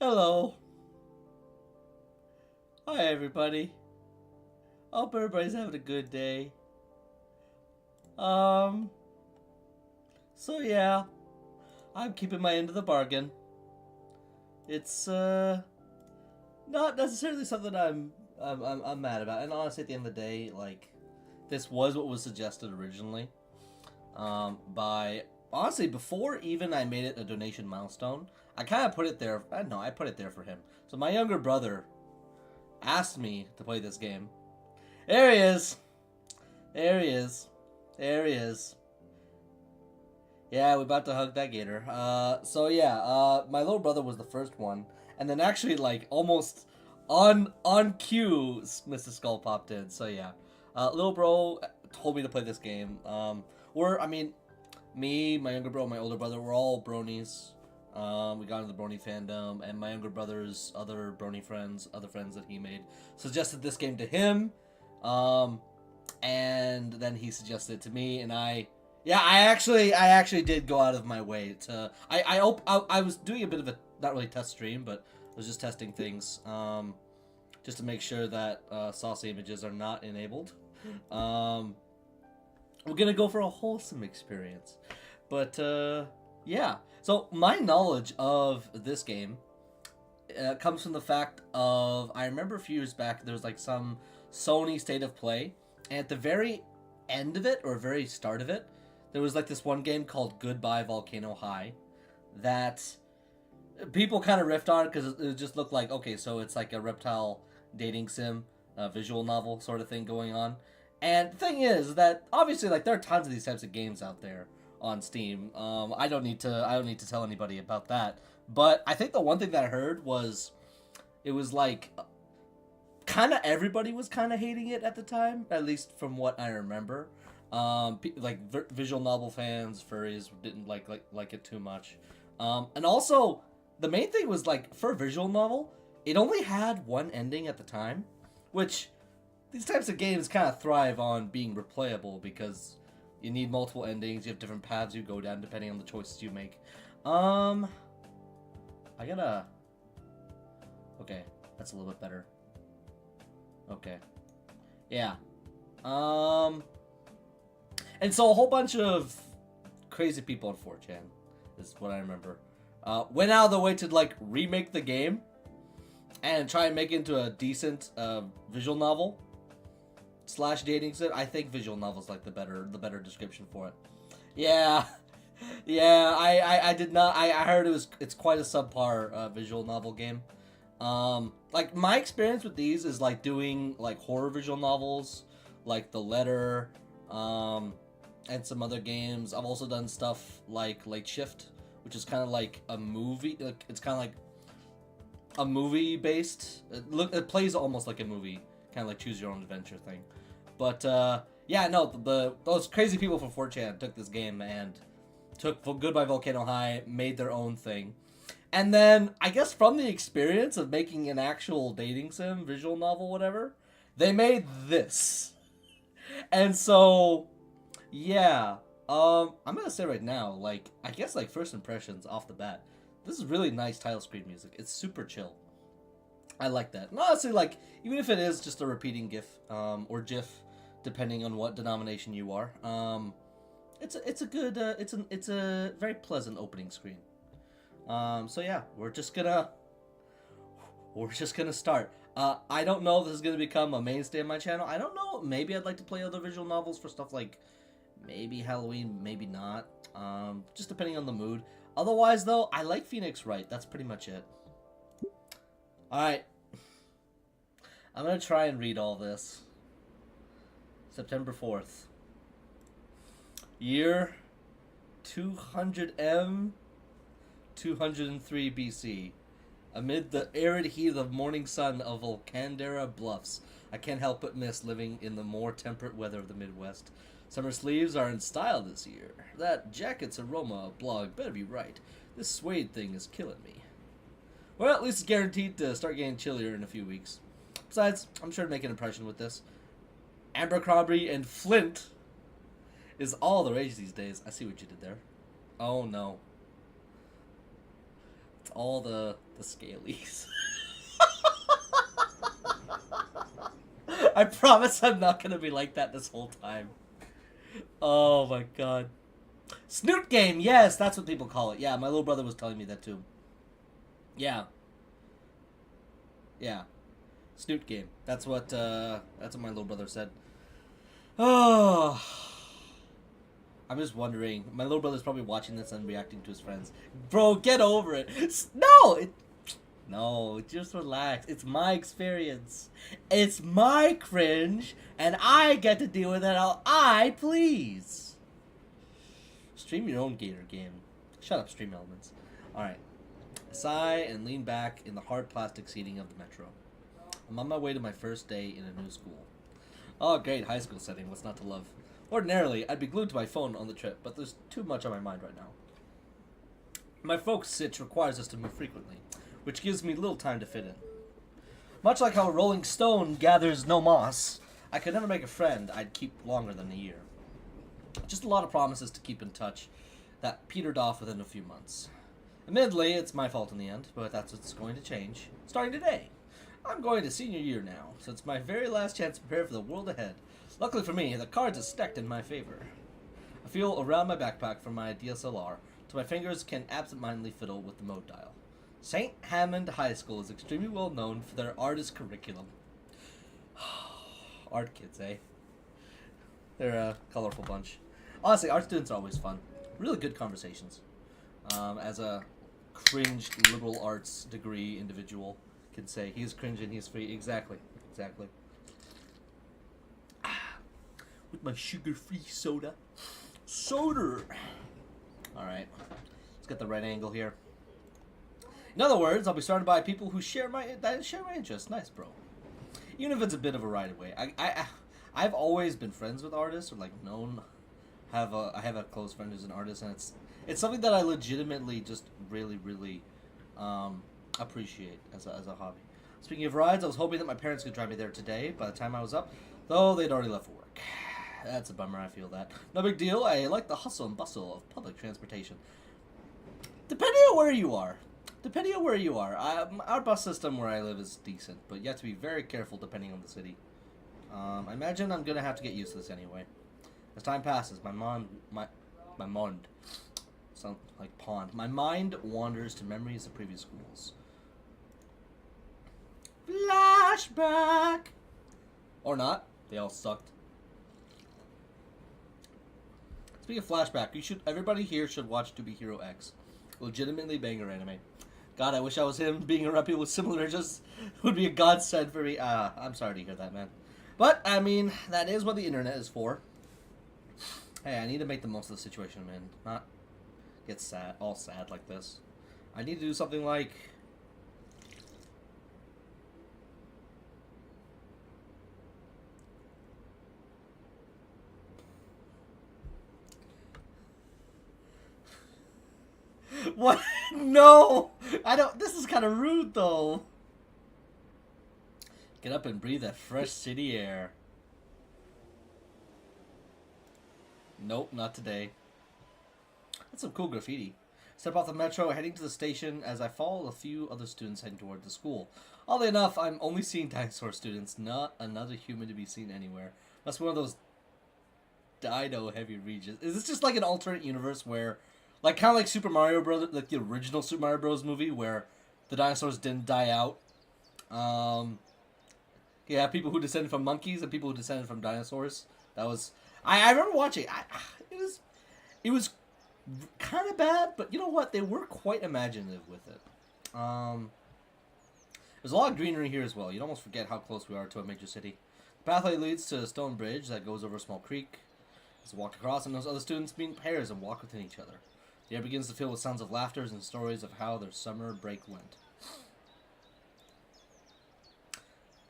Hello. Hi, everybody. Hope everybody's having a good day. Um, so yeah, I'm keeping my end of the bargain. It's, not necessarily something I'm mad about. And honestly, at the end of the day, like, this was what was suggested originally. Honestly, before even I made it a donation milestone, I kind of put it there. I don't know, I put it there for him. So my younger brother asked me to play this game. There he is. There he is. There he is. Yeah, we're about to hug that gator. So yeah, my little brother was the first one, and then actually like almost on cue, Mr. Skull popped in. So yeah, little bro told me to play this game. Me, my younger bro, my older brother, we're all bronies. We got into the brony fandom, and my younger brother's other brony friends, other friends that he made, suggested this game to him. And then he suggested it to me, and I actually did go out of my way to. I was doing a bit of a not really test stream, but I was just testing things, just to make sure that saucy images are not enabled. We're gonna go for a wholesome experience, but yeah. So my knowledge of this game comes from the fact of I remember a few years back there was like some Sony State of Play, and at the very end of it or very start of it, there was like this one game called Goodbye Volcano High that people kind of riffed on because it just looked like okay, so it's like a reptile dating sim, visual novel sort of thing going on. And the thing is that obviously like there are tons of these types of games out there on Steam. I don't need to tell anybody about that. But I think the one thing that I heard was it was like kind of everybody was kind of hating it at the time, at least from what I remember. Visual novel fans, furries didn't like it too much. And also the main thing was like for a visual novel, it only had one ending at the time, which these types of games kind of thrive on being replayable because you need multiple endings. You have different paths you go down depending on the choices you make. I gotta. Okay, that's a little bit better. Okay, yeah. And so a whole bunch of crazy people on 4chan is what I remember. Went out of the way to like remake the game and try and make it into a decent visual novel / dating sim. I think visual novel is like the better description for it. Yeah, yeah. I did not. I heard it's quite a subpar visual novel game. Like my experience with these is like doing like horror visual novels, like The Letter, and some other games. I've also done stuff like Late Shift, which is kind of like a movie. Like it's kind of like a movie based. It plays almost like a movie, kind of like choose your own adventure thing. But yeah, no, those crazy people from 4chan took this game and took Goodbye Volcano High, made their own thing. And then, I guess from the experience of making an actual dating sim, visual novel, whatever, they made this. And so, yeah, I'm gonna say right now, like, I guess, like, first impressions off the bat, this is really nice title screen music. It's super chill. I like that. And honestly, like, even if it is just a repeating GIF, or GIF, depending on what denomination you are, it's a very pleasant opening screen. So yeah, we're just gonna start. I don't know if this is gonna become a mainstay of my channel. I don't know. Maybe I'd like to play other visual novels for stuff like maybe Halloween, maybe not. Just depending on the mood. Otherwise, though, I like Phoenix Wright. That's pretty much it. All right, I'm gonna try and read all this. September 4th, year 200M. 203 BC. Amid the arid heat of the morning sun of Volcandera Bluffs, I can't help but miss living in the more temperate weather of the Midwest. Summer sleeves are in style this year. That jacket's aroma blog better be right. This suede thing is killing me. Well, at least it's guaranteed to start getting chillier in a few weeks. Besides, I'm sure to make an impression with this. Abercrombie and Flint is all the rage these days. I see what you did there. Oh no. all the scalies. I promise I'm not gonna be like that this whole time. Oh my god. Snoot game, yes, that's what people call it. Yeah, my little brother was telling me that too. Yeah. Yeah. Snoot game. That's what my little brother said. Oh. I'm just wondering. My little brother's probably watching this and reacting to his friends. Bro, get over it. No, just relax. It's my experience. It's my cringe, and I get to deal with it how I please. Stream your own Gator game. Shut up, Stream Elements. Alright. Sigh and lean back in the hard plastic seating of the metro. I'm on my way to my first day in a new school. Oh, great, high school setting. What's not to love? Ordinarily, I'd be glued to my phone on the trip, but there's too much on my mind right now. My folks' sitch requires us to move frequently, which gives me little time to fit in. Much like how a rolling stone gathers no moss, I could never make a friend I'd keep longer than a year. Just a lot of promises to keep in touch that petered off within a few months. Admittedly, it's my fault in the end, but that's what's going to change. Starting today. I'm going to senior year now, so it's my very last chance to prepare for the world ahead. Luckily for me, the cards are stacked in my favor. I feel around my backpack from my DSLR, so my fingers can absentmindedly fiddle with the mode dial. St. Hammond High School is extremely well known for their artist curriculum. Art kids, eh? They're a colorful bunch. Honestly, art students are always fun. Really good conversations. As a cringe liberal arts degree individual can say, he's cringe and he's free. Exactly. With my sugar-free soda. Alright. Let's get the right angle here. In other words, I'll be surrounded by people who share my interests. Nice, bro. Even if it's a bit of a ride away. I've always been friends with artists, or I have a close friend who's an artist, and it's something that I legitimately just really appreciate as a hobby. Speaking of rides, I was hoping that my parents could drive me there today by the time I was up, though they'd already left for work. That's a bummer, I feel that. No big deal, I like the hustle and bustle of public transportation. Depending on where you are. Our bus system where I live is decent, but you have to be very careful depending on the city. I imagine I'm gonna have to get used to this anyway. As time passes, my mind sound like pond. My mind wanders to memories of previous schools. Flashback! Or not. They all sucked. Speaking of flashback, everybody here should watch To Be Hero X. Legitimately banger anime. God, I wish I was him. Being around people with similar interests would be a godsend for me. I'm sorry to hear that, man. But, I mean, that is what the internet is for. Hey, I need to make the most of the situation I'm in. Not get all sad like this. I need to do something like... What? No! I don't... This is kind of rude, though. Get up and breathe that fresh city air. Nope, not today. That's some cool graffiti. Step off the metro, heading to the station as I follow a few other students heading toward the school. Oddly enough, I'm only seeing dinosaur students, not another human to be seen anywhere. That's one of those dino-heavy regions. Is this just like an alternate universe where... Like, kind of like Super Mario Bros., like the original Super Mario Bros. Movie, where the dinosaurs didn't die out. Yeah, people who descended from monkeys and people who descended from dinosaurs. That was... I remember watching it was kind of bad, but you know what? They were quite imaginative with it. There's a lot of greenery here as well. You'd almost forget how close we are to a major city. The pathway leads to a stone bridge that goes over a small creek. As I walk across, and those other students meet in pairs and walk within each other. The air begins to fill with sounds of laughter and stories of how their summer break went.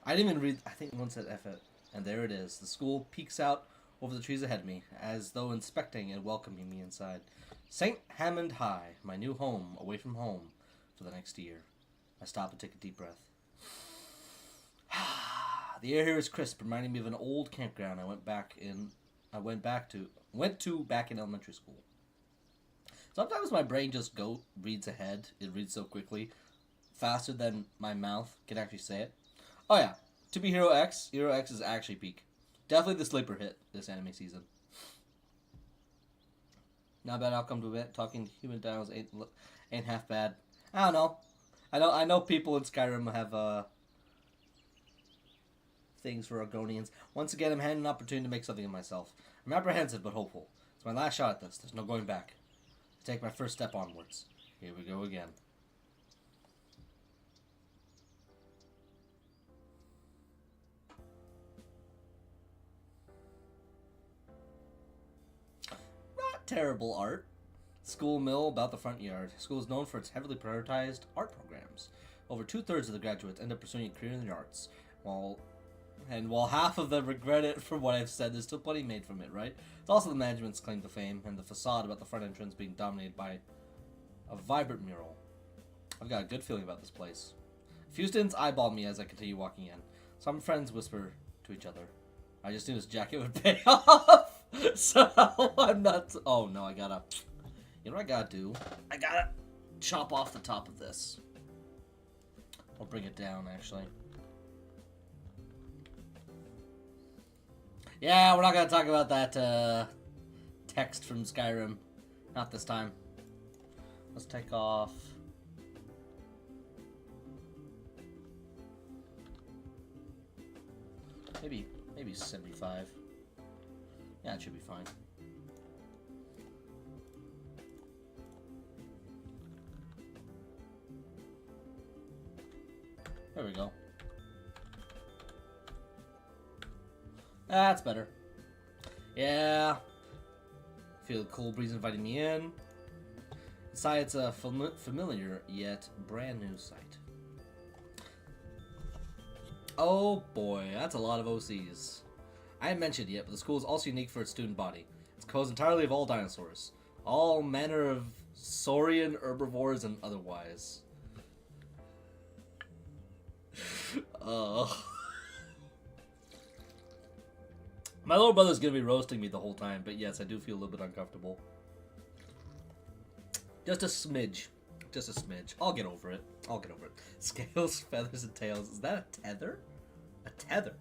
I didn't even read... I think one said F it. And there it is. The school peeks out over the trees ahead of me, as though inspecting and welcoming me inside. St. Hammond High, my new home, away from home, for the next year. I stop and take a deep breath. The air here is crisp, reminding me of an old campground I went to back in elementary school. Sometimes my brain just reads ahead. It reads so quickly, faster than my mouth can actually say it. Oh yeah, to be Hero X is actually peak. Definitely the sleeper hit this anime season. Not bad outcome to it. Talking human dinosaurs ain't half bad. I don't know. I know people in Skyrim have things for Argonians. Once again, I'm handing an opportunity to make something of myself. I'm apprehensive but hopeful. It's my last shot at this. There's no going back. I take my first step onwards. Here we go again. Not terrible art. School mill about the front yard. School is known for its heavily prioritized art programs. Over 2/3 of the graduates end up pursuing a career in the arts. While half of them regret it for what I've said, there's still plenty made from it, right? It's also the management's claim to fame, and the facade about the front entrance being dominated by a vibrant mural. I've got a good feeling about this place. A few students eyeball me as I continue walking in. Some friends whisper to each other. I just knew this jacket would pay off! So, I'm not... Oh, no, I gotta... You know what I gotta do? I gotta chop off the top of this. I'll bring it down, actually. Yeah, we're not gonna talk about that text from Skyrim. Not this time. Let's take off. Maybe 75. Yeah, it should be fine. There we go. That's better. Yeah. Feel the cool breeze inviting me in. Inside, it's a familiar yet brand new sight. Oh boy, that's a lot of OCs. I haven't mentioned yet, but the school is also unique for its student body. It's composed entirely of all dinosaurs. All manner of saurian herbivores and otherwise. My little brother's gonna be roasting me the whole time, but yes, I do feel a little bit uncomfortable. Just a smidge. Just a smidge. I'll get over it. Scales, feathers, and tails. Is that a tether? A tether?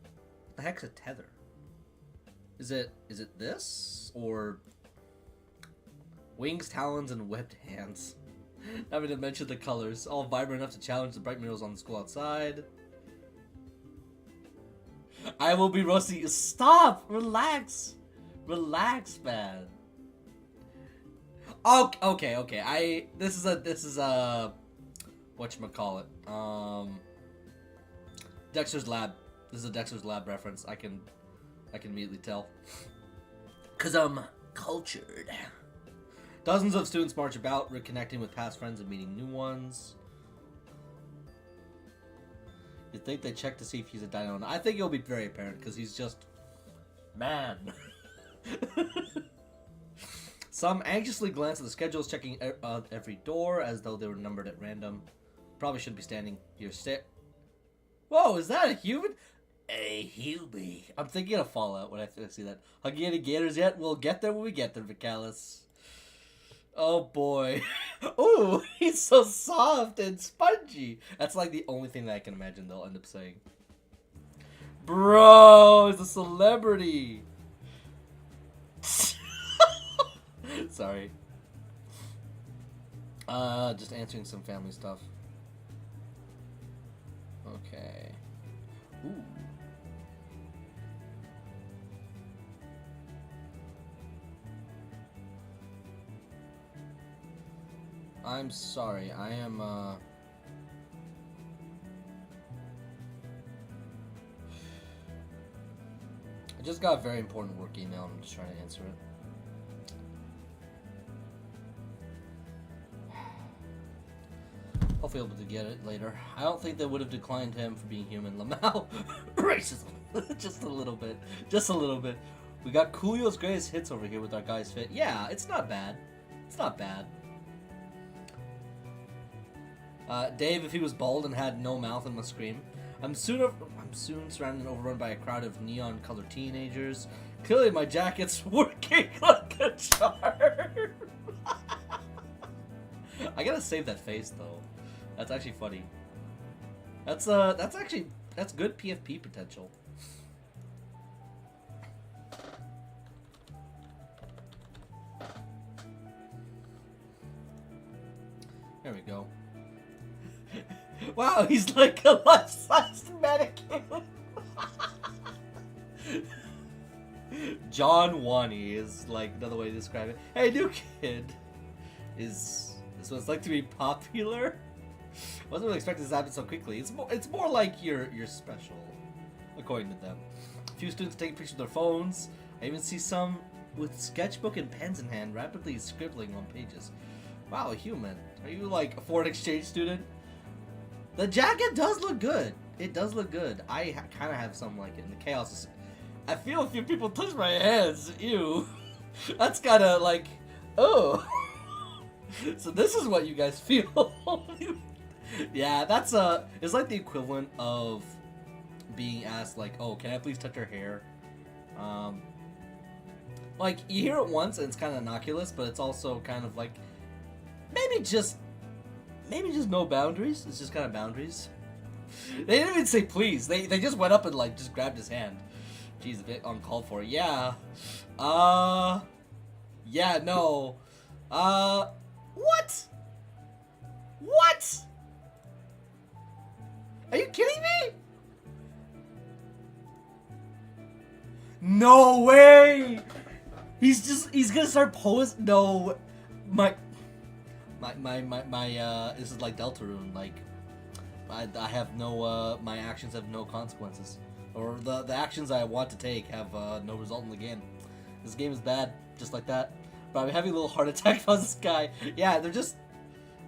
What the heck's a tether? Is it this? Or wings, talons, and webbed hands? Having to mention the colors. All vibrant enough to challenge the bright murals on the school outside. I will be roasting you. Stop! Relax! Relax, man. Okay. This is a whatchamacallit. Dexter's Lab. This is a Dexter's Lab reference. I can immediately tell. 'Cause I'm cultured. Dozens of students march about, reconnecting with past friends and meeting new ones. You'd think they check to see if he's a dino. I think it'll be very apparent because he's just man. Some anxiously glance at the schedules, checking every door as though they were numbered at random. Probably should be standing here. Whoa, is that a human? A human. I'm thinking of Fallout when I see that. Hugging any gators yet? We'll get there when we get there, Vicalis. Oh boy. Ooh, he's so soft and spongy. That's like the only thing that I can imagine they'll end up saying. Bro, he's a celebrity. Sorry. Just answering some family stuff. Okay. Ooh. I'm sorry, I am, I just got a very important work email and I'm just trying to answer it. Hopefully able to get it later. I don't think they would have declined him for being human. Lamau. Racism. Just a little bit. Just a little bit. We got Coolio's greatest hits over here with our guys fit. Yeah, it's not bad. It's not bad. Dave, if he was bald and had no mouth and must scream. I'm soon surrounded and overrun by a crowd of neon-colored teenagers. Clearly my jacket's working like a charm. I gotta save that face though. That's actually funny. That's good PFP potential. There we go. Wow, he's like a life-sized mannequin. John Wani is like another way to describe it. Hey, new kid. Is this what it's like to be popular? Wasn't really expecting this to happen so quickly. It's more like you're special, according to them. A few students taking pictures with their phones. I even see some with sketchbook and pens in hand, rapidly scribbling on pages. Wow, a human. Are you like a foreign exchange student? The jacket does look good. It does look good. I kind of have some like it. And the chaos is... I feel a few people touch my hands. Ew. That's kind of like... Oh. So this is what you guys feel. Yeah, that's it's like the equivalent of being asked like, oh, can I please touch your hair? Like, you hear it once and it's kind of innocuous, but it's also kind of like, maybe just no boundaries. It's just kind of boundaries. They didn't even say please. They just went up and like just grabbed his hand. Jeez, a bit uncalled for. Yeah. Yeah, no. What? What? Are you kidding me? No way! He's gonna start posing. No, my, this is like Deltarune. Like, I have no, my actions have no consequences. Or the actions I want to take have no result in the game. This game is bad, just like that. But I'm having a little heart attack on this guy. Yeah, they're just...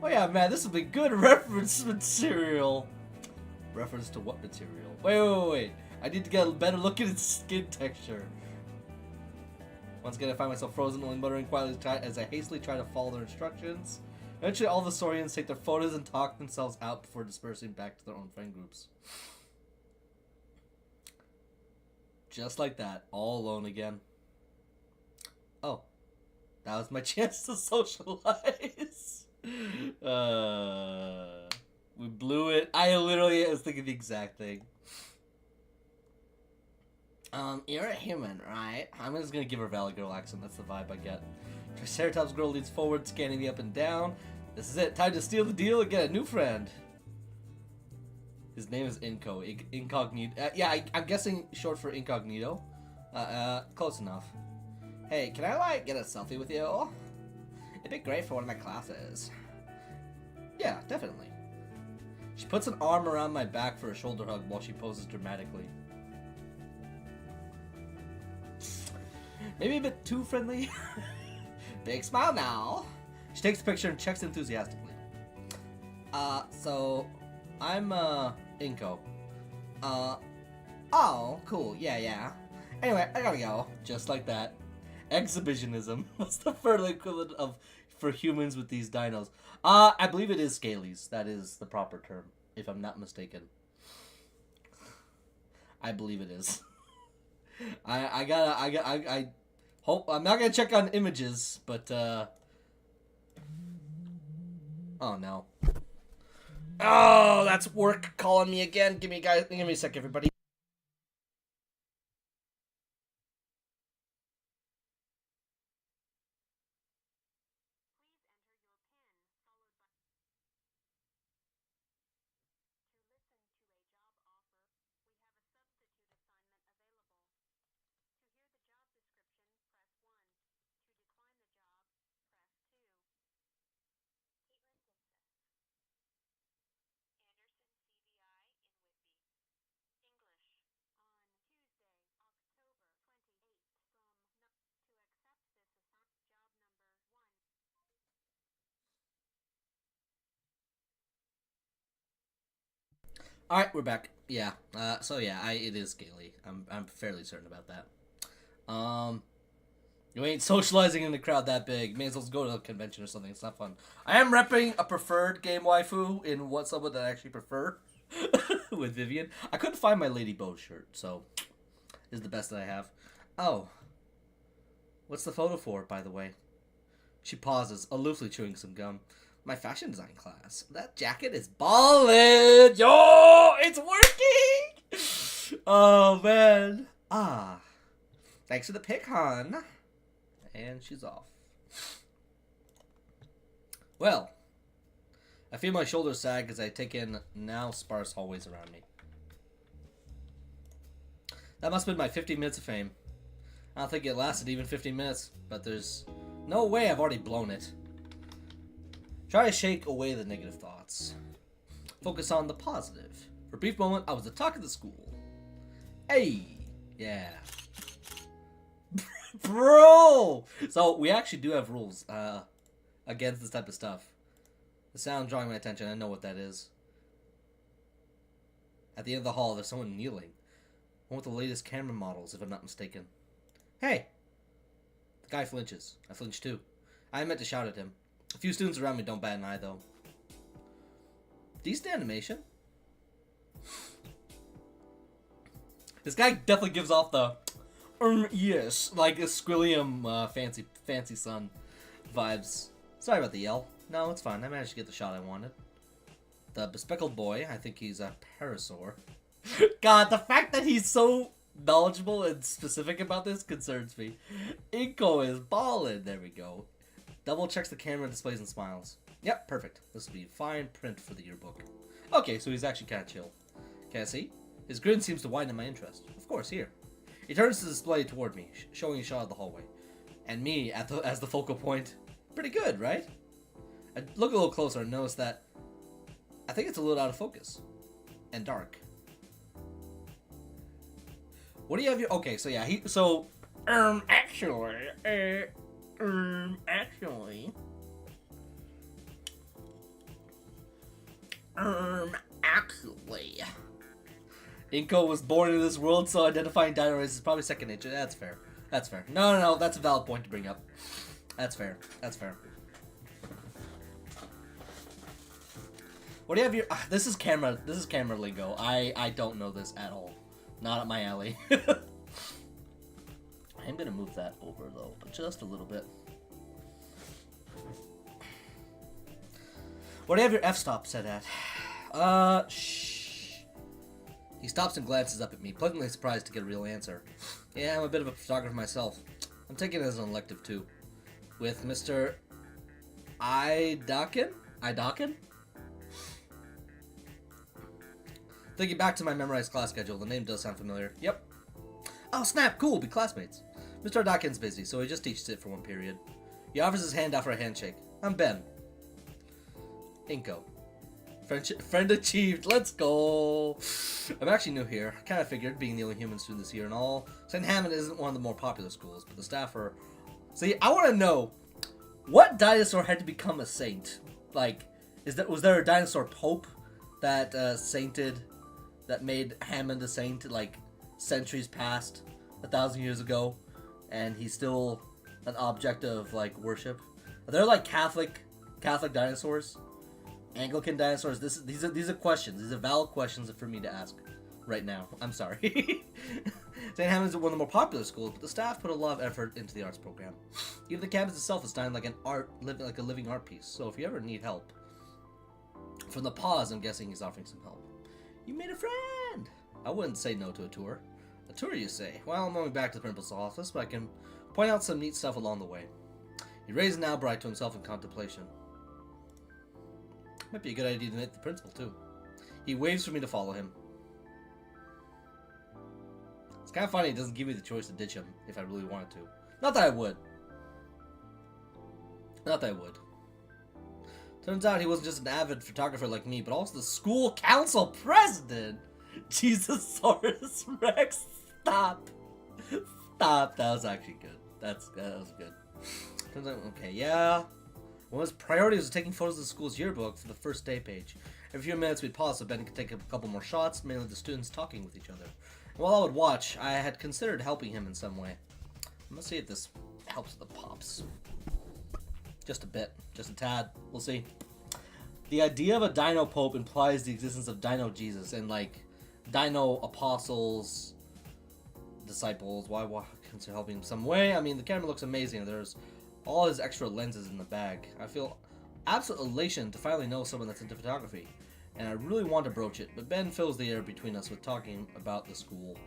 Oh yeah, man, this would be good reference material. Reference to what material? Wait. I need to get a better look at its skin texture. Once again, I find myself frozen, only muttering quietly as I hastily try to follow their instructions. Eventually, all the Saurians take their photos and talk themselves out before dispersing back to their own friend groups. Just like that, all alone again. Oh, that was my chance to socialize. We blew it. I literally was thinking the exact thing. You're a human, right? I'm just gonna give her Valley Girl accent. That's the vibe I get. Triceratops girl leads forward, scanning me up and down. This is it. Time to steal the deal and get a new friend. His name is Incognito. Yeah, I'm guessing short for Incognito. Close enough. Hey, can I, like, get a selfie with you? It'd be great for one of my classes. Yeah, definitely. She puts an arm around my back for a shoulder hug while she poses dramatically. Maybe a bit too friendly. Big smile now. She takes a picture and checks enthusiastically. So, I'm, Inko. Oh, cool, yeah. Anyway, I gotta go. Just like that. Exhibitionism. What's the further equivalent of for humans with these dinos? I believe it is scalies. That is the proper term, if I'm not mistaken. I believe it is. I hope I'm not gonna check on images, but oh no. Oh, that's work calling me again. Give me a sec, everybody. All right, we're back. Yeah. So yeah, it is scaly. I'm fairly certain about that. You ain't socializing in a crowd that big. May as well go to a convention or something. It's not fun. I am repping a preferred game waifu in what someone that I actually prefer with Vivian. I couldn't find my Lady Bow shirt, so this is the best that I have. Oh, What's the photo for, by the way? She pauses, aloofly chewing some gum. My fashion design class. That jacket is ballin'! Yo! It's working! Oh, man. Ah. Thanks for the pic, hon. And she's off. Well, I feel my shoulders sag as I take in now sparse hallways around me. That must have been my 15 minutes of fame. I don't think it lasted even 15 minutes, but there's no way I've already blown it. Try to shake away the negative thoughts. Focus on the positive. For a brief moment, I was the talk of the school. Hey! Yeah. Bro! So, we actually do have rules against this type of stuff. The sound drawing my attention, I know what that is. At the end of the hall, there's someone kneeling. One with the latest camera models, if I'm not mistaken. Hey! The guy flinches. I flinch too. I meant to shout at him. A few students around me don't bat an eye, though. Decent animation. This guy definitely gives off the yes, like a Squilliam fancy son vibes. Sorry about the yell. No, it's fine. I managed to get the shot I wanted. The bespectacled boy, I think he's a parasaur. God, the fact that he's so knowledgeable and specific about this concerns me. Inko is ballin'. There we go. Double checks the camera, displays, and smiles. Yep, perfect. This will be fine print for the yearbook. Okay, so he's actually kind of chill. Can I see? His grin seems to widen my interest. Of course, here. He turns the display toward me, showing a shot of the hallway. And me as the focal point. Pretty good, right? I look a little closer and notice that I think it's a little out of focus. And dark. What do you have your... Okay, so yeah, actually. Inko was born in this world, so identifying dino race is probably second nature. That's fair. That's fair. No, that's a valid point to bring up. That's fair. That's fair. What do you have your... This is camera lingo. I don't know this at all. Not up my alley. I'm gonna move that over, though, just a little bit. What do you have your f-stop set at? Shh. He stops and glances up at me, pleasantly surprised to get a real answer. Yeah, I'm a bit of a photographer myself. I'm taking it as an elective, too. With Mr. Idakin? Thinking back to my memorized class schedule, the name does sound familiar. Yep. Oh, snap, cool, we'll be classmates. Mr. Idakin's busy, so he just teaches it for one period. He offers his hand out for a handshake. I'm Ben. Inko. Friend achieved. Let's go. I'm actually new here. Kind of figured, being the only human student this year and all. St. Hammond isn't one of the more popular schools, but the staff are... See, I want to know, what dinosaur had to become a saint? Like, was there a dinosaur pope that sainted, that made Hammond a saint, like, centuries past, 1,000 years ago, and he's still an object of, like, worship? Are there, like, Catholic dinosaurs? Anglican dinosaurs? These are questions. These are valid questions for me to ask right now. I'm sorry. St. Hammond is one of the more popular schools, but the staff put a lot of effort into the arts program. Even the campus itself is designed like a living art piece. So if you ever need help, from the pause, I'm guessing he's offering some help. You made a friend. I wouldn't say no to a tour. A tour, you say? Well, I'm going back to the principal's office, but I can point out some neat stuff along the way. He raised an eyebrow to himself in contemplation. Might be a good idea to meet the principal, too. He waves for me to follow him. It's kind of funny he doesn't give me the choice to ditch him if I really wanted to. Not that I would. Turns out he wasn't just an avid photographer like me, but also the school council president! Jesus-saurus Rex, stop! Stop, that was actually good. That was good. Turns out, okay, yeah. One of his priorities was taking photos of the school's yearbook for the first day page. Every few minutes we'd pause so Ben could take a couple more shots, mainly the students talking with each other. And while I would watch, I had considered helping him in some way. I'm gonna see if this helps with the pops. Just a bit. Just a tad. We'll see. The idea of a Dino Pope implies the existence of Dino Jesus and, like, Dino Apostles, disciples. Why to help me in some way. I mean, the camera looks amazing. There's all his extra lenses in the bag. I feel absolute elation to finally know someone that's into photography, and I really want to broach it, but Ben fills the air between us with talking about the school.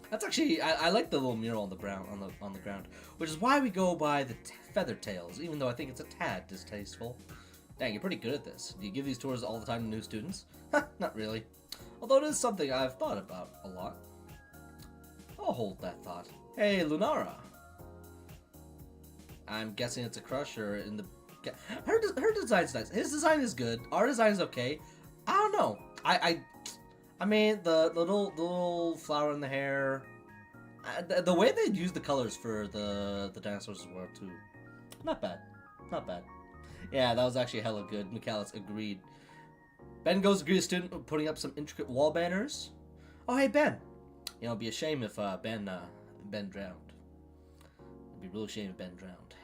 That's actually, I like the little mural on the ground, which is why we go by the feather tails, even though I think it's a tad distasteful. Dang, you're pretty good at this. Do you give these tours all the time to new students? Not really. Although it is something I've thought about a lot. I'll hold that thought. Hey, Lunara. I'm guessing it's a crush or in the... Her design's nice. His design is good. Our design is okay. I don't know. I mean, the little flower in the hair. The way they use the colors for the dinosaurs as well, too. Not bad. Not bad. Yeah, that was actually hella good. Michaelis agreed. Ben goes to greet a student putting up some intricate wall banners. Oh, hey, Ben. You know, it'd be a shame if Ben drowned. It'd be a real shame if Ben drowned.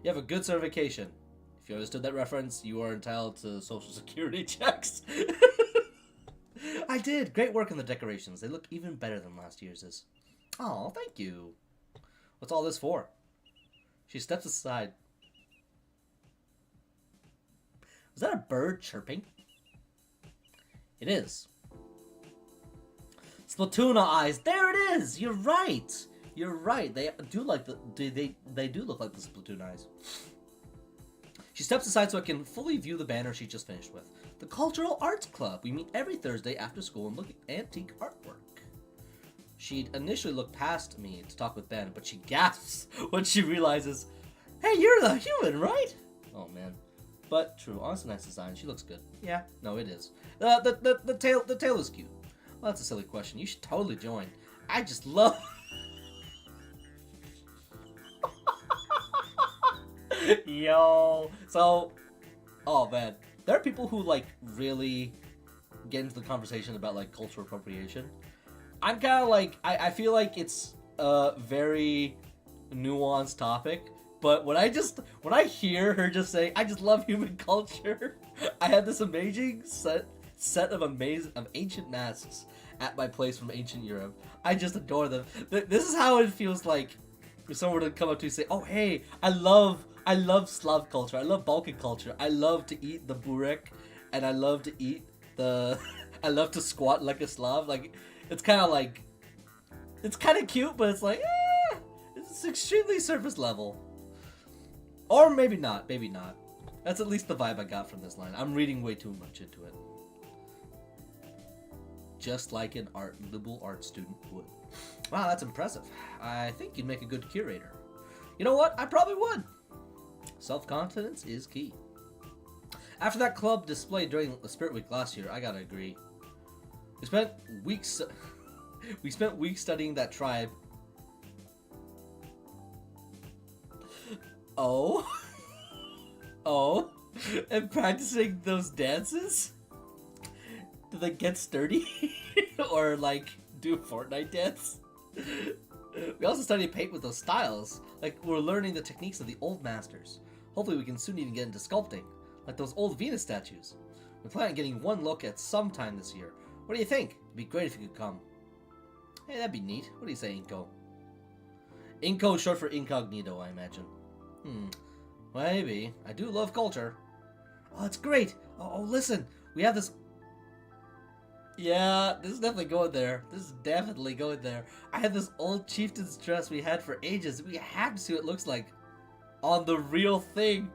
You have a good certification. If you understood that reference, you are entitled to social security checks. I did. Great work on the decorations. They look even better than last year's. Oh, thank you. What's all this for? She steps aside. Was that a bird chirping? It is. Splatoona eyes. There it is. You're right. You're right. They do like they do look like the Splatoon eyes. She steps aside so I can fully view the banner she just finished with. The Cultural Arts Club. We meet every Thursday after school and look at antique artwork. She'd initially looked past me to talk with Ben, but she gasps when she realizes, hey, you're the human, right? Oh, man. But true, honestly, nice design. She looks good. Yeah, no, it is. The tail is cute. Well, that's a silly question. You should totally join. I just love... Yo. So, oh man, there are people who like really get into the conversation about like cultural appropriation. I'm kind of like, I feel like it's a very nuanced topic, but when I hear her just say, I just love human culture, I had this amazing set of ancient masks at my place from ancient Europe. I just adore them. This is how it feels like if someone were to come up to you and say, oh hey, I love Slav culture, I love Balkan culture, I love to eat the burek, and I love to eat the... I love to squat like a Slav. Like, it's kind of like... It's kind of cute, but it's like, it's extremely surface level. Or maybe not, maybe not. That's at least the vibe I got from this line. I'm reading way too much into it. Just like an liberal art student would. Wow, that's impressive. I think you'd make a good curator. You know what? I probably would. Self-confidence is key. After that club display during the Spirit Week last year, I gotta agree. We spent weeks studying that tribe. Oh? Oh? And practicing those dances? Do they get sturdy? Or, like, do a Fortnite dance? We also studied paint with those styles. Like, we're learning the techniques of the old masters. Hopefully we can soon even get into sculpting. Like those old Venus statues. We plan on getting one look at some time this year. What do you think? It'd be great if you could come. Hey, that'd be neat. What do you say, Inko? Inko is short for incognito, I imagine. Maybe. I do love culture. Oh, it's great. Oh, listen. We have this... Yeah, this is definitely going there. This is definitely going there. I had this old chieftain's dress we had for ages. We have to see what it looks like on the real thing.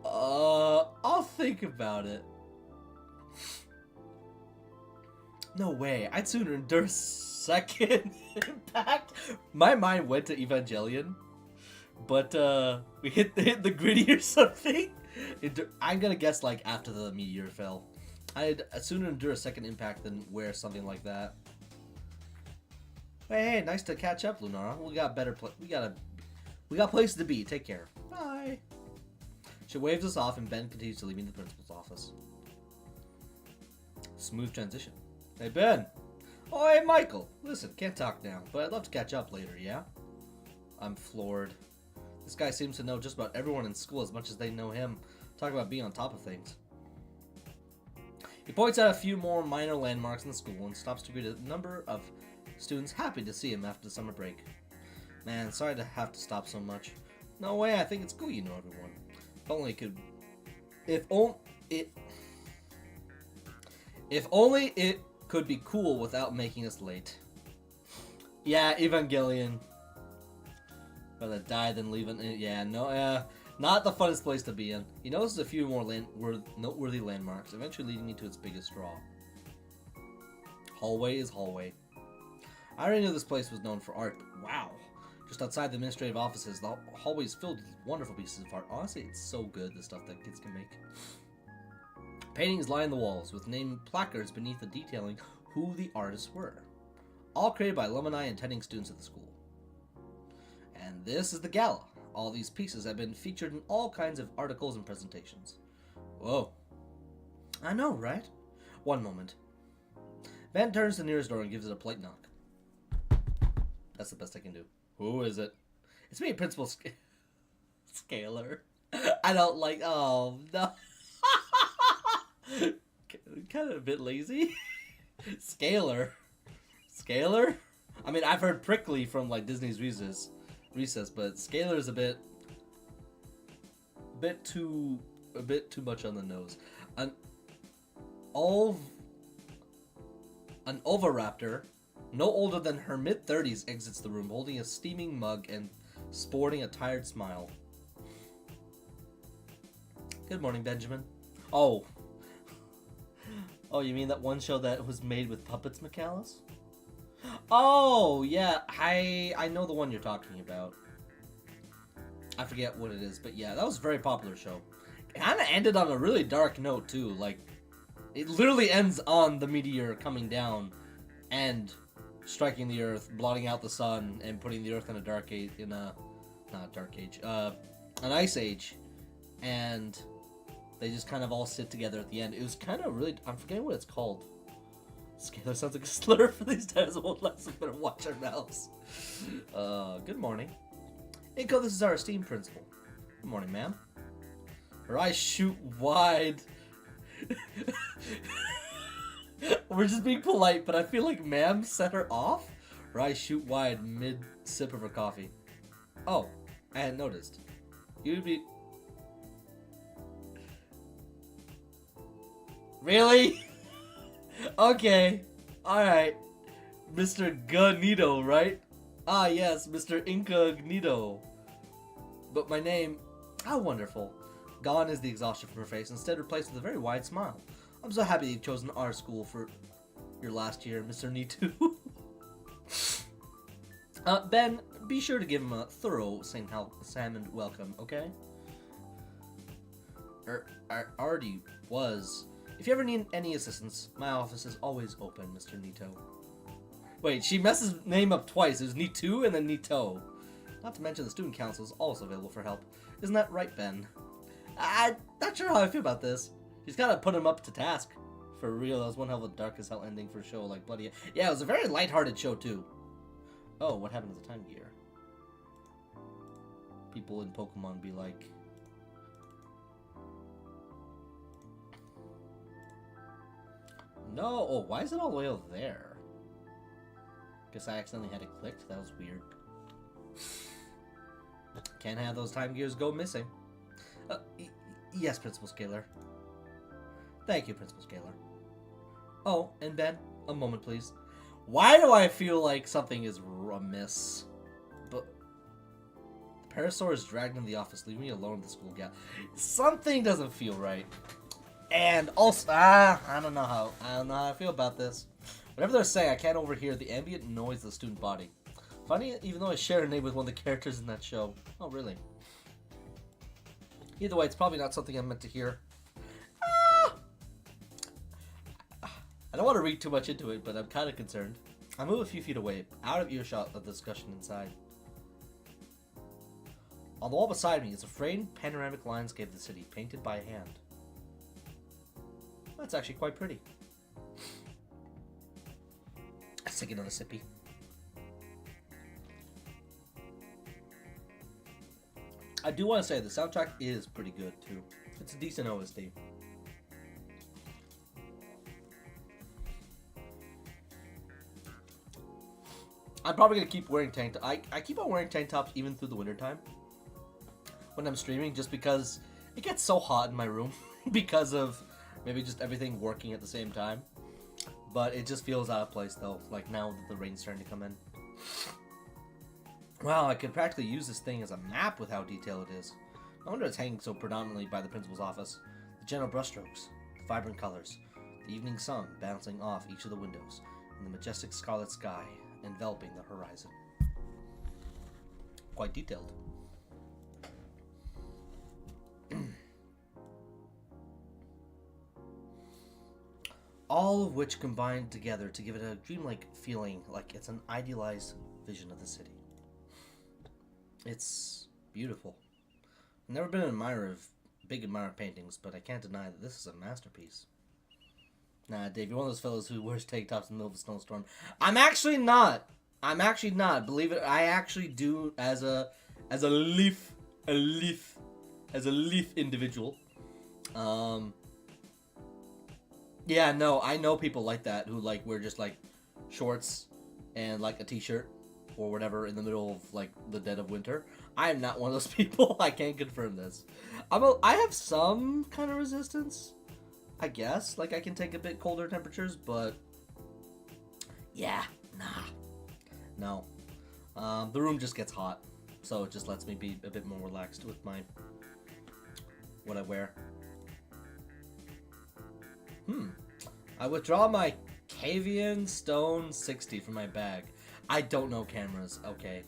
I'll think about it. No way. I'd sooner endure second impact. My mind went to Evangelion, but we hit the gritty or something. I'm gonna guess like after the meteor fell. I'd sooner endure a second impact than wear something like that. Hey, nice to catch up, Lunara. We got we got places to be. Take care. Bye. She waves us off, and Ben continues to leave me in the principal's office. Smooth transition. Hey, Ben. Oh, hey, Michael. Listen, can't talk now, but I'd love to catch up later, yeah? I'm floored. This guy seems to know just about everyone in school as much as they know him. Talk about being on top of things. He points out a few more minor landmarks in the school and stops to greet a number of Students happy to see him after the summer break. Man, sorry to have to stop so much. No way, I think it's cool you know everyone. If only it could... If only it could be cool without making us late. Yeah, Evangelion. Rather die than leave it. Yeah, no, not the funnest place to be in. He notices a few more noteworthy landmarks, eventually leading me to its biggest draw. Hallway is hallway. I already knew this place was known for art, but wow. Just outside the administrative offices, the hallway is filled with wonderful pieces of art. Honestly, it's so good, the stuff that kids can make. Paintings line the walls, with name placards beneath the detailing who the artists were. All created by alumni and attending students at the school. And this is the gala. All these pieces have been featured in all kinds of articles and presentations. Whoa. I know, right? One moment. Ben turns to the nearest door and gives it a polite knock. That's the best I can do. Who is it? It's me, Principal Scalar. I don't like... Oh, no. Kind of a bit lazy. Scalar. Scalar? I mean, I've heard Prickly from, like, Disney's Recess, but Scalar is a bit too much on the nose. An oviraptor, no older than her mid-30s, exits the room holding a steaming mug and sporting a tired smile. Good morning, Benjamin. Oh, you mean that one show that was made with puppets, McAllis? Oh, yeah, I know the one you're talking about. I forget what it is, but yeah, that was a very popular show. It kind of ended on a really dark note, too. Like, it literally ends on the meteor coming down and striking the Earth, blotting out the sun, and putting the Earth in a dark age, an ice age. And they just kind of all sit together at the end. It was kind of really, I'm forgetting what it's called. Scalar sounds like a slur for these days. Won't let us better watch our mouths. Good morning. Inko, this is our esteemed principal. Good morning, ma'am. Her eyes shoot wide. We're just being polite, but I feel like ma'am set her off. Her eyes shoot wide mid-sip of her coffee. Oh, I hadn't noticed. You'd be... Really? Okay. Alright. Mr. Gunito, right? Ah, yes, Mr. Incognito. But my name... How wonderful. Gone is the exhaustion from her face, instead replaced with a very wide smile. I'm so happy you've chosen our school for your last year, Mr. Nitu. Ben, be sure to give him a thorough salmon welcome, okay? Already was. If you ever need any assistance, my office is always open, Mr. Nito. Wait, she messes his name up twice. There's Nitu and then Nito. Not to mention the student council is also available for help. Isn't that right, Ben? I'm not sure how I feel about this. She's gotta put him up to task. For real, that was one hell of a dark as hell ending for a show like Bloody. Yeah, it was a very lighthearted show, too. Oh, what happened to the time gear? People in Pokemon be like... No! Oh, why is it all the way over there? Guess I accidentally had it clicked. That was weird. Can't have those time gears go missing. Yes, Principal Scalar. Thank you, Principal Scalar. Oh, and Ben, a moment, please. Why do I feel like something is amiss? But the Parasaur is dragged into the office, leaving me alone with the school gal. Something doesn't feel right. And also, I don't know how I feel about this. Whatever they're saying, I can't overhear the ambient noise of the student body. Funny, even though I share a name with one of the characters in that show. Oh, really? Either way, it's probably not something I'm meant to hear. I don't want to read too much into it, but I'm kind of concerned. I move a few feet away, out of earshot of the discussion inside. On the wall beside me is a framed panoramic landscape of the city, painted by hand. That's actually quite pretty. Let's take another sippy. I do want to say the soundtrack is pretty good too. It's a decent OST. I'm probably gonna keep wearing tank. I keep on wearing tank tops even through the wintertime when I'm streaming, just because it gets so hot in my room because of maybe just everything working at the same time. But it just feels out of place though. Like now that the rain's starting to come in. Wow, I could practically use this thing as a map with how detailed it is. No wonder it's hanging so predominantly by the principal's office. The general brushstrokes, the vibrant colors, the evening sun bouncing off each of the windows, and the majestic scarlet sky enveloping the horizon. Quite detailed. All of which combined together to give it a dreamlike feeling, like it's an idealized vision of the city. It's beautiful. I've never been an big admirer of paintings, but I can't deny that this is a masterpiece. Nah, Dave, you're one of those fellows who wears tank tops in the middle of a snowstorm. I'm actually not. Believe it, I actually do as a leaf individual. Yeah, no, I know people like that who like wear just like shorts and like a t-shirt or whatever in the middle of like the dead of winter. I am not one of those people. I can't confirm this. I have some kind of resistance, I guess. Like I can take a bit colder temperatures, but yeah, no. The room just gets hot, so it just lets me be a bit more relaxed with what I wear. I withdraw my Cavian Stone 60 from my bag. I don't know cameras, okay.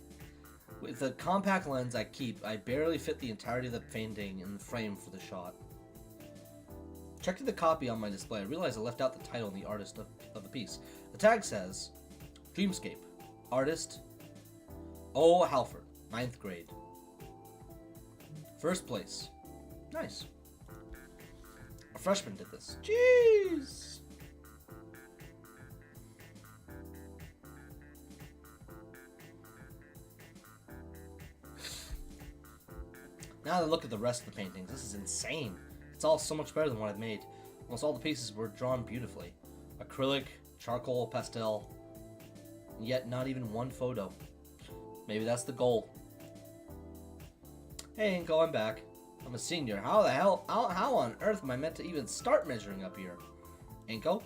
With the compact lens I keep, I barely fit the entirety of the painting in the frame for the shot. Checked the copy on my display. I realized I left out the title and the artist of the piece. The tag says, Dreamscape. Artist, O. Halford, 9th grade. First place. Nice. A freshman did this. Jeez! Now that I look at the rest of the paintings, this is insane. It's all so much better than what I've made. Almost all the pieces were drawn beautifully. Acrylic, charcoal, pastel, and yet not even one photo. Maybe that's the goal. Hey, Inko, I'm back. I'm a senior. How on earth am I meant to even start measuring up here? Inko?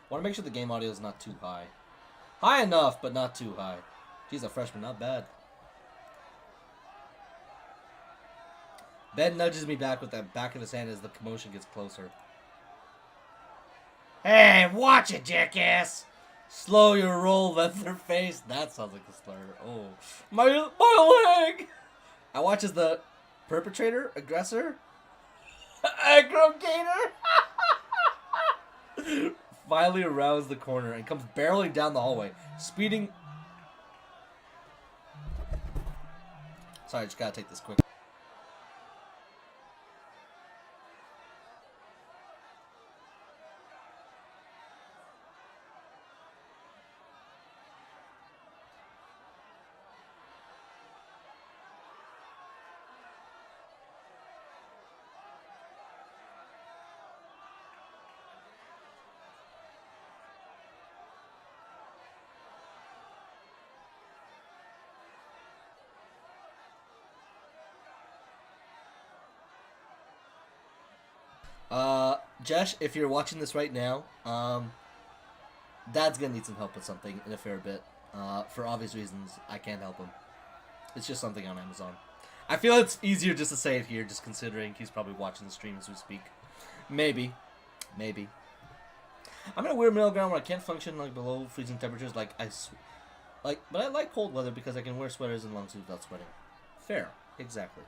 Want to make sure the game audio is not too high. High enough, but not too high. He's a freshman, not bad. Ben nudges me back with the back of his hand as the commotion gets closer. Hey, watch it, jackass! Slow your roll, Leatherface. That sounds like a slur. Oh, my leg! I watch as the perpetrator, aggressor, aggregator, finally arounds the corner and comes barreling down the hallway, speeding. Sorry, I just gotta take this quick. Josh, if you're watching this right now, Dad's gonna need some help with something in a fair bit. For obvious reasons, I can't help him. It's just something on Amazon. I feel it's easier just to say it here, just considering he's probably watching the stream as we speak. Maybe. I'm in a weird middle ground where I can't function like below freezing temperatures. But I like cold weather because I can wear sweaters and long sleeves without sweating. Fair, exactly.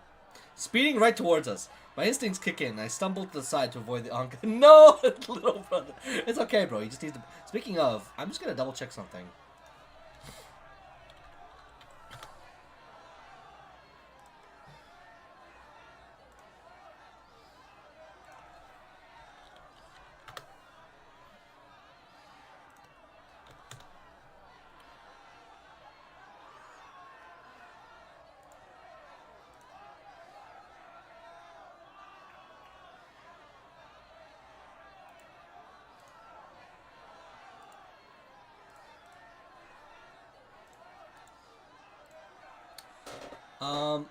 Speeding right towards us. My instincts kick in. I stumble to the side to avoid the onk. No, little brother. It's okay, bro. You just need to. Speaking of, I'm just gonna double check something. Um,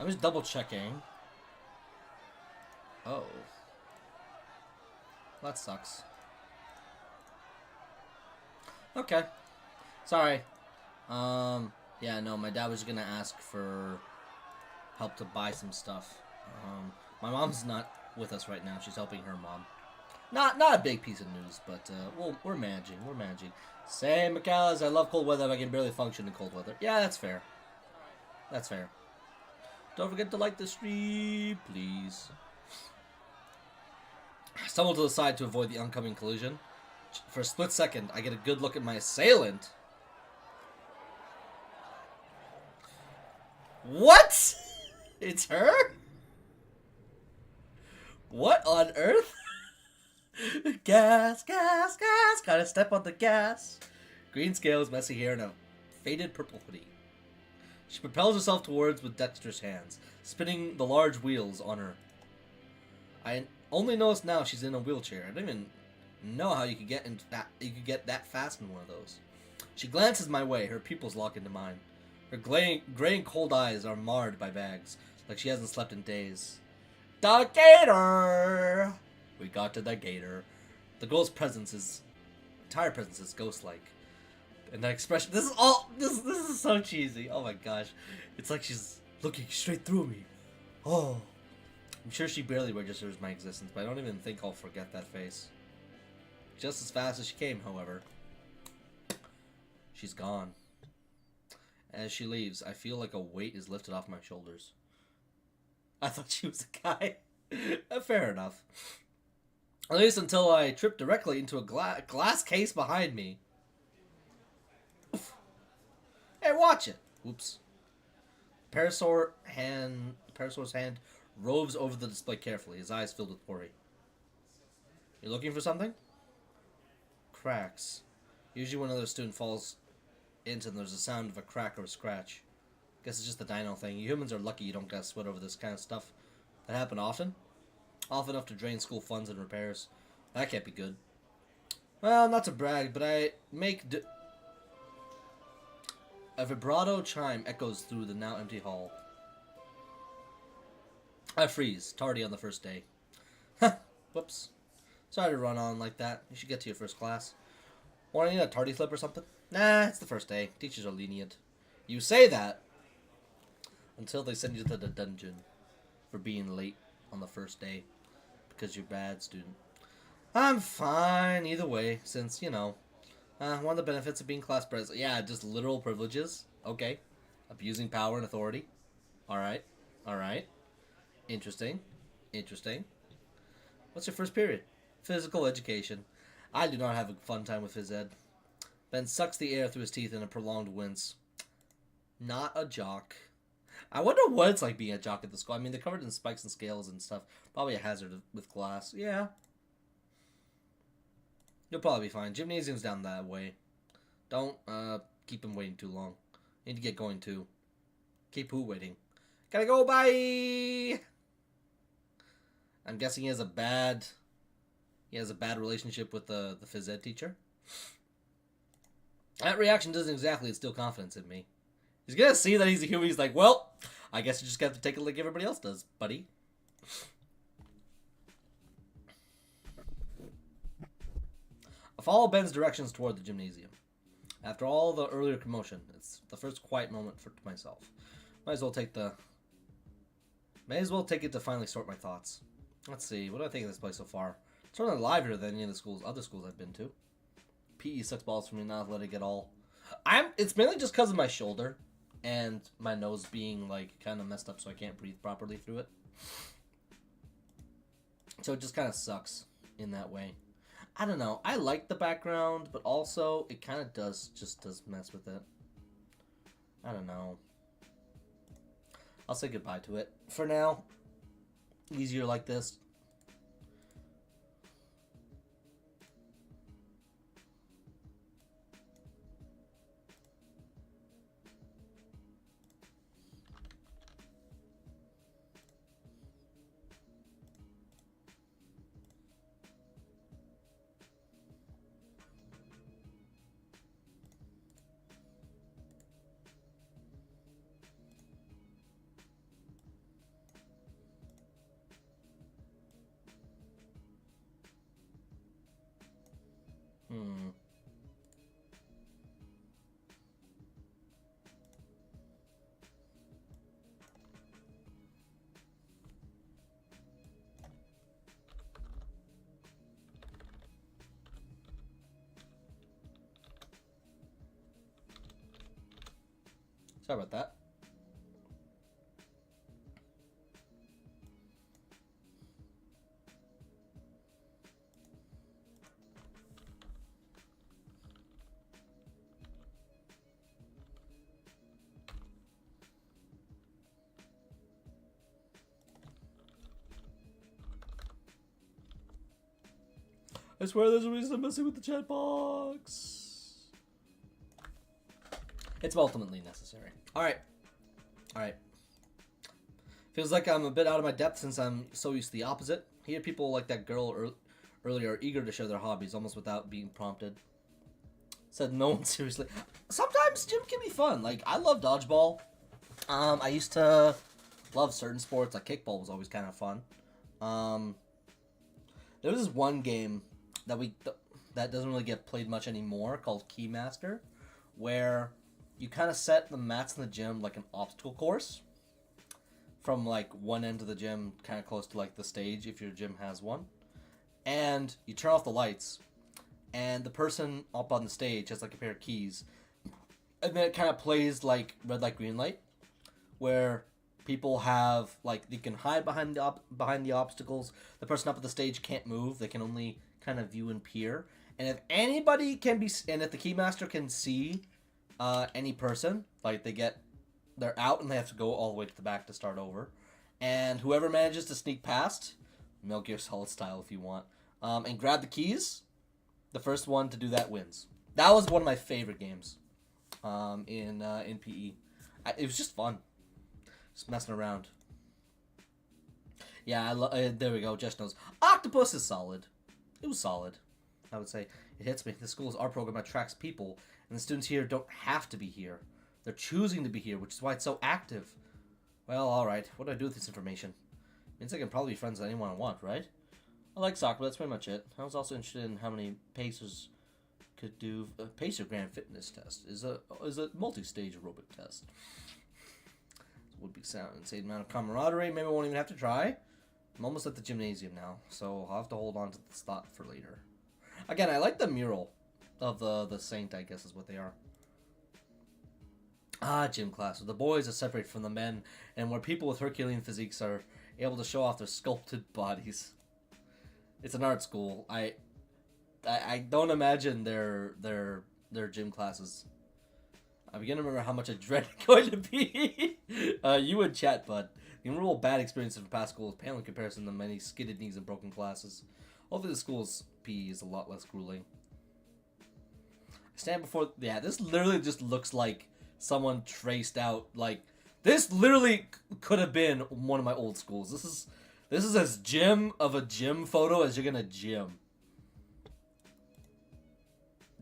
I'm just double checking. Oh. That sucks. Okay. Sorry. Yeah, no, my dad was gonna ask for help to buy some stuff. My mom's not with us right now. She's helping her mom. Not a big piece of news, but we're managing. We're managing. Same, McAllis. I love cold weather. But I can barely function in cold weather. Yeah, that's fair. That's fair. Don't forget to like the stream, please. Stumble to the side to avoid the oncoming collision. For a split second, I get a good look at my assailant. What? It's her? What on earth? Gas, gas, gas. Gotta step on the gas. Green scales, messy hair, and a faded purple hoodie. She propels herself towards with dexterous hands, spinning the large wheels on her. I only noticed now she's in a wheelchair. I don't even know how you could get into that. You could get that fast in one of those. She glances my way. Her pupils lock into mine. Her gray and cold eyes are marred by bags, like she hasn't slept in days. The Gator! We got to the Gator. The girl's entire presence is ghost-like. And that expression, this is so cheesy. Oh my gosh. It's like she's looking straight through me. Oh. I'm sure she barely registers my existence, but I don't even think I'll forget that face. Just as fast as she came, however. She's gone. As she leaves, I feel like a weight is lifted off my shoulders. I thought she was a guy. Fair enough. At least until I tripped directly into a glass case behind me. Hey, watch it. Oops. Parasaur's hand roves over the display carefully, his eyes filled with worry. You looking for something? Cracks. Usually when another student falls into them, there's a sound of a crack or a scratch. Guess it's just the dino thing. You humans are lucky you don't get sweat over this kind of stuff. That happen often? Often enough to drain school funds and repairs. That can't be good. Well, not to brag, but I make a vibrato chime echoes through the now empty hall. I freeze, tardy on the first day. Whoops. Sorry to run on like that. You should get to your first class. Want to need a tardy slip or something? Nah, it's the first day. Teachers are lenient. You say that until they send you to the dungeon for being late on the first day because you're a bad student. I'm fine either way, since, you know, one of the benefits of being class president. Yeah, just literal privileges. Okay. Abusing power and authority. Alright. Alright. Interesting. Interesting. What's your first period? Physical education. I do not have a fun time with phys ed. Ben sucks the air through his teeth in a prolonged wince. Not a jock. I wonder what it's like being a jock at the school. I mean, they're covered in spikes and scales and stuff. Probably a hazard with glass. Yeah. You'll probably be fine. Gymnasium's down that way. Don't keep him waiting too long. Need to get going too. Keep who waiting? Gotta go, bye! I'm guessing he has a bad relationship with the phys ed teacher. That reaction doesn't exactly instill confidence in me. He's gonna see that he's a human. He's like, well, I guess you just have to take it like everybody else does, buddy. I follow Ben's directions toward the gymnasium. After all the earlier commotion, it's the first quiet moment for myself. May as well take it to finally sort my thoughts. Let's see, what do I think of this place so far? It's certainly livelier than any of the other schools I've been to. PE sucks balls for me, not athletic at all. It's mainly just because of my shoulder and my nose being like kind of messed up, so I can't breathe properly through it. So it just kind of sucks in that way. I don't know. I like the background, but also it kind of does mess with it. I don't know. I'll say goodbye to it for now. Easier like this. Hmm. Sorry about that. I swear there's a reason I'm messing with the chat box. It's ultimately necessary. Alright. Alright. Feels like I'm a bit out of my depth since I'm so used to the opposite. Here, people like that girl earlier are eager to share their hobbies almost without being prompted. Said no one seriously. Sometimes gym can be fun. Like, I love dodgeball. I used to love certain sports. Like, kickball was always kind of fun. There was this one game that doesn't really get played much anymore called Keymaster, where you kind of set the mats in the gym like an obstacle course from like one end of the gym kind of close to like the stage if your gym has one, and you turn off the lights and the person up on the stage has like a pair of keys, and then it kind of plays like red light green light, where people have like they can hide behind the obstacles. The person up at the stage can't move, they can only kind of view and peer. And if anybody can be, and if the keymaster can see any person, like they're out and they have to go all the way to the back to start over. And whoever manages to sneak past, Metal Gear Solid style if you want, and grab the keys, the first one to do that wins. That was one of my favorite games in PE. It was just fun. Just messing around. Yeah, there we go. Just knows. Octopus is solid. It was solid, I would say. It hits me. The school's art program attracts people, and the students here don't have to be here. They're choosing to be here, which is why it's so active. Well, alright. What do I do with this information? Means I can probably be friends with anyone I want, right? I like soccer, but that's pretty much it. I was also interested in how many Pacers could do. A Pacer Grand Fitness test is a multi-stage aerobic test. Would be sound insane amount of camaraderie. Maybe I won't even have to try. I'm almost at the gymnasium now, so I'll have to hold on to this thought for later. Again, I like the mural of the saint, I guess is what they are. Gym class. So the boys are separated from the men, and where people with Herculean physiques are able to show off their sculpted bodies. It's an art school. I don't imagine their gym classes. I begin to remember how much I dread going to be. You would chat, bud. The innumerable bad experiences from past schools pale in comparison to many skidded knees and broken classes. Hopefully the school's PE is a lot less grueling. I stand before... Yeah, this literally just looks like someone traced out... Like, this literally could have been one of my old schools. This is as gym of a gym photo as you're gonna gym.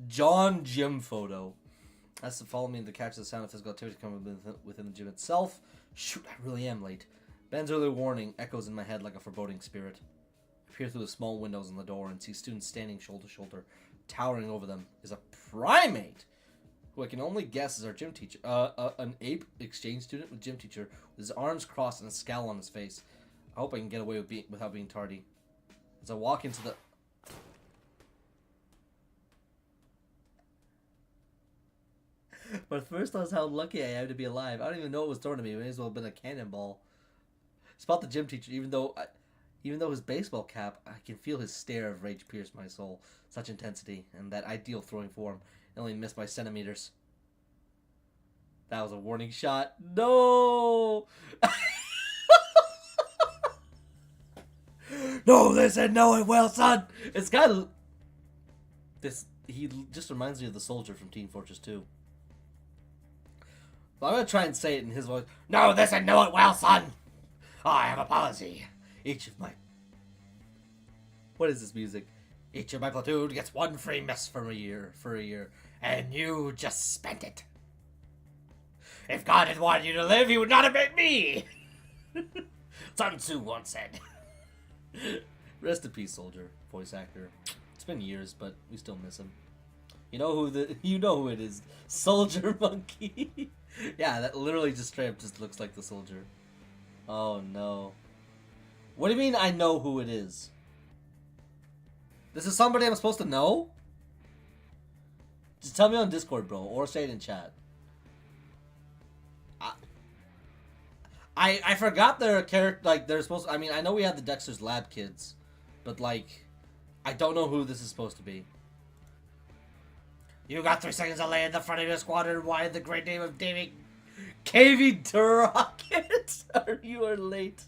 John Gym photo. Has to follow me to catch the sound of physical activity coming within the gym itself. Shoot, I really am late. Ben's early warning echoes in my head like a foreboding spirit. I peer through the small windows in the door and see students standing shoulder to shoulder. Towering over them is a primate, who I can only guess is our gym teacher. An ape exchange student with gym teacher with his arms crossed and a scowl on his face. I hope I can get away without being tardy. As I walk into the... But first I was how lucky I am to be alive. I don't even know what was thrown at me. It may as well have been a cannonball. Spot the gym teacher, even though his baseball cap, I can feel his stare of rage pierce my soul. Such intensity, and that ideal throwing form. I only missed by centimeters. That was a warning shot. No! No, they said no it well, son! It's kind of... He just reminds me of the soldier from Team Fortress 2. But I'm going to try and say it in his voice. No, this and know it well, son. I have a policy. Each of my... What is this music? Each of my platoon gets one free mess for a year. And you just spent it. If God had wanted you to live, he would not have made me. Sun Tzu once said. Rest in peace, soldier. Voice actor. It's been years, but we still miss him. You know who it is. Soldier Monkey. Yeah, that literally just straight up just looks like the soldier. Oh no. What do you mean I know who it is? This is somebody I'm supposed to know? Just tell me on Discord, bro, or say it in chat. I forgot their character, like, they're supposed to, I mean, I know we have the Dexter's Lab kids, but, like, I don't know who this is supposed to be. You got 3 seconds to lay in the front of your squadron. Why in the great name of Davy KV Rocket? You are late.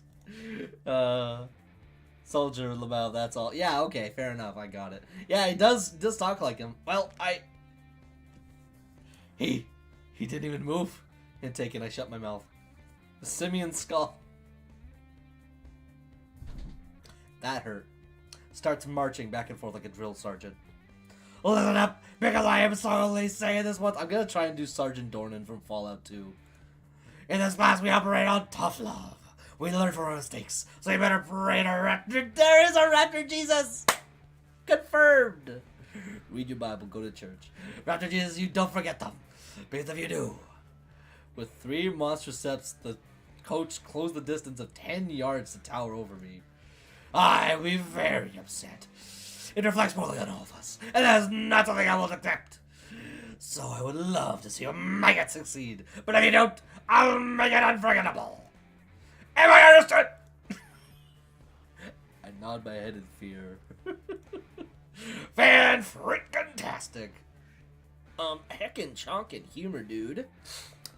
Soldier Lamel, that's all. Yeah, okay, fair enough, I got it. Yeah, he does talk like him. Well, He didn't even move. Intake it, I shut my mouth. The simian skull. That hurt. Starts marching back and forth like a drill sergeant. Listen up, because I am solely saying this once. I'm gonna try and do Sergeant Dornan from Fallout 2. In this class, we operate on tough love. We learn from our mistakes, so you better pray to Raptor. There is a Raptor Jesus! Confirmed! Read your Bible, go to church. Raptor Jesus, you don't forget them, because if you do. With 3 monster steps, the coach closed the distance of 10 yards to tower over me. I will be very upset. It reflects poorly on all of us, and that is not something I will accept. So I would love to see you make it succeed, but if you don't, I'll make it unforgettable. Am I understood? I nod my head in fear. Fan-freaking-tastic. Heckin' chonkin' humor, dude.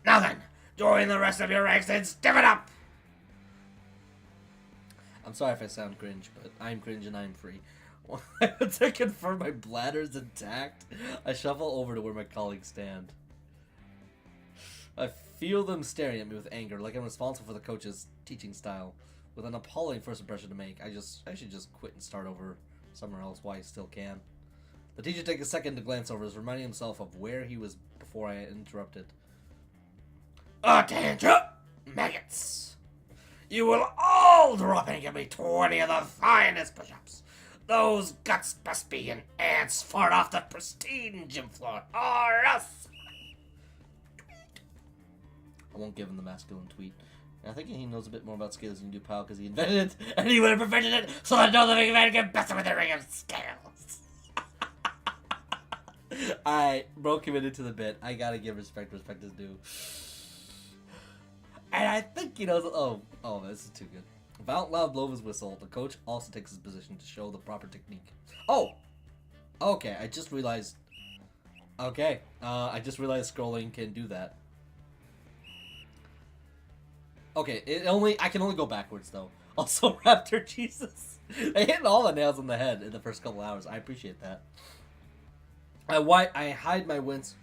Now then, join the rest of your ranks and step it up! I'm sorry if I sound cringe, but I'm cringe and I'm free. To confirm my bladder's intact, I shuffle over to where my colleagues stand. I feel them staring at me with anger, like I'm responsible for the coach's teaching style. With an appalling first impression to make, I should just quit and start over somewhere else while I still can. The teacher takes a second to glance over us, reminding himself of where he was before I interrupted. Attention, maggots! You will all drop in and give me 20 of the finest push-ups. Those guts must be an ants fart off the pristine gym floor, or else. I won't give him the masculine tweet. I think he knows a bit more about scales than you do, pal, because he invented it, and he would have prevented it, so that no living man can best with a ring of scales. Alright, bro committed to the bit. I gotta give respect is due. And I think he knows. Oh, this is too good. Without loud blow of his whistle, the coach also takes his position to show the proper technique. Oh! Okay, I just realized. Okay, I just realized scrolling can do that. Okay, I can only go backwards though. Also, Raptor Jesus. They hit all the nails on the head in the first couple hours. I appreciate that. I hide my wince.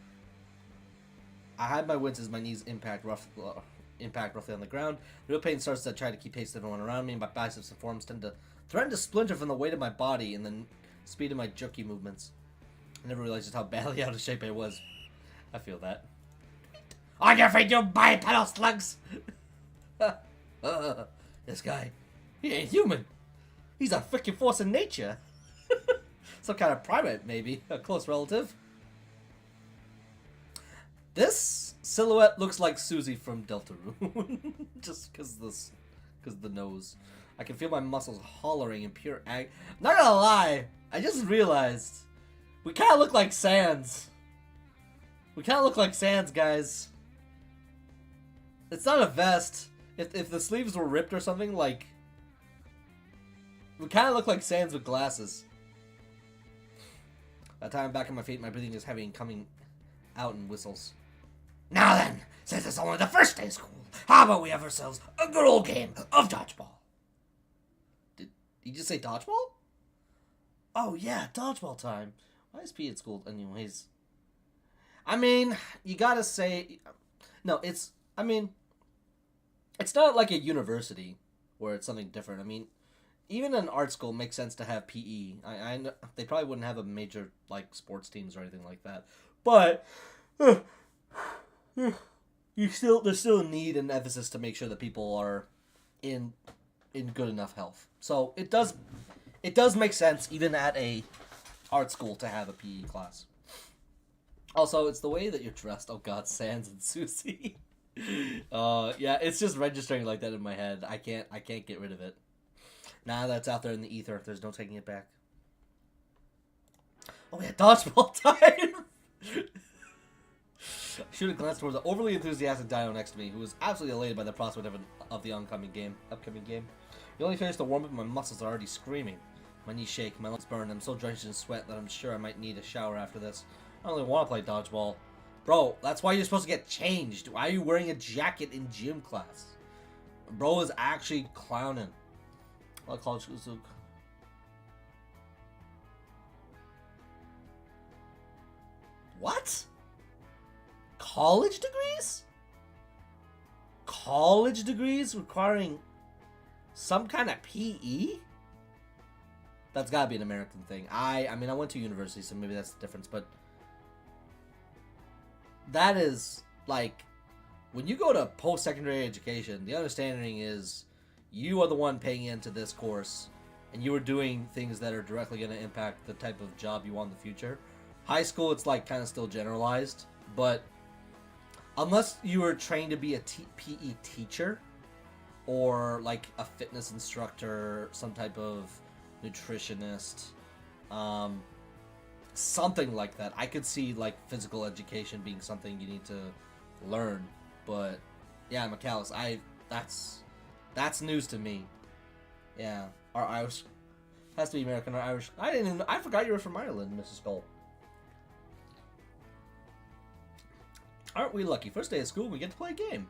I hide my wince as my knees impact roughly on the ground. Real pain starts to try to keep pace with everyone around me, and my biceps and forearms threaten to splinter from the weight of my body and the speed of my jerky movements. I never realized just how badly out of shape I was. I feel that. On your feet, you bipedal slugs! This guy, he ain't human. He's a freaking force of nature. Some kind of primate, maybe. A close relative. This silhouette looks like Susie from Deltarune. Just because the nose. I can feel my muscles hollering in pure not gonna lie, I just realized we kind of look like Sans. We kind of look like Sans, guys. It's not a vest. If the sleeves were ripped or something, like, we kind of look like Sans with glasses. By the time I'm back on my feet, my breathing is heavy and coming out in whistles. Now then, since it's only the first day of school, how about we have ourselves a good old game of dodgeball? Did you just say dodgeball? Oh yeah, dodgeball time. Why is P at school anyways? I mean, you gotta say... No, it's not like a university where it's something different. I mean, even an art school makes sense to have PE. I know they probably wouldn't have a major, like, sports teams or anything like that. But... there's still a need and emphasis to make sure that people are in good enough health. So it does make sense even at a art school to have a PE class. Also, it's the way that you're dressed. Oh God, Sans and Susie. Yeah, it's just registering like that in my head. I can't get rid of it. Now that's out there in the ether, there's no taking it back. Oh yeah, dodgeball time! Shoot a glance towards the overly enthusiastic Dino next to me, who was absolutely elated by the prospect of the upcoming game. You only finished the warm-up and my muscles are already screaming. My knees shake, my lungs burn, I'm so drenched in sweat that I'm sure I might need a shower after this. I don't really want to play dodgeball. Bro, that's why you're supposed to get changed. Why are you wearing a jacket in gym class? Bro is actually clowning. What college is it? What? College degrees? College degrees requiring some kind of PE? That's gotta be an American thing. I mean, I went to university, so maybe that's the difference, but that is, like, when you go to post-secondary education, the understanding is you are the one paying into this course, and you are doing things that are directly going to impact the type of job you want in the future. High school, it's, like, kind of still generalized, but unless you were trained to be a PE teacher, or, like, a fitness instructor, some type of nutritionist, something like that. I could see, like, physical education being something you need to learn, but yeah, McAllis, that's news to me. Yeah, our Irish has to be American or Irish. I forgot you were from Ireland, Mrs. Cole. Aren't we lucky? First day of school, we get to play a game.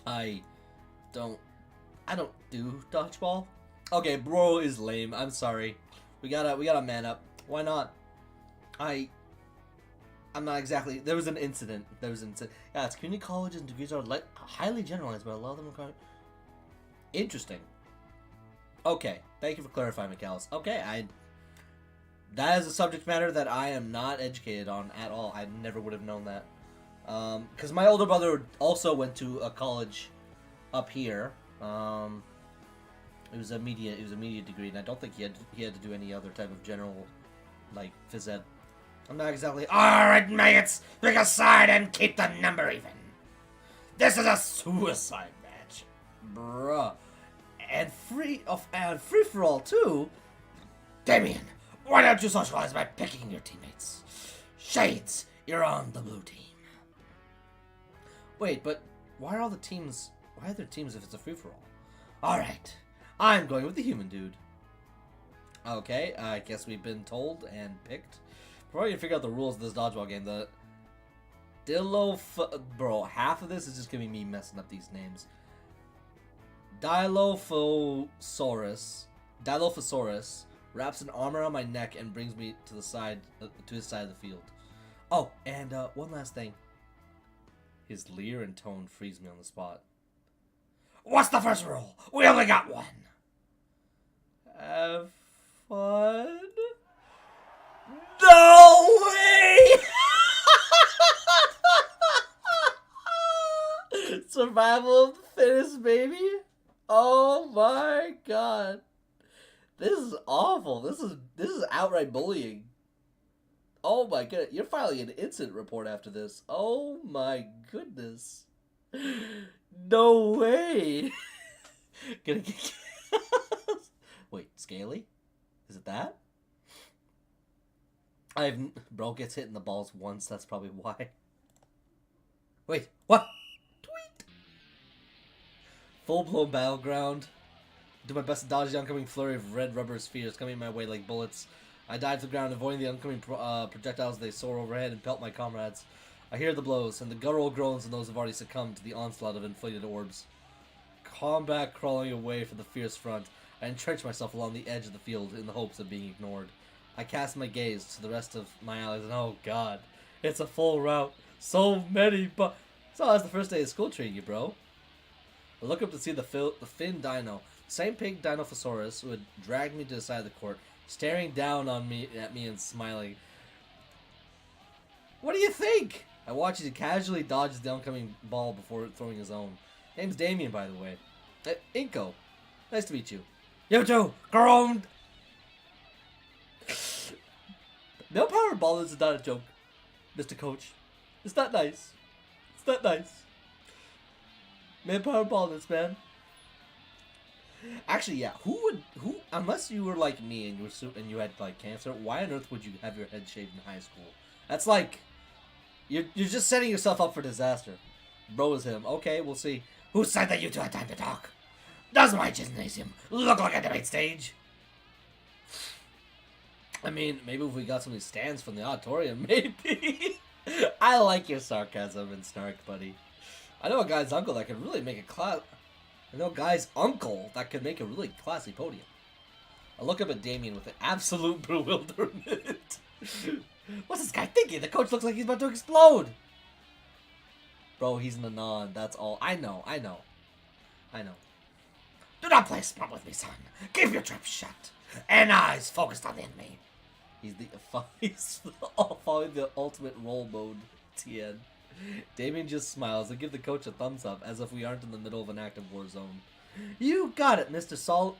I don't do dodgeball. Okay, bro is lame. I'm sorry. We gotta man up. Why not? I'm not exactly. There was an incident. Yeah, it's community colleges and degrees are highly generalized, but a lot of them are interesting. Okay, thank you for clarifying, McAllis. Okay, that is a subject matter that I am not educated on at all. I never would have known that. Because my older brother also went to a college up here. It was a media degree, and I don't think he had to do any other type of general, like, phys ed. I'm not exactly. Alright, mates, pick a side and keep the number even. This is a suicide match, bruh, and free for all too. Damien, why don't you socialize by picking your teammates? Shades, you're on the blue team. Wait, but why are there teams if it's a free for all? All right, I'm going with the human dude. Okay, I guess we've been told and picked. Before I can figure out the rules of this dodgeball game, bro, half of this is just gonna be me messing up these names. Dilophosaurus wraps an arm around my neck and brings me to his side of the field. Oh, and one last thing. His leer and tone frees me on the spot. What's the first rule? We only got one. Have fun? No way! Survival of the fittest, baby. Oh my god. This is awful. This is outright bullying. Oh my goodness. You're filing an incident report after this. Oh my goodness. No way. Gonna get... Wait, Scaly? Is it that? Bro gets hit in the balls once, that's probably why. Wait, what? Tweet! Full-blown battleground. Do my best to dodge the oncoming flurry of red rubber spheres coming my way like bullets. I dive to the ground, avoiding the oncoming projectiles as they soar overhead and pelt my comrades. I hear the blows, and the guttural groans of those who've already succumbed to the onslaught of inflated orbs. Combat crawling away from the fierce front, I entrench myself along the edge of the field in the hopes of being ignored. I cast my gaze to the rest of my allies, and oh god, it's a full rout. So many, but so how's the first day of school treating you, bro? I look up to see the Finn Dino, same pig Dinophosaurus who had dragged me to the side of the court, staring down at me and smiling. What do you think? I watch as he casually dodges the oncoming ball before throwing his own. Name's Damien, by the way. Inko, nice to meet you. You too, Groned. No power ball is not a joke, Mr. Coach. It's not nice. It's not nice. Man, power ball this, man. Actually, yeah. Who unless you were like me and you had like cancer, why on earth would you have your head shaved in high school? That's like you're just setting yourself up for disaster. Bro is him. Okay, we'll see. Who said that you two had time to talk? Does my gymnasium look like a debate stage? I mean, maybe if we got some of these stands from the auditorium, maybe. I like your sarcasm and snark, buddy. I know a guy's uncle that could really make a make a really classy podium. I look up at Damien with an absolute bewilderment. What's this guy thinking? The coach looks like he's about to explode. Bro, he's in a non. That's all. I know. Do not play smart with me, son. Keep your trap shut and eyes focused on the enemy. He's following the ultimate roll mode, TN. Damien just smiles and gives the coach a thumbs up as if we aren't in the middle of an active war zone. You got it, Mr. Sol.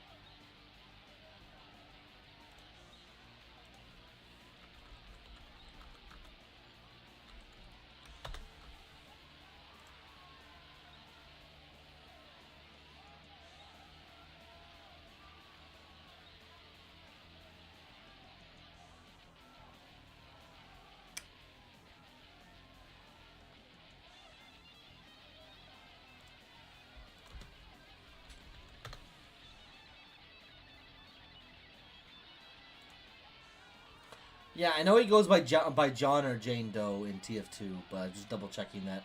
Yeah, I know he goes by John or Jane Doe in TF2, but just double checking that.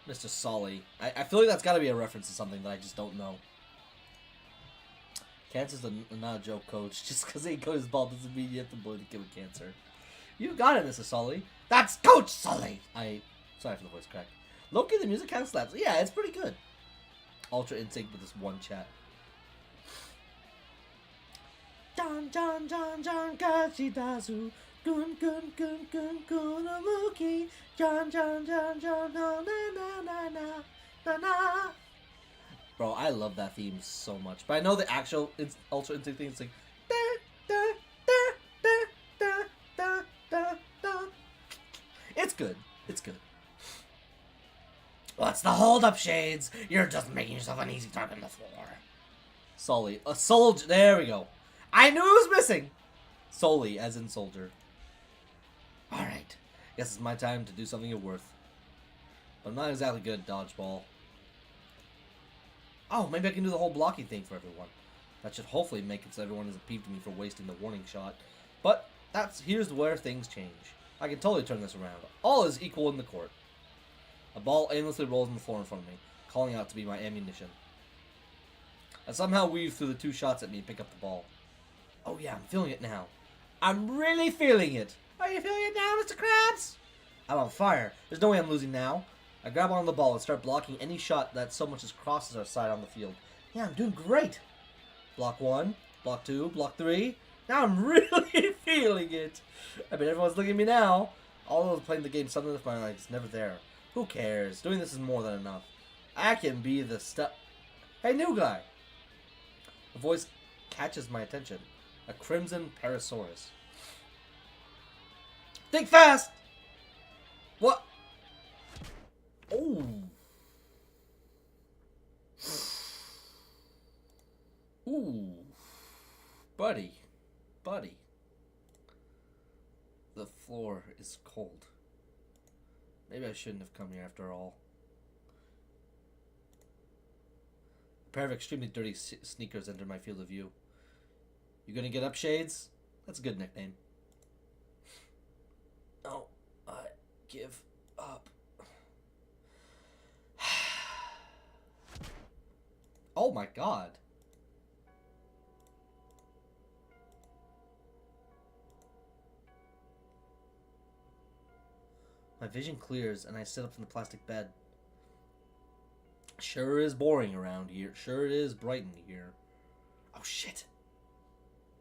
Mr. Solly. I feel like that's got to be a reference to something that I just don't know. Cancer's not a joke, coach. Just because he got his ball doesn't mean you have to bully the kid with cancer. You got it, Mr. Solly. That's Coach Solly! Sorry for the voice crack. Loki, the music kind of slaps. Yeah, it's pretty good. Ultra in sync with this one chat. John, Gachidazu, Gun, Kunamuki, John, no, na. Bro, I love that theme so much. But I know the actual Ultra Instinct theme is like, It's good. It's good. What's the hold-up, Shades? You're just making yourself an easy target on the floor. Solly. A soldier. There we go. I knew it was missing! Solely, as in soldier. Alright. Guess it's my time to do something of worth. But I'm not exactly good at dodgeball. Oh, maybe I can do the whole blocking thing for everyone. That should hopefully make it so everyone isn't peeved at me for wasting the warning shot. But here's where things change. I can totally turn this around. All is equal in the court. A ball aimlessly rolls on the floor in front of me, calling out to be my ammunition. I somehow weave through the two shots at me and pick up the ball. Oh yeah, I'm feeling it now. I'm really feeling it. Are you feeling it now, Mr. Krabs? I'm on fire. There's no way I'm losing now. I grab on the ball and start blocking any shot that so much as crosses our side on the field. Yeah, I'm doing great. Block 1, block 2, block 3. Now I'm really feeling it. I bet everyone's looking at me now. Although playing the game suddenly with my legs, never there. Who cares? Doing this is more than enough. I can be the stuff. Hey, new guy. The voice catches my attention. A crimson Parasaurus. Think fast! What? Oh. Ooh. Buddy. The floor is cold. Maybe I shouldn't have come here after all. A pair of extremely dirty sneakers enter my field of view. You gonna get up, Shades? That's a good nickname. No, I give up. Oh my god. My vision clears and I sit up from the plastic bed. Sure is boring around here. Sure it is bright in here. Oh shit.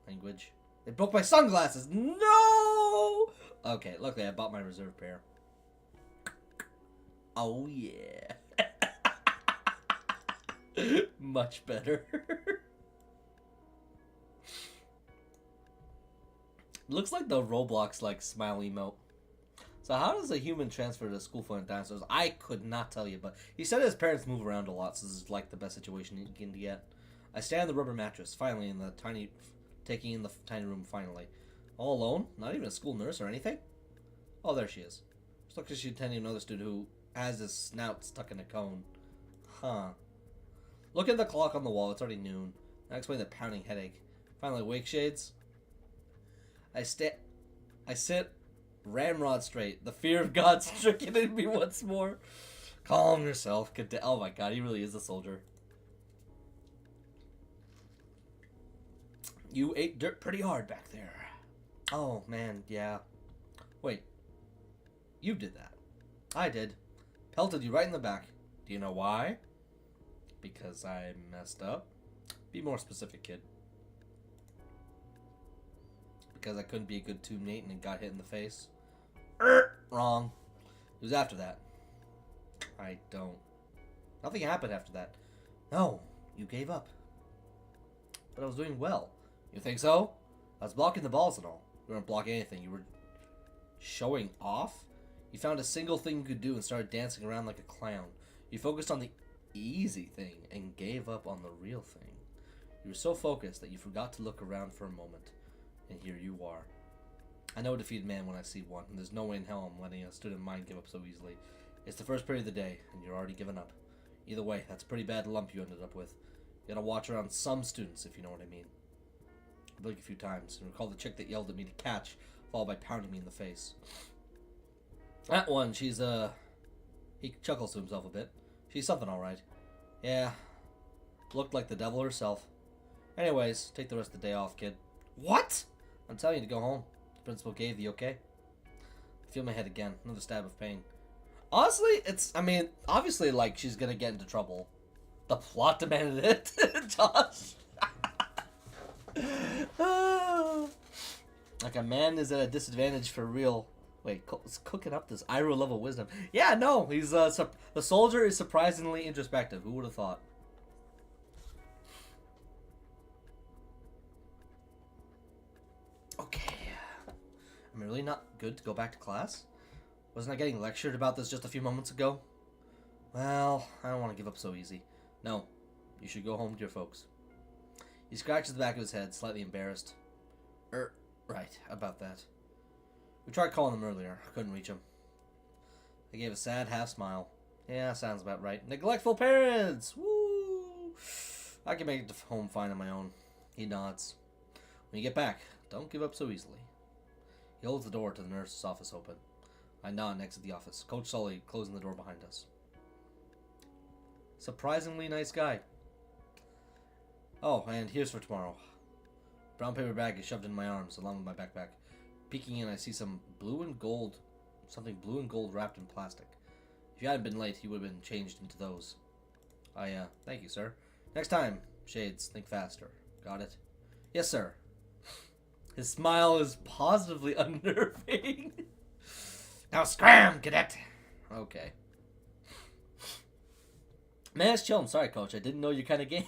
Language. They broke my sunglasses. No! Okay, luckily I bought my reserve pair. Oh yeah. Much better. Looks like the Roblox like smile emote. So how does a human transfer to school full of dinosaurs? I could not tell you, but he said his parents move around a lot, so this is like the best situation he can get. I stand on the rubber mattress, finally taking in the tiny room finally. All alone? Not even a school nurse or anything? Oh, there she is. She looks like she's attending another student who has his snout stuck in a cone. Huh. Look at the clock on the wall, it's already noon. That explains the pounding headache. Finally awake, Shades? I sit ramrod straight. The fear of God stricken in me once more. Calm yourself. Oh my god, he really is a soldier. You ate dirt pretty hard back there. Oh man, yeah. Wait. You did that. I did. Pelted you right in the back. Do you know why? Because I messed up. Be more specific, kid. Because I couldn't be a good teammate and got hit in the face. Wrong. It was after that. I don't. Nothing happened after that. No, you gave up. But I was doing well. You think so? I was blocking the balls and all. You weren't blocking anything. You were showing off? You found a single thing you could do and started dancing around like a clown. You focused on the easy thing and gave up on the real thing. You were so focused that you forgot to look around for a moment. And here you are. I know a defeated man when I see one, and there's no way in hell I'm letting a student of mine give up so easily. It's the first period of the day, and you're already given up. Either way, that's a pretty bad lump you ended up with. You gotta watch around some students, if you know what I mean. I blink a few times, and recall the chick that yelled at me to catch, followed by pounding me in the face. That one, she's, he chuckles to himself a bit. She's something alright. Yeah, looked like the devil herself. Anyways, take the rest of the day off, kid. What? I'm telling you to go home. The principal gave the okay. I feel my head again. Another stab of pain. Honestly, obviously, like, she's gonna get into trouble. The plot demanded it, Josh. Like, a man is at a disadvantage for real. Wait, it's cooking up this Iroh level wisdom. Yeah, no, he's, the soldier is surprisingly introspective. Who would have thought? Okay. Am I really not good to go back to class? Wasn't I getting lectured about this just a few moments ago? Well, I don't want to give up so easy. No, you should go home to your folks. He scratches the back of his head, slightly embarrassed. Right, about that. We tried calling him earlier. Couldn't reach him. I gave a sad half smile. Yeah, sounds about right. Neglectful parents! Woo! I can make it home fine on my own. He nods. When you get back, don't give up so easily. He holds the door to the nurse's office open. I nod and exit the office. Coach Sully closing the door behind us. Surprisingly nice guy. Oh, and here's for tomorrow. Brown paper bag is shoved in my arms along with my backpack. Peeking in, I see something blue and gold wrapped in plastic. If you hadn't been late, you would have been changed into those. Thank you, sir. Next time, Shades, think faster. Got it? Yes, sir. His smile is positively unnerving. Now scram, cadet! Okay. Man, it's chillin'. Sorry, coach. I didn't know your kind of game.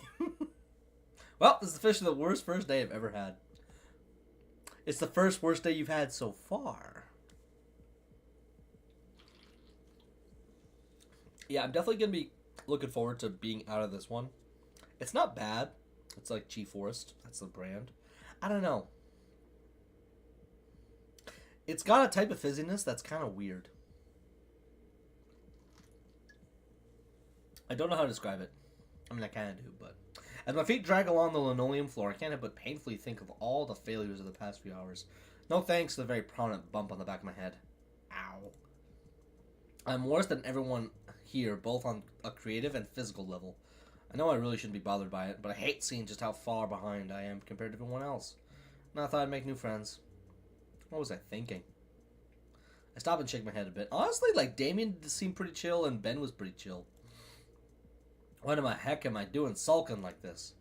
Well, this is officially the worst first day I've ever had. It's the first worst day you've had so far. Yeah, I'm definitely going to be looking forward to being out of this one. It's not bad. It's like G-Forest. That's the brand. I don't know. It's got a type of fizziness that's kind of weird. I don't know how to describe it. I mean, I kind of do, but... As my feet drag along the linoleum floor, I can't help but painfully think of all the failures of the past few hours. No thanks to the very prominent bump on the back of my head. Ow. I'm worse than everyone here, both on a creative and physical level. I know I really shouldn't be bothered by it, but I hate seeing just how far behind I am compared to everyone else. And I thought I'd make new friends. What was I thinking? I stop and shake my head a bit. Honestly, like, Damien seemed pretty chill, and Ben was pretty chill. What in the heck am I doing sulking like this?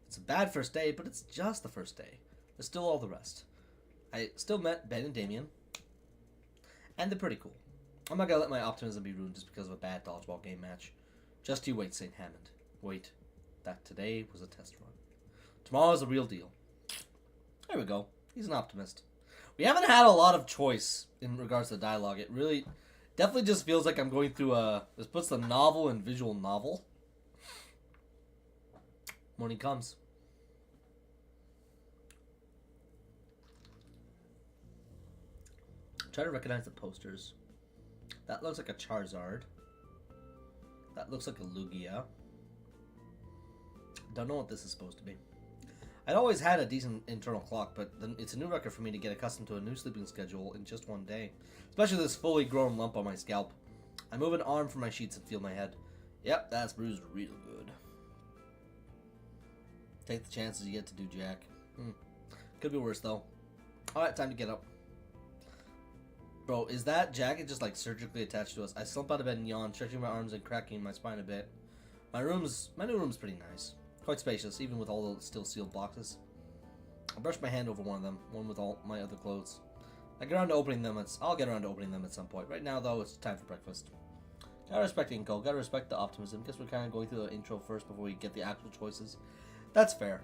It's a bad first day, but it's just the first day. There's still all the rest. I still met Ben and Damien, and they're pretty cool. I'm not gonna let my optimism be ruined just because of a bad dodgeball game match. Just you wait, St. Hammond. Wait. That today was a test run. Tomorrow's the real deal. There we go. He's an optimist. We haven't had a lot of choice in regards to dialogue. It really, definitely just feels like I'm going through a. This puts the novel in visual novel. Morning comes. Try to recognize the posters. That looks like a Charizard. That looks like a Lugia. Don't know what this is supposed to be. I'd always had a decent internal clock, but it's a new record for me to get accustomed to a new sleeping schedule in just one day. Especially this fully grown lump on my scalp. I move an arm from my sheets and feel my head. Yep, that's bruised real good. Take the chances you get to do, Jack. Could be worse, though. Alright, time to get up. Bro, is that jacket just like surgically attached to us? I slump out of bed and yawn, stretching my arms and cracking my spine a bit. My new room's pretty nice. Quite spacious, even with all the still sealed boxes. I brush my hand over one of them, one with all my other clothes. I'll get around to opening them at some point. Right now, though, it's time for breakfast. Gotta respect Inko, gotta respect the optimism. Guess we're kind of going through the intro first before we get the actual choices. That's fair.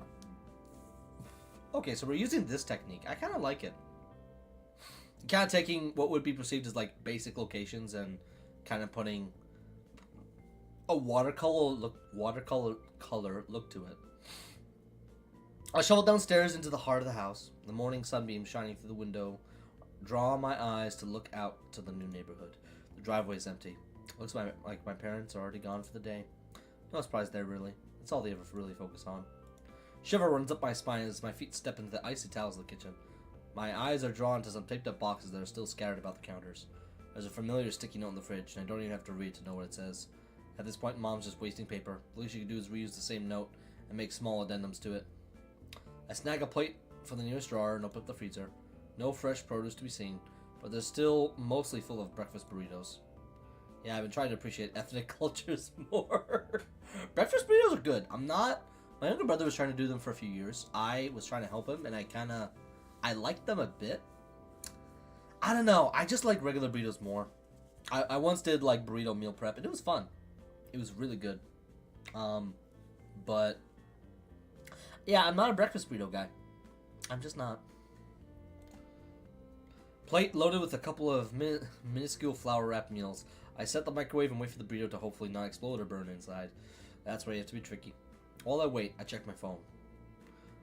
Okay, so we're using this technique. I kind of like it. Kind of taking what would be perceived as like basic locations and kind of putting a watercolor look to it. I shuffle downstairs into the heart of the house. The morning sunbeam shining through the window draw my eyes to look out to the new neighborhood. The driveway is empty. Looks like my parents are already gone for the day. No surprise there, really. That's all they ever really focus on. Shiver runs up my spine as my feet step into the icy tiles of the kitchen. My eyes are drawn to some taped up boxes that are still scattered about the counters. There's a familiar sticky note in the fridge, and I don't even have to read to know what it says. At this point, Mom's just wasting paper. The least she can do is reuse the same note and make small addendums to it. I snag a plate from the nearest drawer and open up the freezer. No fresh produce to be seen, but they're still mostly full of breakfast burritos. Yeah, I've been trying to appreciate ethnic cultures more. Breakfast burritos are good. My younger brother was trying to do them for a few years. I was trying to help him, and I liked them a bit. I don't know. I just like regular burritos more. I once did like burrito meal prep, and it was fun. It was really good. But yeah, I'm not a breakfast burrito guy. I'm just not. Plate loaded with a couple of minuscule flour wrapped meals. I set the microwave and wait for the burrito to hopefully not explode or burn inside. That's where you have to be tricky. While I wait, I check my phone.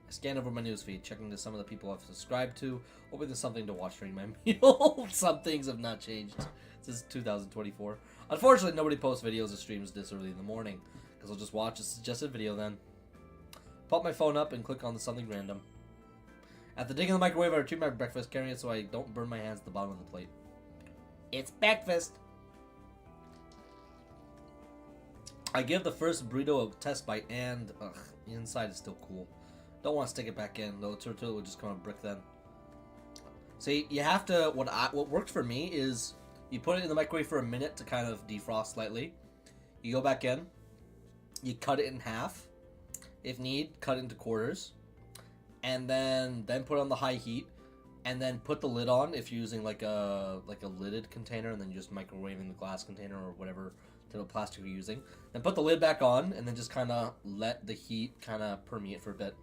I scan over my newsfeed, checking to some of the people I've subscribed to, hoping there's something to watch during my meal. Some things have not changed since 2024. Unfortunately, nobody posts videos or streams this early in the morning, because I'll just watch a suggested video then. Pop my phone up and click on something random. After digging in the microwave, I retrieve my breakfast, carrying it so I don't burn my hands at the bottom of the plate. It's breakfast! I give the first burrito a test bite, and the inside is still cool. Don't want to stick it back in, though the tortilla would just come a brick then. See, you have to, what worked for me is, you put it in the microwave for a minute to kind of defrost slightly. You go back in, you cut it in half. If need, cut it into quarters. And then put it on the high heat, and then put the lid on if you're using like a lidded container, and then you're just microwaving the glass container or whatever type of plastic you're using. Then put the lid back on, and then just kind of let the heat kind of permeate for a bit.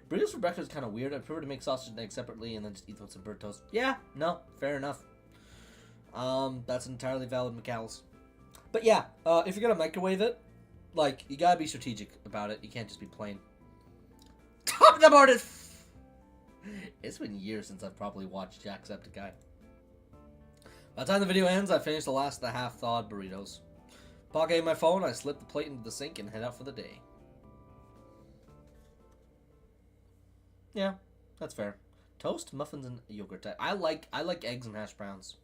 Burritos for breakfast is kind of weird. I prefer to make sausage and eggs separately and then just eat them with some burnt toast. Yeah, no, fair enough. That's entirely valid, McCalls. But yeah, if you're gonna microwave it, like, you gotta be strategic about it. You can't just be plain. Talk about it! It's been years since I've probably watched Jacksepticeye. By the time the video ends, I finished the last of the half-thawed burritos. Pocketing my phone, I slip the plate into the sink and head out for the day. Yeah, that's fair. Toast, muffins, and yogurt. I like eggs and hash browns.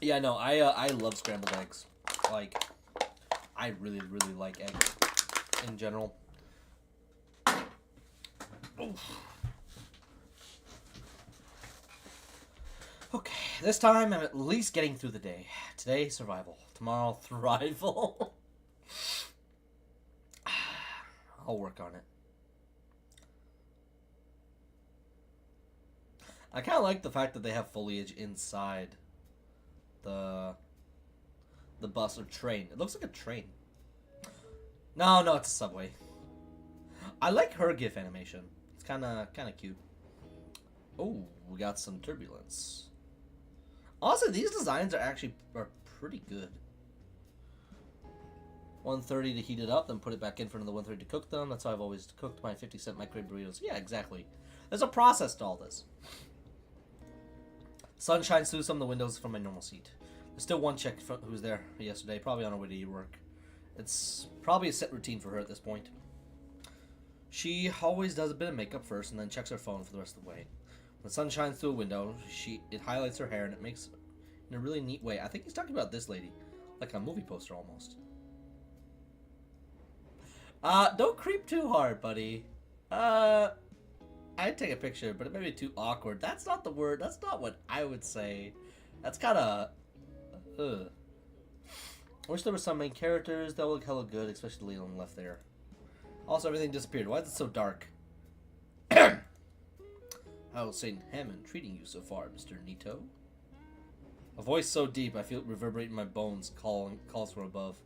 Yeah, no, I love scrambled eggs. Like, I really, really like eggs in general. Oof. Okay, this time I'm at least getting through the day. Today, survival. Tomorrow, thrival. I'll work on it. I kind of like the fact that they have foliage inside the bus or train. It looks like a train. No, no, it's a subway. I like her GIF animation. It's kind of cute. Oh, we got some turbulence. Also, these designs are pretty good. 130 to heat it up, then put it back in for another 130 to cook them. That's how I've always cooked my 50-cent microwave burritos. Yeah, exactly. There's a process to all this. Sun shines through some of the windows from my normal seat. There's still one chick who was there yesterday, probably on her way to work. It's probably a set routine for her at this point. She always does a bit of makeup first and then checks her phone for the rest of the way. When the sun shines through a window, it highlights her hair and it makes in a really neat way. I think he's talking about this lady, like a movie poster almost. Don't creep too hard, buddy. I'd take a picture, but it may be too awkward. That's not the word. That's not what I would say. That's kind of... I wish there were some main characters that look hella good, especially the lead on the left there. Also, everything disappeared. Why is it so dark? How's St. Hammond treating you so far, Mr. Nito? A voice so deep, I feel it reverberate in my bones, calls from above.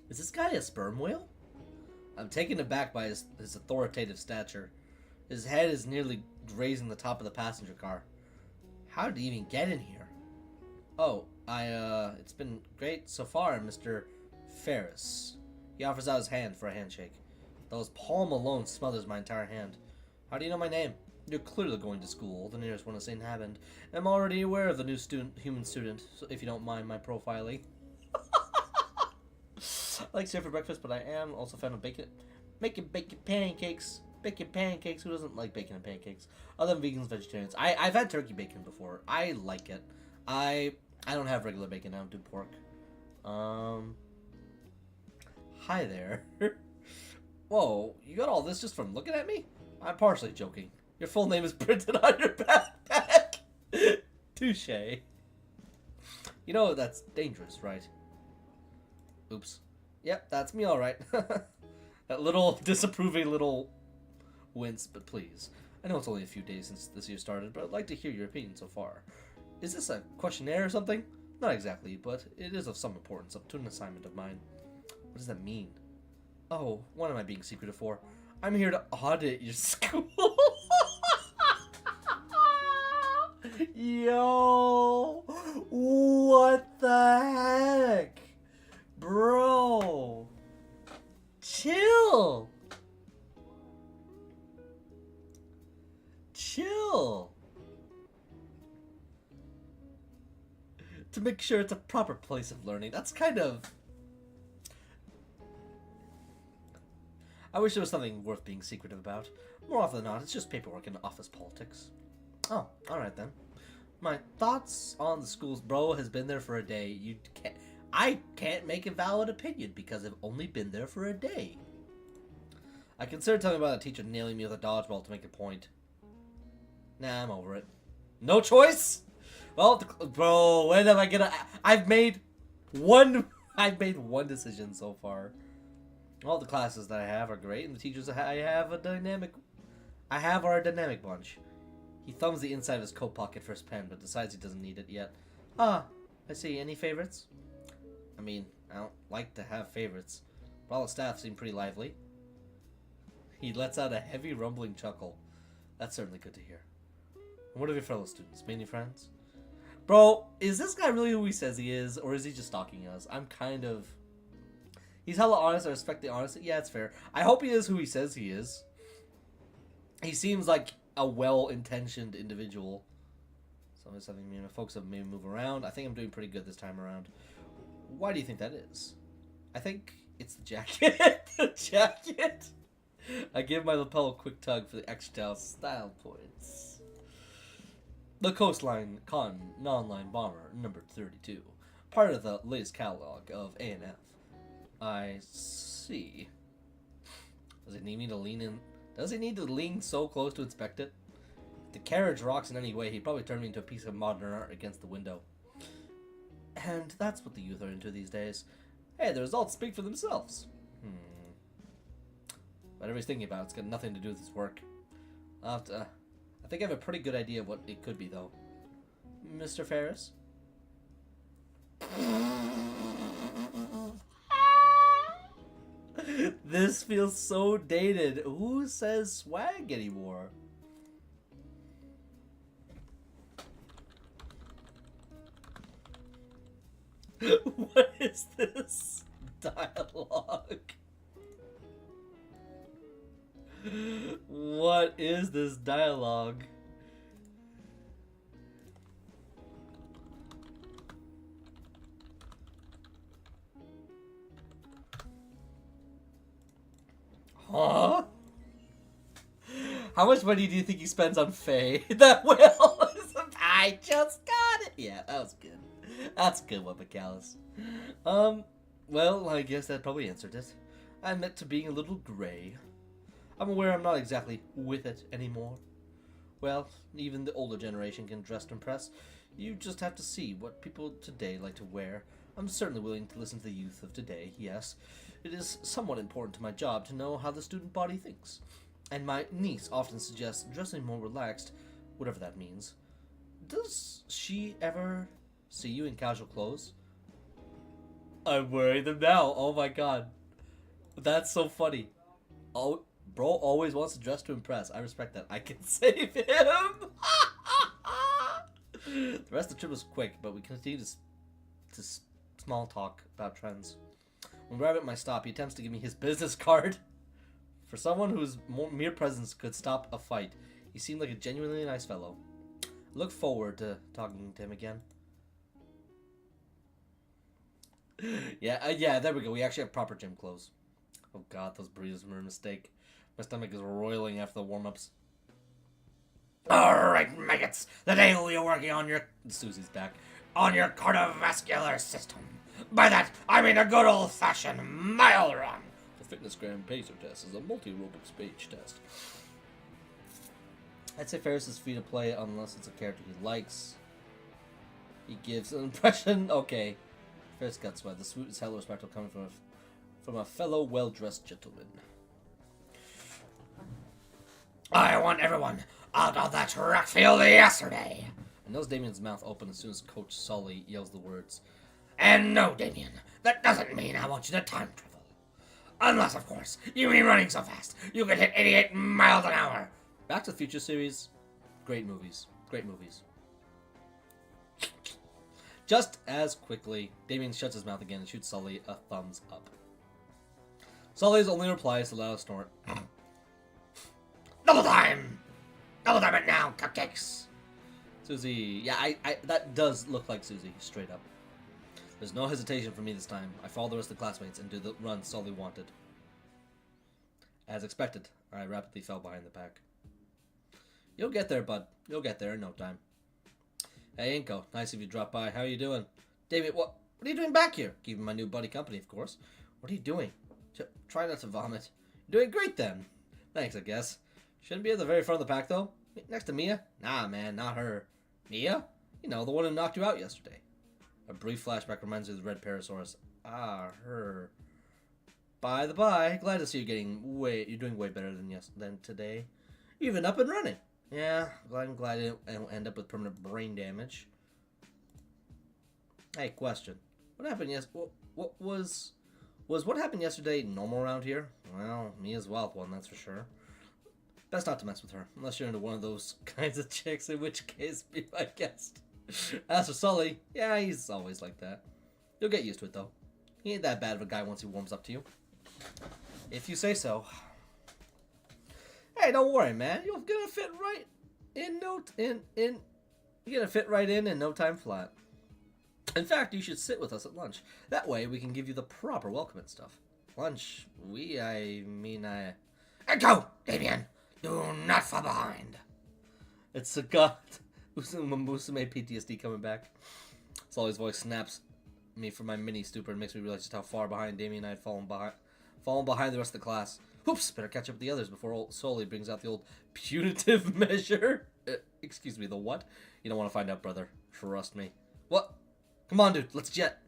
Is this guy a sperm whale? I'm taken aback by his authoritative stature. His head is nearly grazing the top of the passenger car. How did he even get in here? Oh, it's been great so far, Mr. Ferris. He offers out his hand for a handshake. Though his palm alone smothers my entire hand. How do you know my name? You're clearly going to school, the nearest one is St. Hammond. I'm already aware of the new human student, so if you don't mind my profiling. I like cereal for breakfast, but I am also a fan of making bacon pancakes. Bacon pancakes. Who doesn't like bacon and pancakes? Other than vegans, vegetarians. I've had turkey bacon before. I like it. I don't have regular bacon. I don't do pork. Hi there. Whoa, you got all this just from looking at me? I'm partially joking. Your full name is printed on your backpack. Touche. You know that's dangerous, right? Oops. Yep, that's me all right. That little disapproving little wince, but please. I know it's only a few days since this year started, but I'd like to hear your opinion so far. Is this a questionnaire or something? Not exactly, but it is of some importance up to an assignment of mine. What does that mean? Oh, what am I being secretive for? I'm here to audit your school. Yo, what the heck? Bro, chill. Chill. To make sure it's a proper place of learning. That's kind of... I wish there was something worth being secretive about. More often than not, it's just paperwork and office politics. Oh, alright then. My thoughts on the school's bro has been there for a day. I can't make a valid opinion because I've only been there for a day. I considered telling about a teacher nailing me with a dodgeball to make a point. Nah, I'm over it. No choice? Well, bro, when am I gonna... I've made one decision so far. All the classes that I have are great, and the teachers I have are a dynamic bunch. He thumbs the inside of his coat pocket for his pen, but decides he doesn't need it yet. Ah, I see. Any favorites? I mean, I don't like to have favorites, but all the staff seem pretty lively. He lets out a heavy rumbling chuckle. That's certainly good to hear. And what of your fellow students? Many friends? Bro, is this guy really who he says he is, or is he just stalking us? I'm kind of... He's hella honest. I respect the honesty. Yeah, it's fair. I hope he is who he says he is. He seems like a well-intentioned individual. So there's something folks have made me move around. I think I'm doing pretty good this time around. Why do you think that is? I think it's the jacket. The jacket. I give my lapel a quick tug for the extra style points. The Coastline non-line bomber number 32, part of the latest catalog of A&F. I see. Does it need me to lean in? Does he need to lean so close to inspect it? If the carriage rocks in any way, he'd probably turn me into a piece of modern art against the window. And that's what the youth are into these days. Hey, the results speak for themselves. Whatever he's thinking about, it's got nothing to do with his work. I think I have a pretty good idea of what it could be, though. Mr. Ferris? This feels so dated. Who says swag anymore? What is this dialogue? What is this dialogue? Huh? How much money do you think he spends on Faye? That will. I just got it. Yeah, that was good. That's a good one, McAllis. Well, I guess that probably answered it. I admit to being a little gray. I'm aware I'm not exactly with it anymore. Well, even the older generation can dress to impress. You just have to see what people today like to wear. I'm certainly willing to listen to the youth of today, yes. It is somewhat important to my job to know how the student body thinks. And my niece often suggests dressing more relaxed, whatever that means. Does she ever see you in casual clothes? I'm wearing them now. Oh my god. That's so funny. Oh, bro always wants to dress to impress. I respect that. I can save him. The rest of the trip was quick, but we continue to small talk about trends. When we arrive at my stop, he attempts to give me his business card. For someone whose mere presence could stop a fight, he seemed like a genuinely nice fellow. I look forward to talking to him again. Yeah, there we go. We actually have proper gym clothes. Oh god, those burritos were a mistake. My stomach is roiling after the warm-ups. Alright, maggots. The day we are working on your... Susie's back. On your cardiovascular system. By that, I mean a good old-fashioned mile run. The Fitness Gram Pacer test is a multi-aerobic speech test. I'd say Ferris is free to play unless it's a character he likes. He gives an impression... Okay. Ferris got sweat. The sweet is hella respectful coming from a fellow well-dressed gentleman. I want everyone out on that track field yesterday. I notice Damien's mouth open as soon as Coach Sully yells the words. And no, Damien, that doesn't mean I want you to time travel. Unless, of course, you mean running so fast you could hit 88 miles an hour. Back to the Future series. Great movies. Great movies. Just as quickly, Damien shuts his mouth again and shoots Sully a thumbs up. Sully's only reply is a loud snort. Double time! Double time it now, cupcakes! Susie, yeah, I that does look like Susie, straight up. There's no hesitation for me this time. I follow the rest of the classmates and do the run Sully wanted. As expected, I rapidly fell behind the pack. You'll get there, bud. You'll get there in no time. Hey, Inko, nice of you to drop by. How are you doing? David, what are you doing back here? Keeping my new buddy company, of course. What are you doing? Try not to vomit. You're doing great, then. Thanks, I guess. Shouldn't be at the very front of the pack, though. Next to Mia? Nah, man, not her. Mia? You know, the one who knocked you out yesterday. A brief flashback reminds me of the red Parasaurus. Ah, her. By the by, glad to see you're doing way better than today. Even up and running. Yeah, I'm glad I didn't end up with permanent brain damage. Hey, question. What happened what happened yesterday normal around here? Well, Mia's wild one, that's for sure. Best not to mess with her, unless you're into one of those kinds of chicks, in which case be my guest. As for Sully, yeah, he's always like that. You'll get used to it, though. He ain't that bad of a guy once he warms up to you. If you say so. Hey, don't worry, man. You're gonna fit right in you're gonna fit right in no time flat. In fact, you should sit with us at lunch. That way, we can give you the proper welcome and stuff. Lunch? And go, Damien! Do not fall behind! It's a god. Musume PTSD coming back. Sully's voice snaps me from my mini stupor and makes me realize just how far behind Damien and I had fallen behind the rest of the class. Oops, better catch up with the others before old Sully brings out the old punitive measure. Excuse me, the what? You don't want to find out, brother. Trust me. What? Come on, dude, let's jet.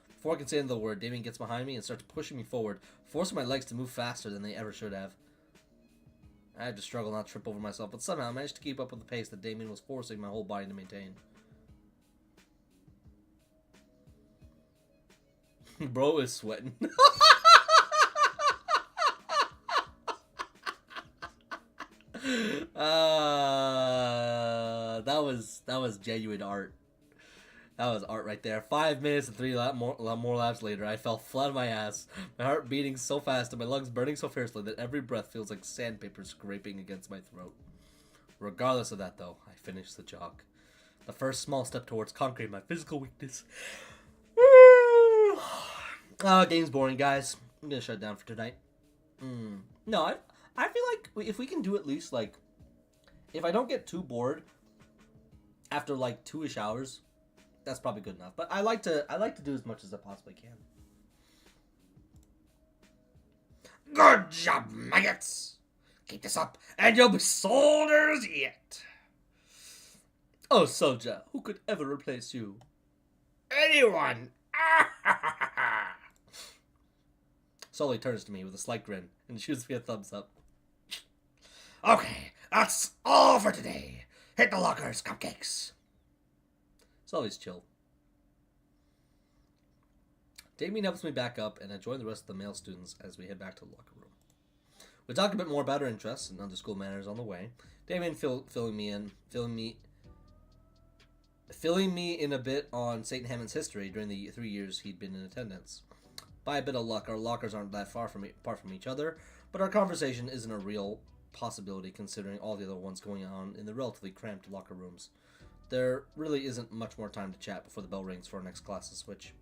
Before I can say another word, Damien gets behind me and starts pushing me forward, forcing my legs to move faster than they ever should have. I had to struggle not to trip over myself, but somehow I managed to keep up with the pace that Damien was forcing my whole body to maintain. Bro is sweating. That was genuine art. That was art right there. 5 minutes and more laps later, I fell flat on my ass, my heart beating so fast and my lungs burning so fiercely that every breath feels like sandpaper scraping against my throat. Regardless of that, though, I finished the jog. The first small step towards conquering my physical weakness. Game's boring, guys. I'm gonna shut it down for tonight. No, I feel like if we can do at least, like, if I don't get too bored after like 2-ish hours, that's probably good enough. But I like to do as much as I possibly can. Good job, maggots! Keep this up, and you'll be soldiers yet. Oh, soldier, who could ever replace you? Anyone! Sully turns to me with a slight grin and shoots me a thumbs up. Okay, that's all for today. Hit the lockers, cupcakes. Sully's chill. Damien helps me back up, and I join the rest of the male students as we head back to the locker room. We talk a bit more about our interests and other school matters on the way. Damien filling me in a bit on St. Hammond's history during the 3 years he'd been in attendance. By a bit of luck, our lockers aren't that far apart from each other, but our conversation isn't a real possibility considering all the other ones going on in the relatively cramped locker rooms. There really isn't much more time to chat before the bell rings for our next class to switch.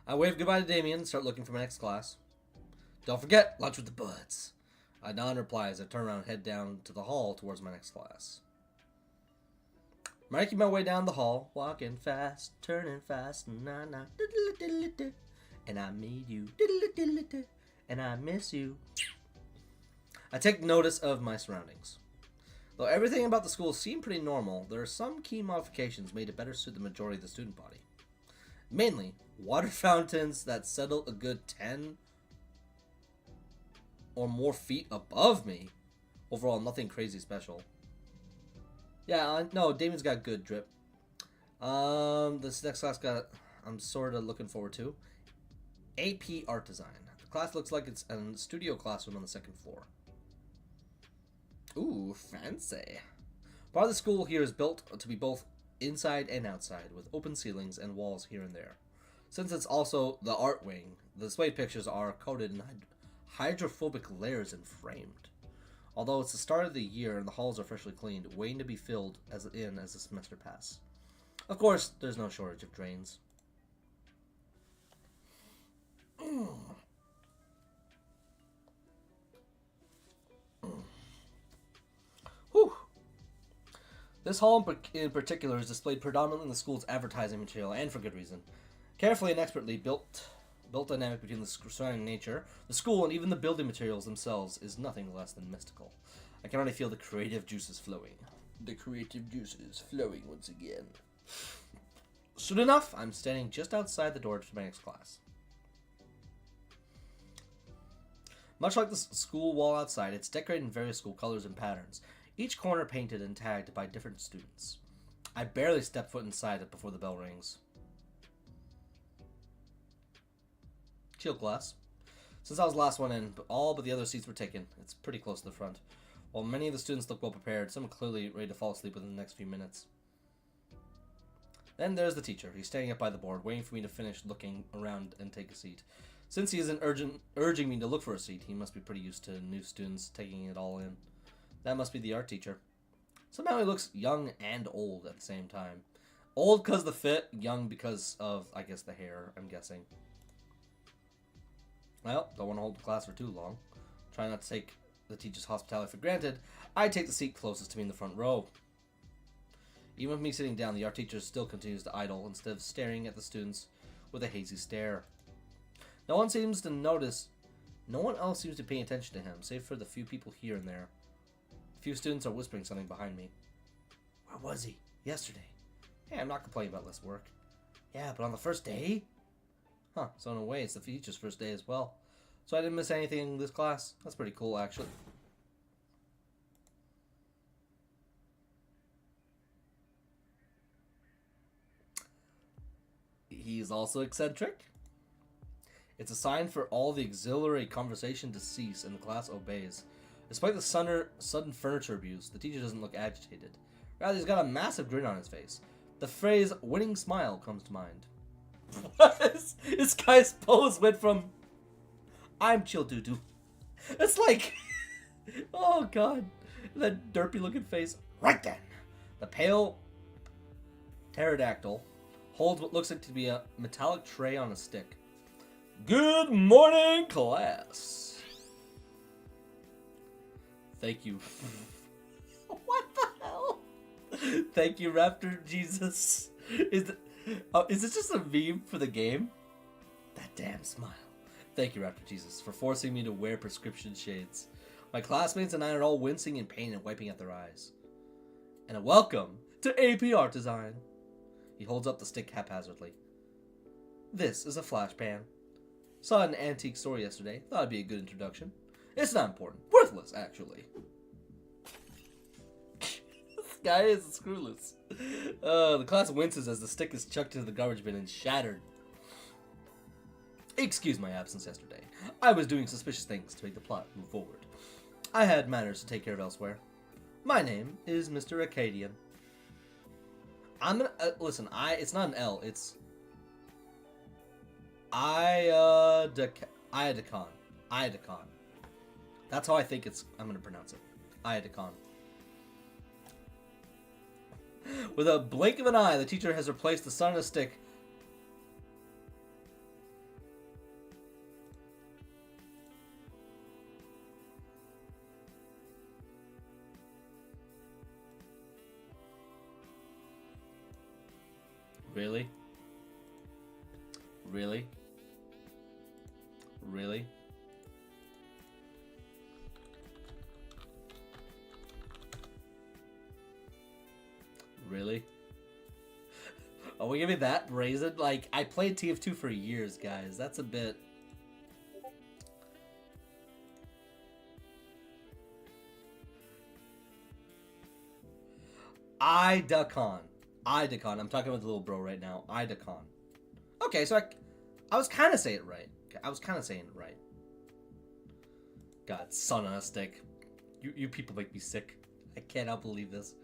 I wave goodbye to Damien and start looking for my next class. Don't forget, lunch with the buds. I nod and reply as I turn around and head down to the hall towards my next class. Making my way down the hall, walking fast, turning fast, na-na, diddle-diddle-diddle, and I made you, diddle-diddle-diddle, and I miss you. I take notice of my surroundings. Though everything about the school seemed pretty normal, there are some key modifications made to better suit the majority of the student body. Mainly, water fountains that settle a good 10 or more feet above me. Overall, nothing crazy special. Yeah, no, Damien's got good drip. This next class I'm sort of looking forward to. AP Art Design. The class looks like it's a studio classroom on the second floor. Ooh, fancy. Part of the school here is built to be both inside and outside, with open ceilings and walls here and there. Since it's also the art wing, the display pictures are coated in hydrophobic layers and framed. Although it's the start of the year and the halls are freshly cleaned, waiting to be filled as the semester passes. Of course, there's no shortage of drains. Whew. This hall in particular is displayed predominantly in the school's advertising material, and for good reason. Carefully and expertly built dynamic between the surrounding nature, the school, and even the building materials themselves is nothing less than mystical. I can already feel the creative juices flowing. The creative juices flowing once again. Soon enough, I'm standing just outside the door to my next class. Much like the school wall outside, it's decorated in various school colors and patterns, each corner painted and tagged by different students. I barely step foot inside it before the bell rings. Chill class. Since I was the last one in, all but the other seats were taken. It's pretty close to the front. While many of the students look well prepared, some are clearly ready to fall asleep within the next few minutes. Then there's the teacher. He's standing up by the board, waiting for me to finish looking around and take a seat. Since he isn't urging me to look for a seat, he must be pretty used to new students taking it all in. That must be the art teacher. Somehow he looks young and old at the same time. Old because of the fit, young because of, I guess, the hair, I'm guessing. Well, don't want to hold the class for too long. Try not to take the teacher's hospitality for granted. I take the seat closest to me in the front row. Even with me sitting down, the art teacher still continues to idle instead of staring at the students with a hazy stare. No one else seems to pay attention to him, save for the few people here and there. A few students are whispering something behind me. Where was he? Yesterday. Hey, I'm not complaining about less work. Yeah, but on the first day? Huh, so in a way, it's the teacher's first day as well. So I didn't miss anything in this class. That's pretty cool, actually. He's also eccentric. It's a sign for all the auxiliary conversation to cease, and the class obeys. Despite the sudden furniture abuse, the teacher doesn't look agitated. Rather, he's got a massive grin on his face. The phrase "winning smile" comes to mind. This guy's pose went from "I'm chill doo-doo." It's like, oh god, that derpy looking face. Right then, the pale pterodactyl holds what looks like to be a metallic tray on a stick. Good morning, class. Thank you. What the hell? Thank you, Raptor Jesus. Is this just a meme for the game? That damn smile. Thank you, Raptor Jesus, for forcing me to wear prescription shades. My classmates and I are all wincing in pain and wiping at their eyes. And a welcome to AP Art Design. He holds up the stick haphazardly. This is a flash pan. Saw an antique store yesterday. Thought it'd be a good introduction. It's not important. Worthless, actually. This guy is screwless. The class winces as the stick is chucked into the garbage bin and shattered. Excuse my absence yesterday. I was doing suspicious things to make the plot move forward. I had matters to take care of elsewhere. My name is Mr. Acadian. I'm gonna listen. It's not an L. It's Iadicon. Iadicon. That's how I think I'm gonna pronounce it. Iadicon. With a blink of an eye, the teacher has replaced the sun on a stick. Really? Really? Really? Really? Are we gonna be that brazen? Like, I played TF2 for years, guys. That's a bit... Idacon. Idacon. I'm talking about the little bro right now. Idacon. Okay, so I was kind of saying it right. God, sun on a stick. You people make me sick. I cannot believe this.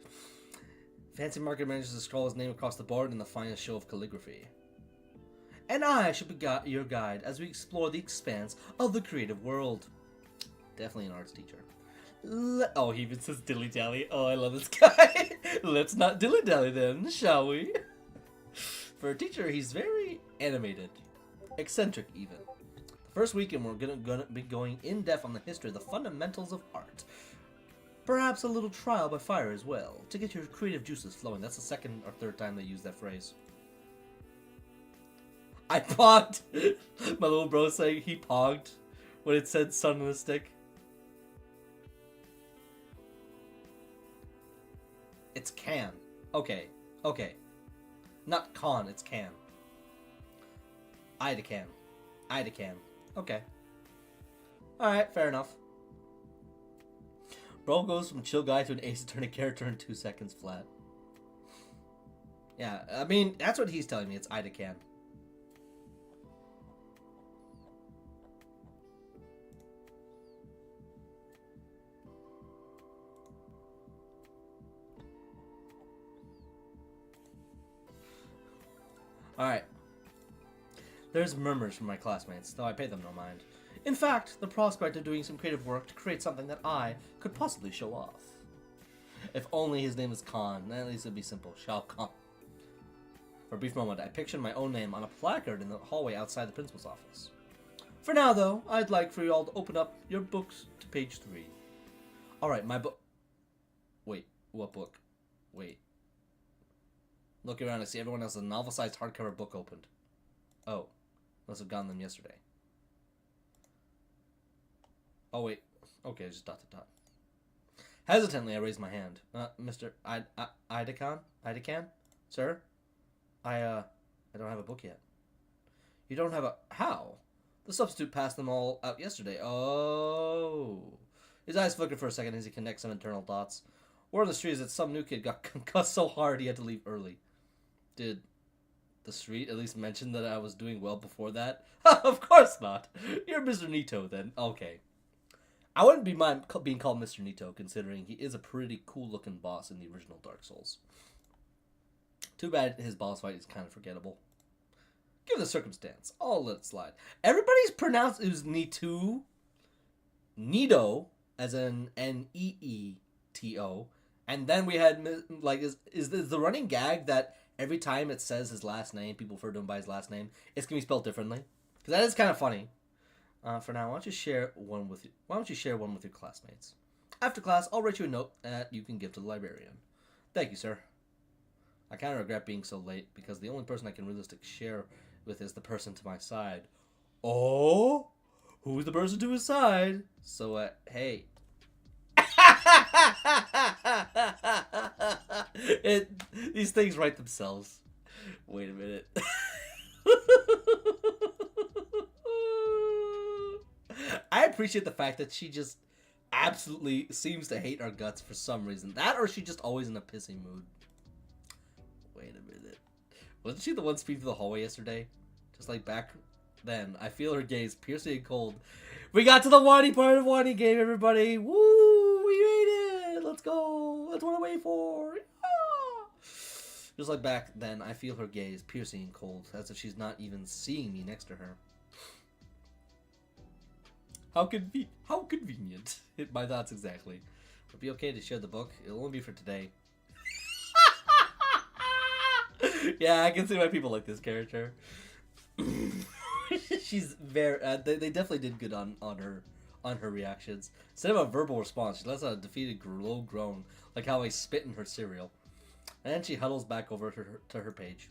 Fancy Market manages to scroll his name across the board in the finest show of calligraphy. And I shall be your guide as we explore the expanse of the creative world. Definitely an arts teacher. Oh, he even says dilly-dally. Oh, I love this guy. Let's not dilly-dally then, shall we? For a teacher, he's very animated. Eccentric, even. The first weekend, we're gonna be going in-depth on the history of the fundamentals of art. Perhaps a little trial by fire as well, to get your creative juices flowing. That's the second or third time they use that phrase. I pogged! My little bro saying he pogged when it said sun on a stick. It's can. Okay. Not con, it's can. Idacan. Okay. Alright, fair enough. Bro goes from chill guy to an Ace Attorney character in 2 seconds flat. Yeah, I mean, that's what he's telling me. It's Idacan. Alright. There's murmurs from my classmates, though I pay them no mind. In fact, the prospect of doing some creative work to create something that I could possibly show off. If only his name is Khan, then at least it'd be simple. Shao Kahn. For a brief moment, I pictured my own name on a placard in the hallway outside the principal's office. For now, though, I'd like for you all to open up your books to page 3. Alright, my book... Wait, what book? Wait. Looking around, I see everyone has a novel-sized hardcover book opened. Oh. Must have gotten them yesterday. Oh, wait. Okay, just dot to dot. Hesitantly, I raised my hand. Mr. Idacan? Sir? I don't have a book yet. You don't have a... How? The substitute passed them all out yesterday. Oh. His eyes flickered for a second as he connects some internal thoughts. Word on the street is that some new kid got concussed so hard he had to leave early. Did the street at least mention that I was doing well before that? Of course not. You're Mr. Nito then. Okay. I wouldn't be mind being called Mr. Nito, considering he is a pretty cool-looking boss in the original Dark Souls. Too bad his boss fight is kind of forgettable. Given the circumstance, I'll let it slide. Everybody's pronounced it was Nito, as in Neeto, and then we had like is the running gag that every time it says his last name, people refer to him by his last name. It's gonna be spelled differently because that is kind of funny. For now, why don't you share one with your classmates? After class, I'll write you a note that you can give to the librarian. Thank you, sir. I kind of regret being so late because the only person I can realistically share with is the person to my side. Oh, who's the person to his side? So, hey. These things write themselves. Wait a minute. I appreciate the fact that she just absolutely seems to hate our guts for some reason. That or she just always in a pissy mood. Wait a minute. Wasn't she the one speaking through the hallway yesterday? Just like back then. I feel her gaze piercing and cold. We got to the Wani part of Wani game, everybody. Woo! We made it! Let's go! That's what I'm waiting for! Ah! Just like back then, I feel her gaze piercing and cold, as if she's not even seeing me next to her. How convenient. Hit my thoughts exactly. It'll be okay to share the book. It'll only be for today. Yeah, I can see why people like this character. She's very. They definitely did good on her reactions. Instead of a verbal response, she lets out a defeated low groan, like how I spit in her cereal. And then she huddles back over to her page.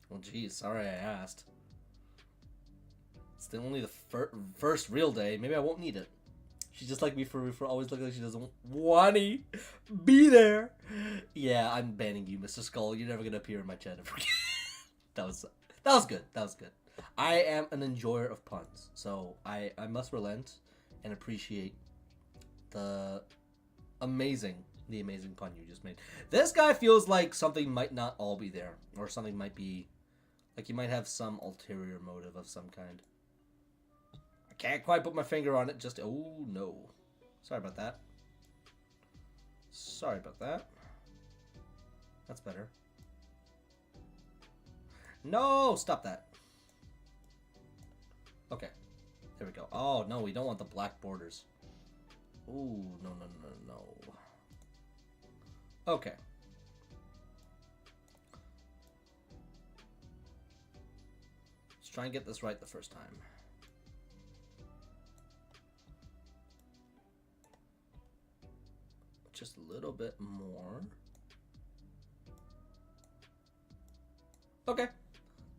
Well, geez, sorry I asked. It's only the first real day. Maybe I won't need it. She's just like me for always looking like she doesn't want to be there. Yeah, I'm banning you, Mr. Skull. You're never gonna appear in my chat ever again. That was good. That was good. I am an enjoyer of puns, so I must relent and appreciate the amazing pun you just made. This guy feels like something might not all be there, or something might be like he might have some ulterior motive of some kind. Can't quite put my finger on it. Just oh no, sorry about that. That's better. No, stop that. Okay, there we go. Oh no, we don't want the black borders. Ooh, no. Okay. Let's try and get this right the first time. Just a little bit more. Okay,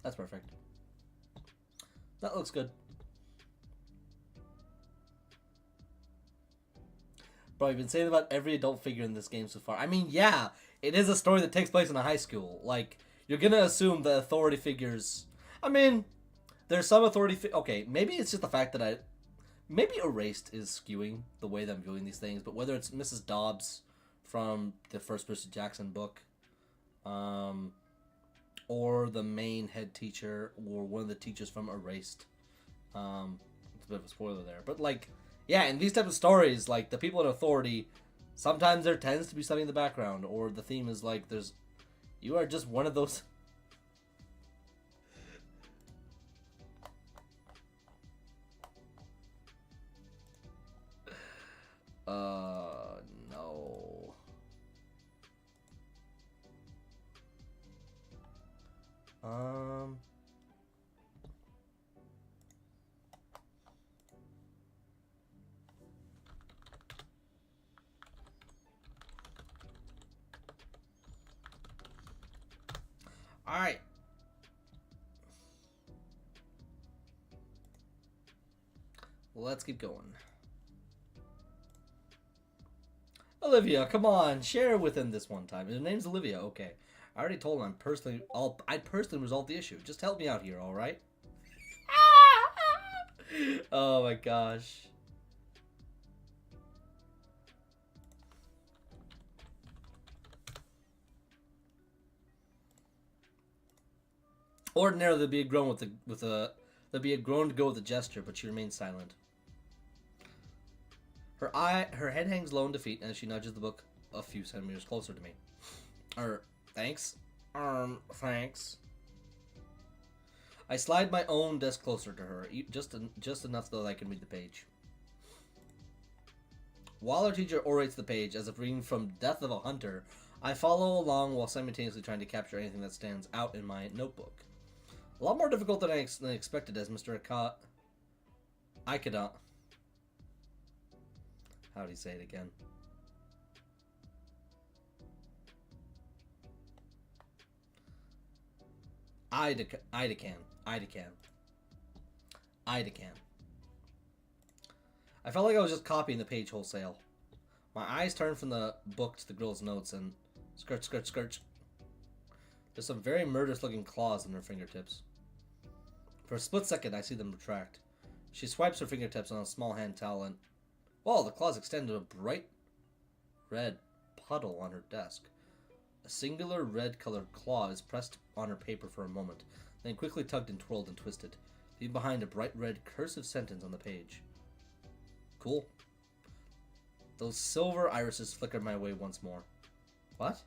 that's perfect. That looks good. Bro, you've been saying about every adult figure in this game so far. I mean, yeah, it is a story that takes place in a high school. Like, you're gonna assume the authority figures. I mean, there's some authority. Okay, maybe it's just the fact that maybe Erased is skewing the way that I'm viewing these things, but whether it's Mrs. Dobbs from the first Percy Jackson book, or the main head teacher, or one of the teachers from Erased, it's a bit of a spoiler there, but like, yeah, in these type of stories, like, the people in authority, sometimes there tends to be something in the background, or the theme is like, you are just one of those. No. Alright. Let's keep going. Olivia, come on, share with him this one time. His name's Olivia, okay. I already told him I'd personally resolve the issue. Just help me out here, alright? Oh my gosh. Ordinarily, there'd be a groan there'd be a groan to go with a gesture, but she remains silent. Her head hangs low in defeat as she nudges the book a few centimeters closer to me. Thanks. Thanks. I slide my own desk closer to her, just enough so that I can read the page. While our teacher orates the page as if reading from Death of a Hunter, I follow along while simultaneously trying to capture anything that stands out in my notebook. A lot more difficult than I expected, as Mr. Ikeda. How do you say it again? Idacan. I felt like I was just copying the page wholesale. My eyes turned from the book to the girl's notes and skirt. There's some very murderous looking claws in her fingertips. For a split second, I see them retract. She swipes her fingertips on a small hand towel and... Whoa, the claws extend to a bright red puddle on her desk. A singular red-colored claw is pressed on her paper for a moment, then quickly tugged and twirled and twisted, leaving behind a bright red cursive sentence on the page. Cool. Those silver irises flickered my way once more. What?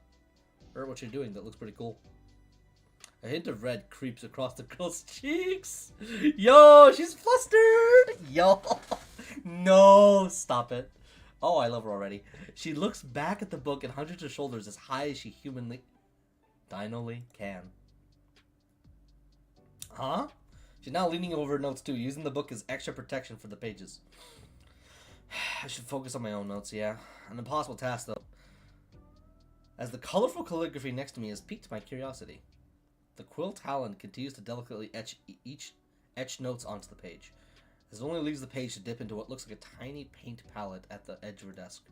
Heard what you're doing. That looks pretty cool. A hint of red creeps across the girl's cheeks. Yo, she's flustered. Yo. No, stop it. Oh, I love her already. She looks back at the book and hunches her shoulders as high as she dinally can. Huh? She's now leaning over her notes too, using the book as extra protection for the pages. I should focus on my own notes, yeah. An impossible task, though, as the colorful calligraphy next to me has piqued my curiosity. The quill talon continues to delicately etch notes onto the page, as it only leaves the page to dip into what looks like a tiny paint palette at the edge of her desk.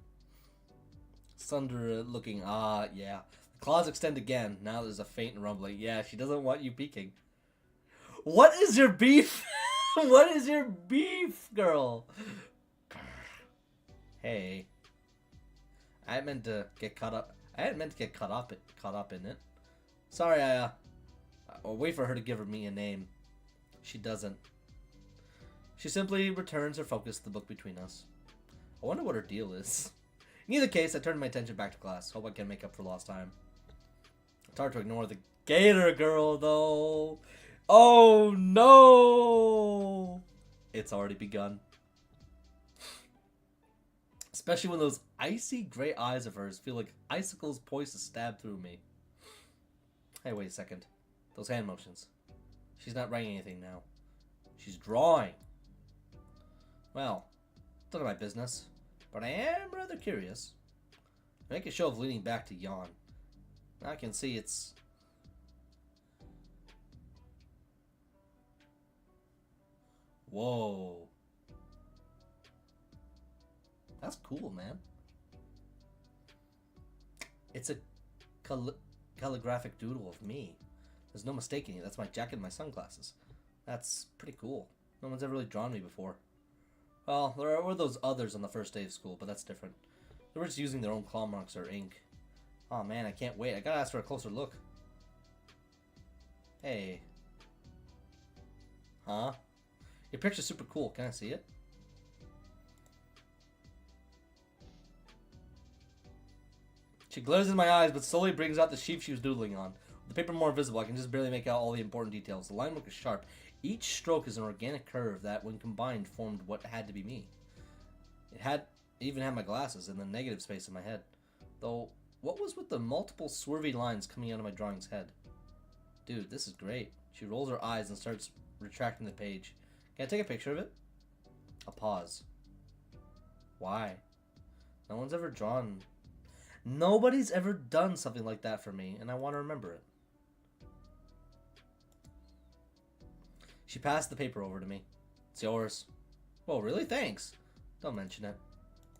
Sunder looking, yeah. The claws extend again. Now there's a faint rumbling. Yeah, she doesn't want you peeking. What is your beef? What is your beef, girl? Hey. I hadn't meant to get caught up in it. Sorry, I'll wait for her to give me a name. She doesn't. She simply returns her focus to the book between us. I wonder what her deal is. In either case, I turned my attention back to class. Hope I can make up for lost time. It's hard to ignore the Gator girl, though. Oh, no! It's already begun. Especially when those icy gray eyes of hers feel like icicles poised to stab through me. Hey, wait a second. Those hand motions. She's not writing anything now. She's drawing. Well, none of my business. But I am rather curious. I make a show of leaning back to yawn. Now I can see it's... Whoa. That's cool, man. It's a calligraphic doodle of me. There's no mistaking it. That's my jacket and my sunglasses. That's pretty cool. No one's ever really drawn me before. Well, there were those others on the first day of school, but that's different. They were just using their own claw marks or ink. Oh man, I can't wait. I gotta ask for a closer look. Hey. Huh? Your picture's super cool. Can I see it? She glares in my eyes, but slowly brings out the sheep she was doodling on. With the paper more visible, I can just barely make out all the important details. The line work is sharp. Each stroke is an organic curve that, when combined, formed what had to be me. It even had my glasses and the negative space in my head. Though, what was with the multiple swervy lines coming out of my drawing's head? Dude, this is great. She rolls her eyes and starts retracting the page. Can I take a picture of it? A pause. Why? No one's ever drawn... Nobody's ever done something like that for me, and I want to remember it. She passed the paper over to me. It's yours. Oh, really? Thanks. Don't mention it.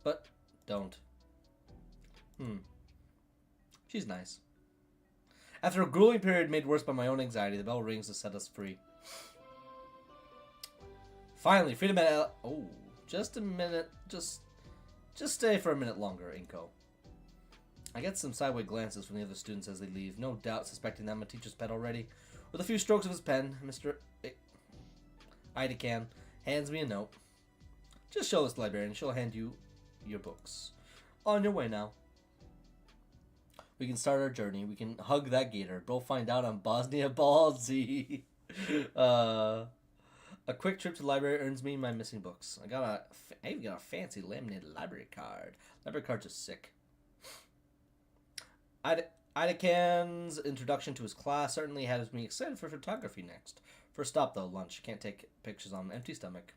But don't. She's nice. After a grueling period made worse by my own anxiety, the bell rings to set us free. Finally, freedom at... Oh, just a minute. Just stay for a minute longer, Inko. I get some sideways glances from the other students as they leave, no doubt suspecting that I'm a teacher's pet already. With a few strokes of his pen, Mr. Idecan hands me a note. Just show this librarian. She'll hand you your books. On your way now. We can start our journey. We can hug that gator. Both find out on Bosnia Ballsy. A quick trip to the library earns me my missing books. I even got a fancy laminated library card. Library cards are sick. Idecan's introduction to his class certainly has me excited for photography next. First stop though, lunch. Can't take pictures on an empty stomach.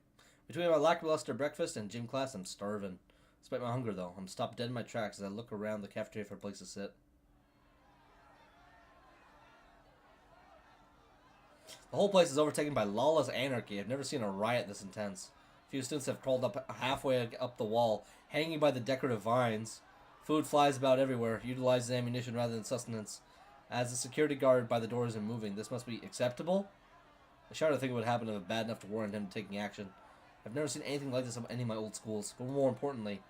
Between my lackluster breakfast and gym class, I'm starving. Despite my hunger though, I'm stopped dead in my tracks as I look around the cafeteria for a place to sit. The whole place is overtaken by lawless anarchy. I've never seen a riot this intense. A few students have crawled up halfway up the wall, hanging by the decorative vines. Food flies about everywhere, utilizes ammunition rather than sustenance. As the security guard by the door isn't moving, this must be acceptable? I shudder to think what would happen if it was bad enough to warrant him taking action. I've never seen anything like this at any of my old schools, but more importantly,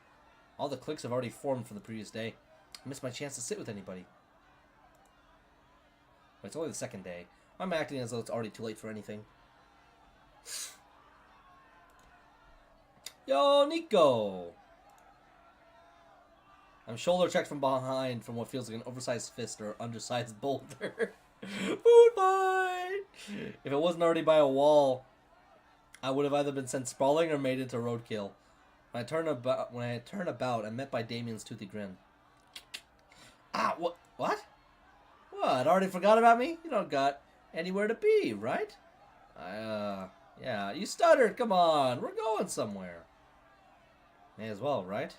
all the cliques have already formed from the previous day. I missed my chance to sit with anybody. But it's only the second day. I'm acting as though it's already too late for anything. Yo, Nico! I'm shoulder checked from behind from what feels like an oversized fist or undersized boulder. Food fight! If it wasn't already by a wall, I would have either been sent sprawling or made into roadkill. When I turn about, I'm met by Damien's toothy grin. Ah, what? What? What? Already forgot about me? You don't got anywhere to be, right? Yeah, you stuttered. Come on, we're going somewhere. May as well, right?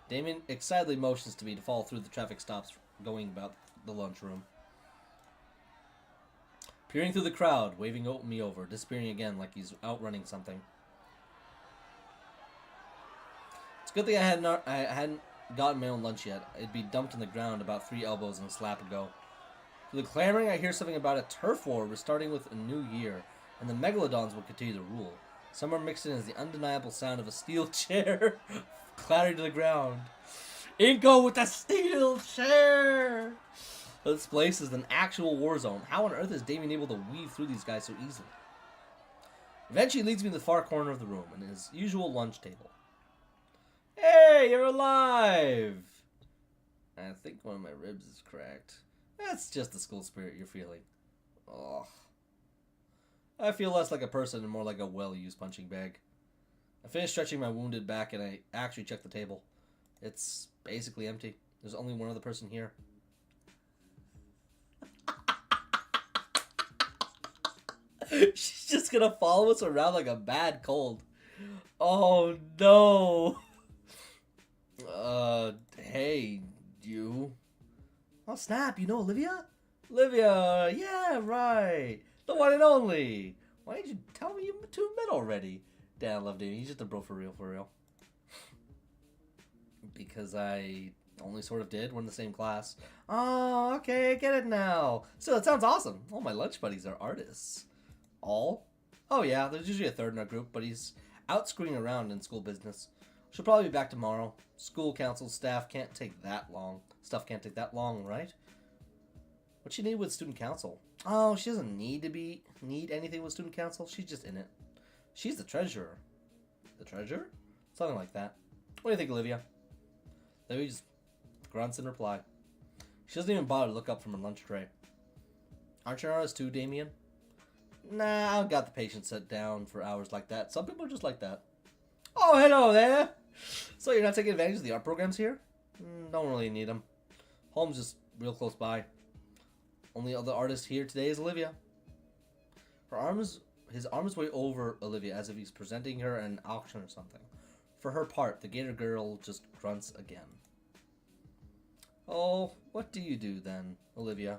Damien excitedly motions to me to follow through the traffic stops going about the lunchroom. Peering through the crowd, waving me over, disappearing again like he's outrunning something. It's a good thing I hadn't gotten my own lunch yet. It'd be dumped on the ground about 3 elbows and a slap ago. Through the clamoring, I hear something about a turf war restarting with a new year, and the megalodons will continue to rule. Somewhere mixed in is the undeniable sound of a steel chair clattering to the ground. Inko with the steel chair! This place is an actual war zone. How on earth is Damien able to weave through these guys so easily? Eventually, he leads me to the far corner of the room, and his usual lunch table. Hey, you're alive! I think one of my ribs is cracked. That's just the school spirit you're feeling. Ugh. I feel less like a person and more like a well-used punching bag. I finish stretching my wounded back and I actually check the table. It's basically empty. There's only one other person here. She's just gonna follow us around like a bad cold. Oh no. Hey, you. Oh snap, you know Olivia? Olivia, yeah, right. The one and only. Why didn't you tell me you two met already? Dad, I love Damien. He's just a bro for real, for real. Because I only sort of did. We're in the same class. Oh, okay, I get it now. So it sounds awesome. All my lunch buddies are artists. All? Oh yeah, there's usually a third in our group, but he's out screwing around in school business. She'll probably be back tomorrow. School council staff can't take that long. Stuff can't take that long, right? What's she need with student council? Oh, she doesn't need anything with student council. She's just in it. She's the treasurer. The treasurer? Something like that. What do you think, Olivia? Olivia just grunts in reply. She doesn't even bother to look up from her lunch tray. Aren't you an artist too, Damien? Nah, I've got the patience set down for hours like that. Some people are just like that. Oh, hello there! So you're not taking advantage of the art programs here? Don't really need them. Home's just real close by. Only other artist here today is Olivia. His arm is way over Olivia as if he's presenting her at an auction or something. For her part, the Gator girl just grunts again. Oh, what do you do then, Olivia?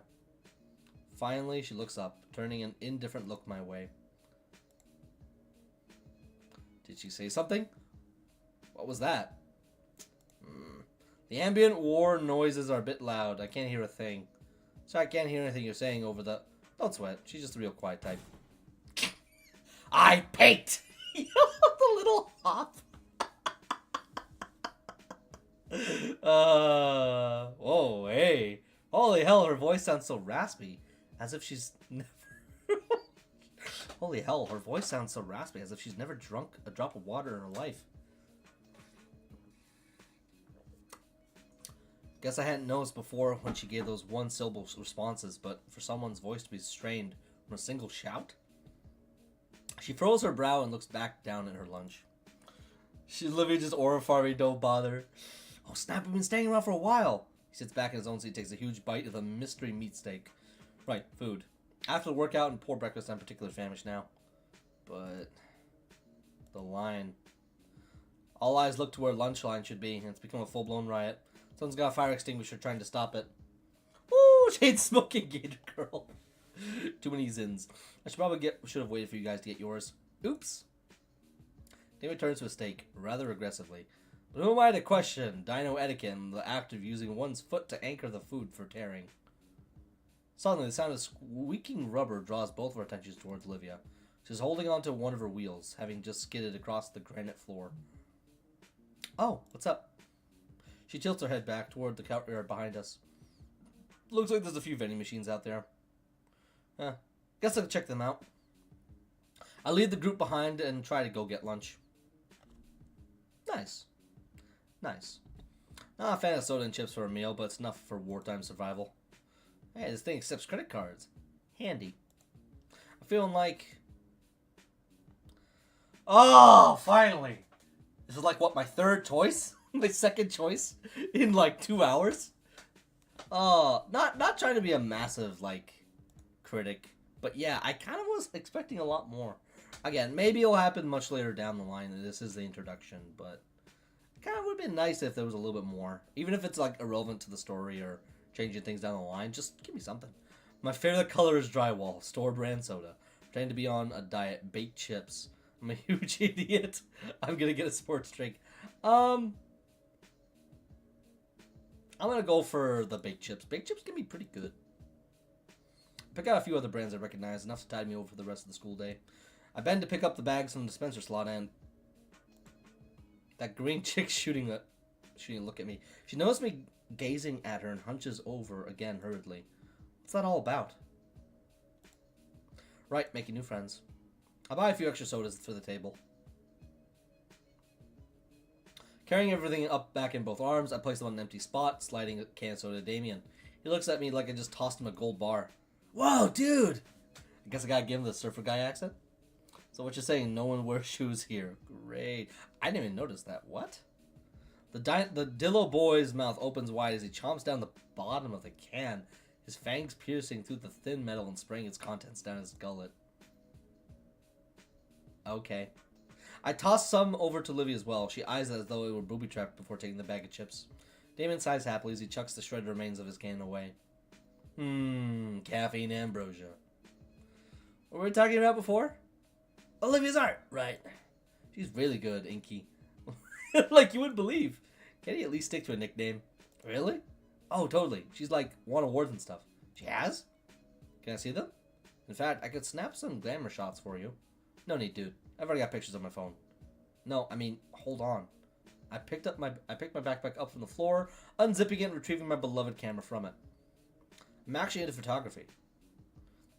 Finally, she looks up, turning an indifferent look my way. Did she say something? What was that? The ambient war noises are a bit loud. I can't hear a thing. So I can't hear anything you're saying over the... Don't sweat. She's just a real quiet type. I paint! The little hop. Whoa, hey. Holy hell, her voice sounds so raspy. As if she's never... Holy hell, her voice sounds so raspy, as if she's never drunk a drop of water in her life. Guess I hadn't noticed before when she gave those one-syllable responses, but for someone's voice to be strained from a single shout? She furrows her brow and looks back down at her lunch. She's literally just aura farming, don't bother. Oh snap, we've been staying around for a while. He sits back in his own seat, takes a huge bite of the mystery meat steak. Right, food. After the workout and poor breakfast, I'm particularly famished now. But... the line. All eyes look to where lunch line should be, and it's become a full-blown riot. Someone's got a fire extinguisher trying to stop it. Woo! Shade smoking Gator girl. Too many zins. I should have waited for you guys to get yours. Oops. David turns to a steak, rather aggressively. But who am I to question dino etiquette and the act of using one's foot to anchor the food for tearing? Suddenly, the sound of squeaking rubber draws both of our attentions towards Olivia. She's holding onto one of her wheels, having just skidded across the granite floor. Oh, what's up? She tilts her head back toward the courtyard behind us. Looks like there's a few vending machines out there. Guess I'll check them out. I leave the group behind and try to go get lunch. Nice. Nice. Not a fan of soda and chips for a meal, but it's enough for wartime survival. Hey, this thing accepts credit cards. Handy. I'm feeling like... oh, finally! This is like, what, my third choice? My second choice? In like 2 hours? Not trying to be a massive, like, critic. But yeah, I kind of was expecting a lot more. Again, maybe it'll happen much later down the line. This is the introduction, but it kind of would have been nice if there was a little bit more. Even if it's, like, irrelevant to the story or changing things down the line, just give me something. My favorite color is drywall, store brand soda. Trying to be on a diet, baked chips. I'm a huge idiot. I'm gonna get a sports drink. I'm gonna go for the baked chips. Baked chips can be pretty good. Pick out a few other brands I recognize, enough to tide me over for the rest of the school day. I bend to pick up the bags from the dispenser slot, and that green chick shooting a look at me. She noticed me gazing at her and hunches over again hurriedly. What's that all about? Right, making new friends. I buy a few extra sodas for the table. Carrying everything up back in both arms, I place them on an empty spot, sliding a can of soda to Damien. He looks at me like I just tossed him a gold bar. Whoa, dude! I guess I gotta give him the surfer guy accent. So what you're saying, no one wears shoes here. Great. I didn't even notice that. What? The Dillo boy's mouth opens wide as he chomps down the bottom of the can, his fangs piercing through the thin metal and spraying its contents down his gullet. Okay. I toss some over to Livy as well. She eyes it as though it were booby-trapped before taking the bag of chips. Damon sighs happily as he chucks the shredded remains of his can away. Caffeine ambrosia. What were we talking about before? Olivia's art, right. She's really good, Inky. Like you wouldn't believe. Can he at least stick to a nickname? Really? Oh, totally. She's like won awards and stuff. She has? Can I see them? In fact, I could snap some glamour shots for you. No need, dude. I've already got pictures on my phone. No, I mean, hold on. I picked my backpack up from the floor, unzipping it and retrieving my beloved camera from it. I'm actually into photography.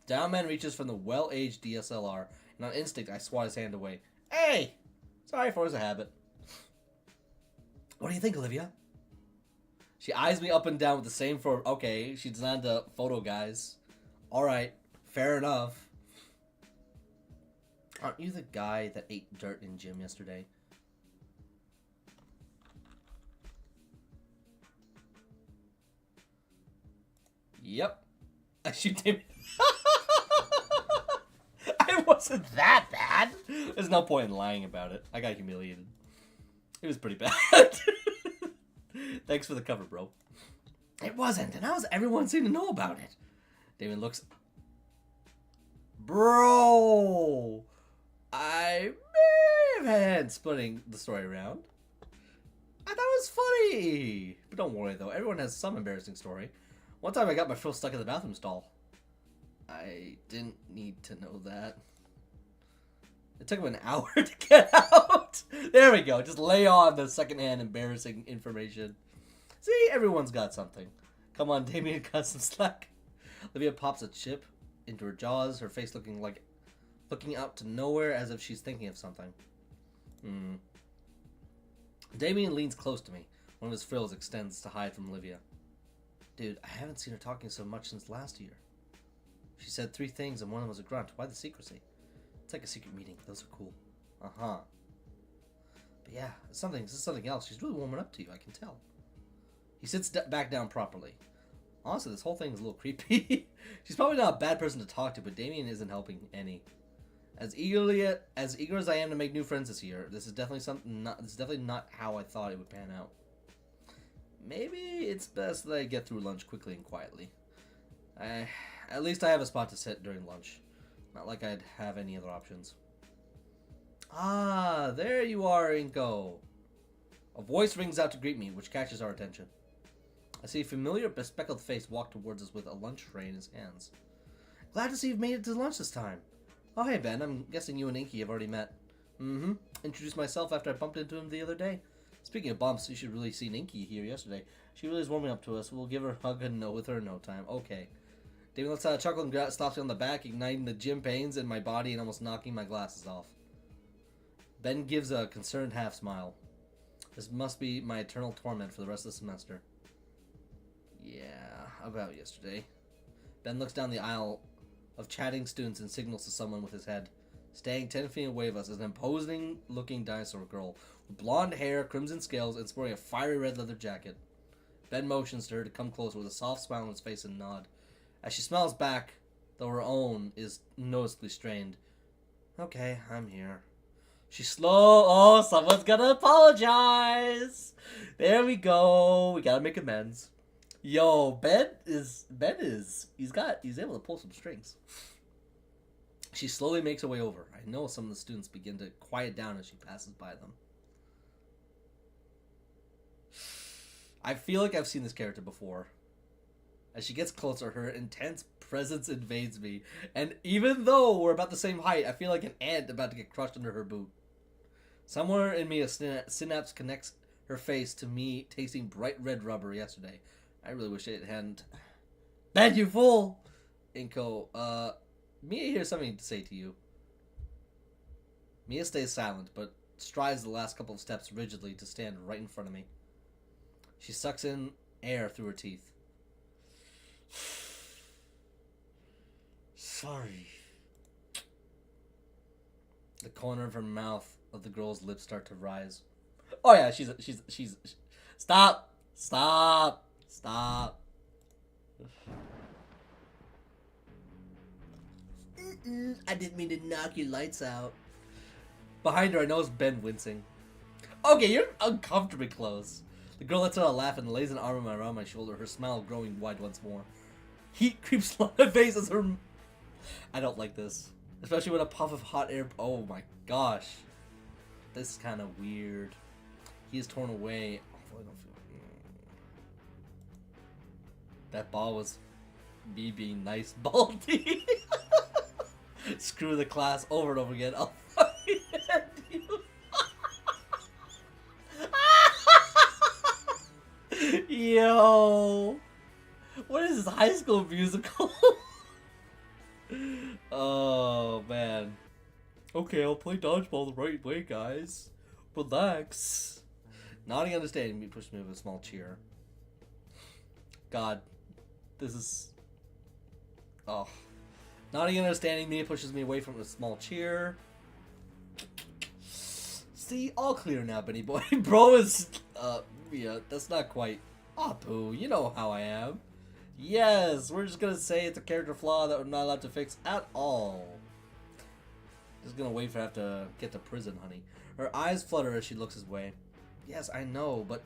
Down man reaches from the well-aged DSLR, and on instinct, I swat his hand away. Hey! Sorry, force a habit. What do you think, Olivia? She eyes me up and down with the same for. Okay, she designed the photo, guys. Alright, fair enough. Aren't you the guy that ate dirt in gym yesterday? Yep. I shoot him. It wasn't that bad. There's no point in lying about it. I got humiliated. It was pretty bad. Thanks for the cover, bro. It wasn't, and how does everyone seem to know about it? Damon looks... Bro! I may have had splitting the story around. I thought it was funny. But don't worry, though. Everyone has some embarrassing story. One time I got my foot stuck in the bathroom stall. I didn't need to know that. It took him an hour to get out. There we go. Just lay on the secondhand embarrassing information. See, everyone's got something. Come on, Damien, cut some slack. Olivia pops a chip into her jaws, her face looking out to nowhere as if she's thinking of something. Damien leans close to me. One of his frills extends to hide from Olivia. Dude, I haven't seen her talking so much since last year. She said 3 things and one of them was a grunt. Why the secrecy? It's like a secret meeting. Those are cool. Uh-huh. But yeah, this is something else. She's really warming up to you, I can tell. He sits back down properly. Honestly, this whole thing is a little creepy. She's probably not a bad person to talk to, but Damien isn't helping any. As eager as I am to make new friends this year, this is definitely not how I thought it would pan out. Maybe it's best that I get through lunch quickly and quietly. At least I have a spot to sit during lunch. Not like I'd have any other options. Ah, there you are, Inko. A voice rings out to greet me, which catches our attention. I see a familiar, bespectacled face walk towards us with a lunch tray in his hands. Glad to see you've made it to lunch this time. Oh, hey, Ben. I'm guessing you and Inky have already met. Mm-hmm. Introduced myself after I bumped into him the other day. Speaking of bumps, you should really seen Inky here yesterday. She really is warming up to us. We'll give her a hug and with her in no time. Okay. David lets out a chuckle and slaps me on the back, igniting the gym pains in my body and almost knocking my glasses off. Ben gives a concerned half smile. This must be my eternal torment for the rest of the semester. Yeah, about yesterday. Ben looks down the aisle of chatting students and signals to someone with his head. Staying 10 feet away of us is an imposing-looking dinosaur girl with blonde hair, crimson scales, and sporting a fiery red leather jacket. Ben motions to her to come closer with a soft smile on his face and nod. As she smiles back, though her own is noticeably strained. Okay, I'm here. She's slow. Oh, someone's gonna apologize. There we go. We gotta make amends. Yo, he's able to pull some strings. She slowly makes her way over. I know some of the students begin to quiet down as she passes by them. I feel like I've seen this character before. As she gets closer, her intense presence invades me. And even though we're about the same height, I feel like an ant about to get crushed under her boot. Somewhere in me, a synapse connects her face to me tasting bright red rubber yesterday. I really wish it hadn't. Ben, you fool! Inko, Mia here's something to say to you. Mia stays silent, but strides the last couple of steps rigidly to stand right in front of me. She sucks in air through her teeth. Sorry. The corner of her mouth of the girl's lips start to rise. Oh yeah, she's Stop! I didn't mean to knock your lights out. Behind her, I notice Ben wincing. Okay, you're uncomfortably close. The girl lets out a laugh and lays an arm around my shoulder, her smile growing wide once more. Heat creeps along my face as her... I don't like this. Especially when a puff of hot air... Oh my gosh. This is kind of weird. He is torn away. Oh, I don't feel... That ball was me being nice, Baldy. Screw the class over and over again. I'll fucking end you. Yo. What is this, High School Musical? Oh, man. Okay, I'll play dodgeball the right way, guys. Relax. Nodding understanding me pushed me with a small cheer. God. This is... Oh. Nodding understanding me pushes me away from a small cheer. See, all clear now, Benny boy. Bro is... yeah, that's not quite... Ah, boo, you know how I am. Yes, we're just gonna say it's a character flaw that we're not allowed to fix at all. Just gonna wait for her to get to prison, honey. Her eyes flutter as she looks his way. Yes, I know, but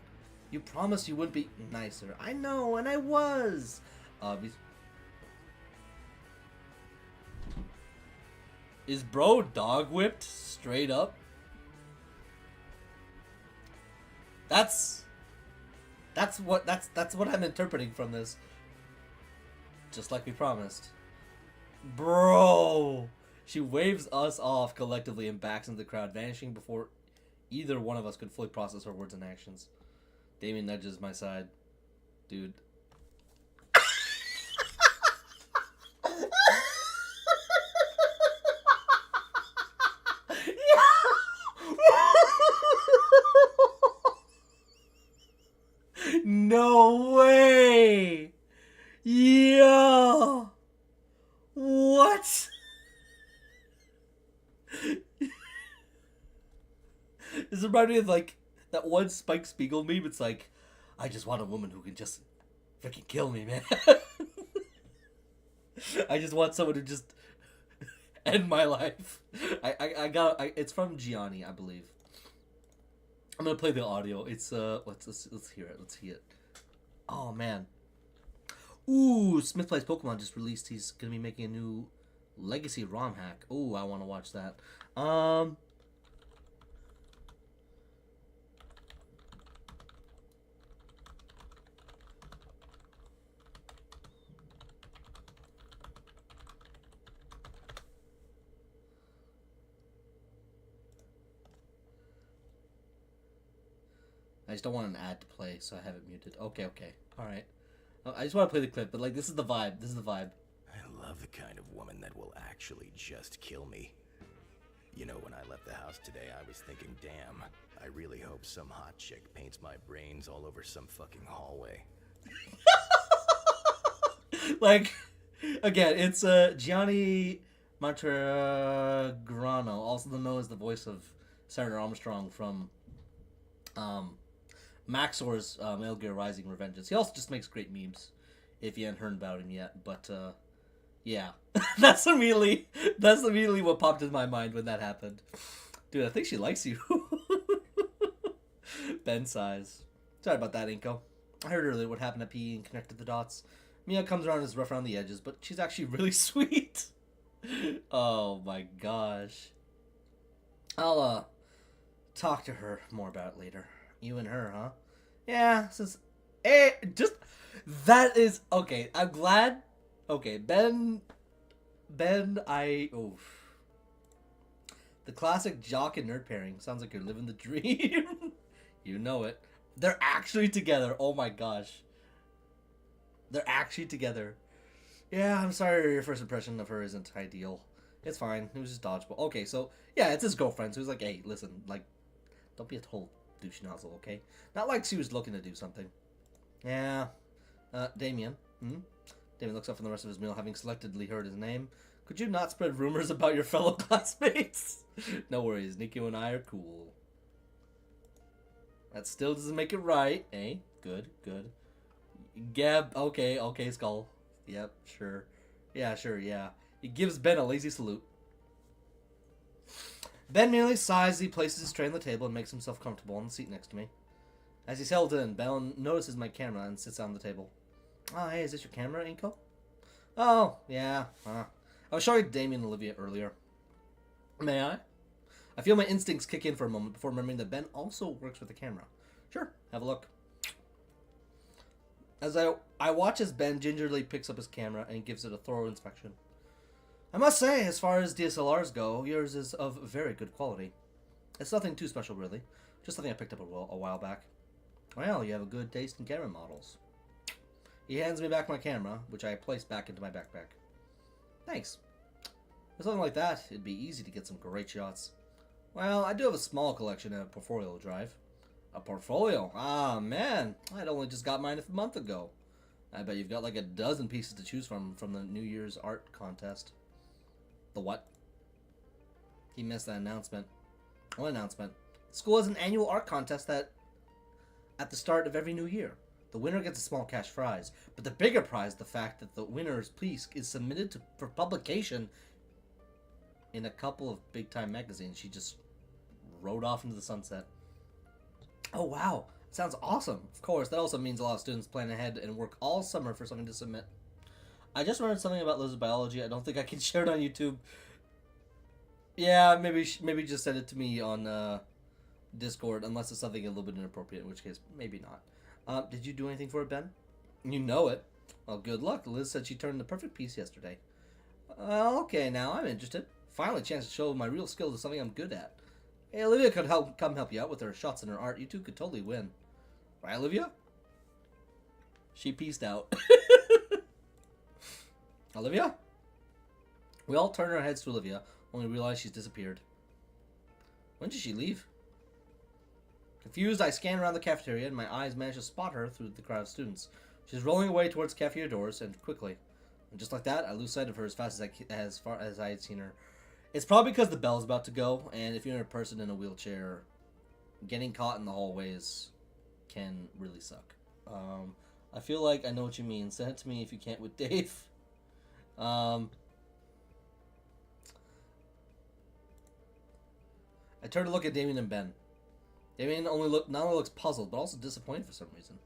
you promised you wouldn't be nicer. I know, and I was. Is bro dog whipped straight up? That's what I'm interpreting from this. Just like we promised. Bro! She waves us off collectively and backs into the crowd, vanishing before either one of us could fully process her words and actions. Damien nudges my side. Dude. This reminded me of like that one Spike Spiegel meme. It's like, I just want a woman who can just freaking kill me, man. I just want someone to just end my life. It's from Gianni, I believe. I'm gonna play the audio. It's let's hear it. Let's hear it. Oh man. Ooh, Smith Plays Pokemon just released. He's gonna be making a new Legacy ROM hack. Ooh, I want to watch that. I just don't want an ad to play, so I have it muted. Okay, all right. I just want to play the clip, but like this is the vibe. This is the vibe. I love the kind of woman that will actually just kill me. You know, when I left the house today, I was thinking, damn, I really hope some hot chick paints my brains all over some fucking hallway. Like, again, it's Gianni Montegrano, also known as the voice of Senator Armstrong from Maxor's Metal Gear Rising: Revengeance. He also just makes great memes, if you hadn't heard about him yet. But yeah, that's immediately what popped in my mind when that happened. Dude, I think she likes you. Ben sighs. Sorry about that, Inko. I heard earlier what happened at PE and connected the dots. Mia comes around and is rough around the edges, but she's actually really sweet. Oh my gosh. I'll talk to her more about it later. You and her, huh? Yeah, since just that is okay. I'm glad. Okay, Ben, the classic jock and nerd pairing sounds like you're living the dream. You know it. They're actually together. Oh my gosh. They're actually together. Yeah, I'm sorry your first impression of her isn't ideal. It's fine. It was just dodgeball. Okay, so yeah, it's his girlfriend. So he's like, hey, listen, like, don't be a total douche nozzle, okay? Not like she was looking to do something. Yeah. Damien. Damien looks up from the rest of his meal, having selectively heard his name. Could you not spread rumors about your fellow classmates? No worries, Nico and I are cool. That still doesn't make it right, eh? Good. Gab, okay, Skull. Yep, sure. Yeah, sure, yeah. He gives Ben a lazy salute. Ben merely sighs as he places his tray on the table and makes himself comfortable on the seat next to me. As he's held in, Ben notices my camera and sits on the table. Oh, hey, is this your camera, Inko? Oh, yeah. I was showing Damien and Olivia earlier. May I? I feel my instincts kick in for a moment before remembering that Ben also works with the camera. Sure, have a look. As I watch as Ben gingerly picks up his camera and gives it a thorough inspection. I must say, as far as DSLRs go, yours is of very good quality. It's nothing too special, really. Just something I picked up a while back. Well, you have a good taste in camera models. He hands me back my camera, which I place back into my backpack. Thanks. With something like that, it'd be easy to get some great shots. Well, I do have a small collection in a portfolio drive. A portfolio? Ah, man. I'd only just got mine a month ago. I bet you've got like a dozen pieces to choose from the New Year's art contest. The what? He missed that announcement. What announcement? The school has an annual art contest that at the start of every new year. The winner gets a small cash prize, but the bigger prize is the fact that the winner's piece is submitted for publication in a couple of big-time magazines. She just rode off into the sunset. Oh, wow. Sounds awesome. Of course, that also means a lot of students plan ahead and work all summer for something to submit. I just learned something about lizard biology. I don't think I can share it on YouTube. Yeah, maybe just send it to me on Discord, unless it's something a little bit inappropriate, in which case, maybe not. Did you do anything for it, Ben? You know it. Well, good luck. Liz said she turned the perfect piece yesterday. Okay, now I'm interested. Finally a chance to show my real skills is something I'm good at. Hey, Olivia could come help you out with her shots and her art. You two could totally win. Right, Olivia? She peaced out. Olivia? We all turn our heads to Olivia, only realize she's disappeared. When did she leave? Confused, I scan around the cafeteria, and my eyes manage to spot her through the crowd of students. She's rolling away towards cafeteria doors, and quickly. And just like that, I lose sight of her as far as I had seen her. It's probably because the bell's about to go, and if you're a person in a wheelchair, getting caught in the hallways can really suck. I feel like I know what you mean. Send it to me if you can't with Dave. I turned to look at Damien and Ben. Damien not only looks puzzled, but also disappointed for some reason.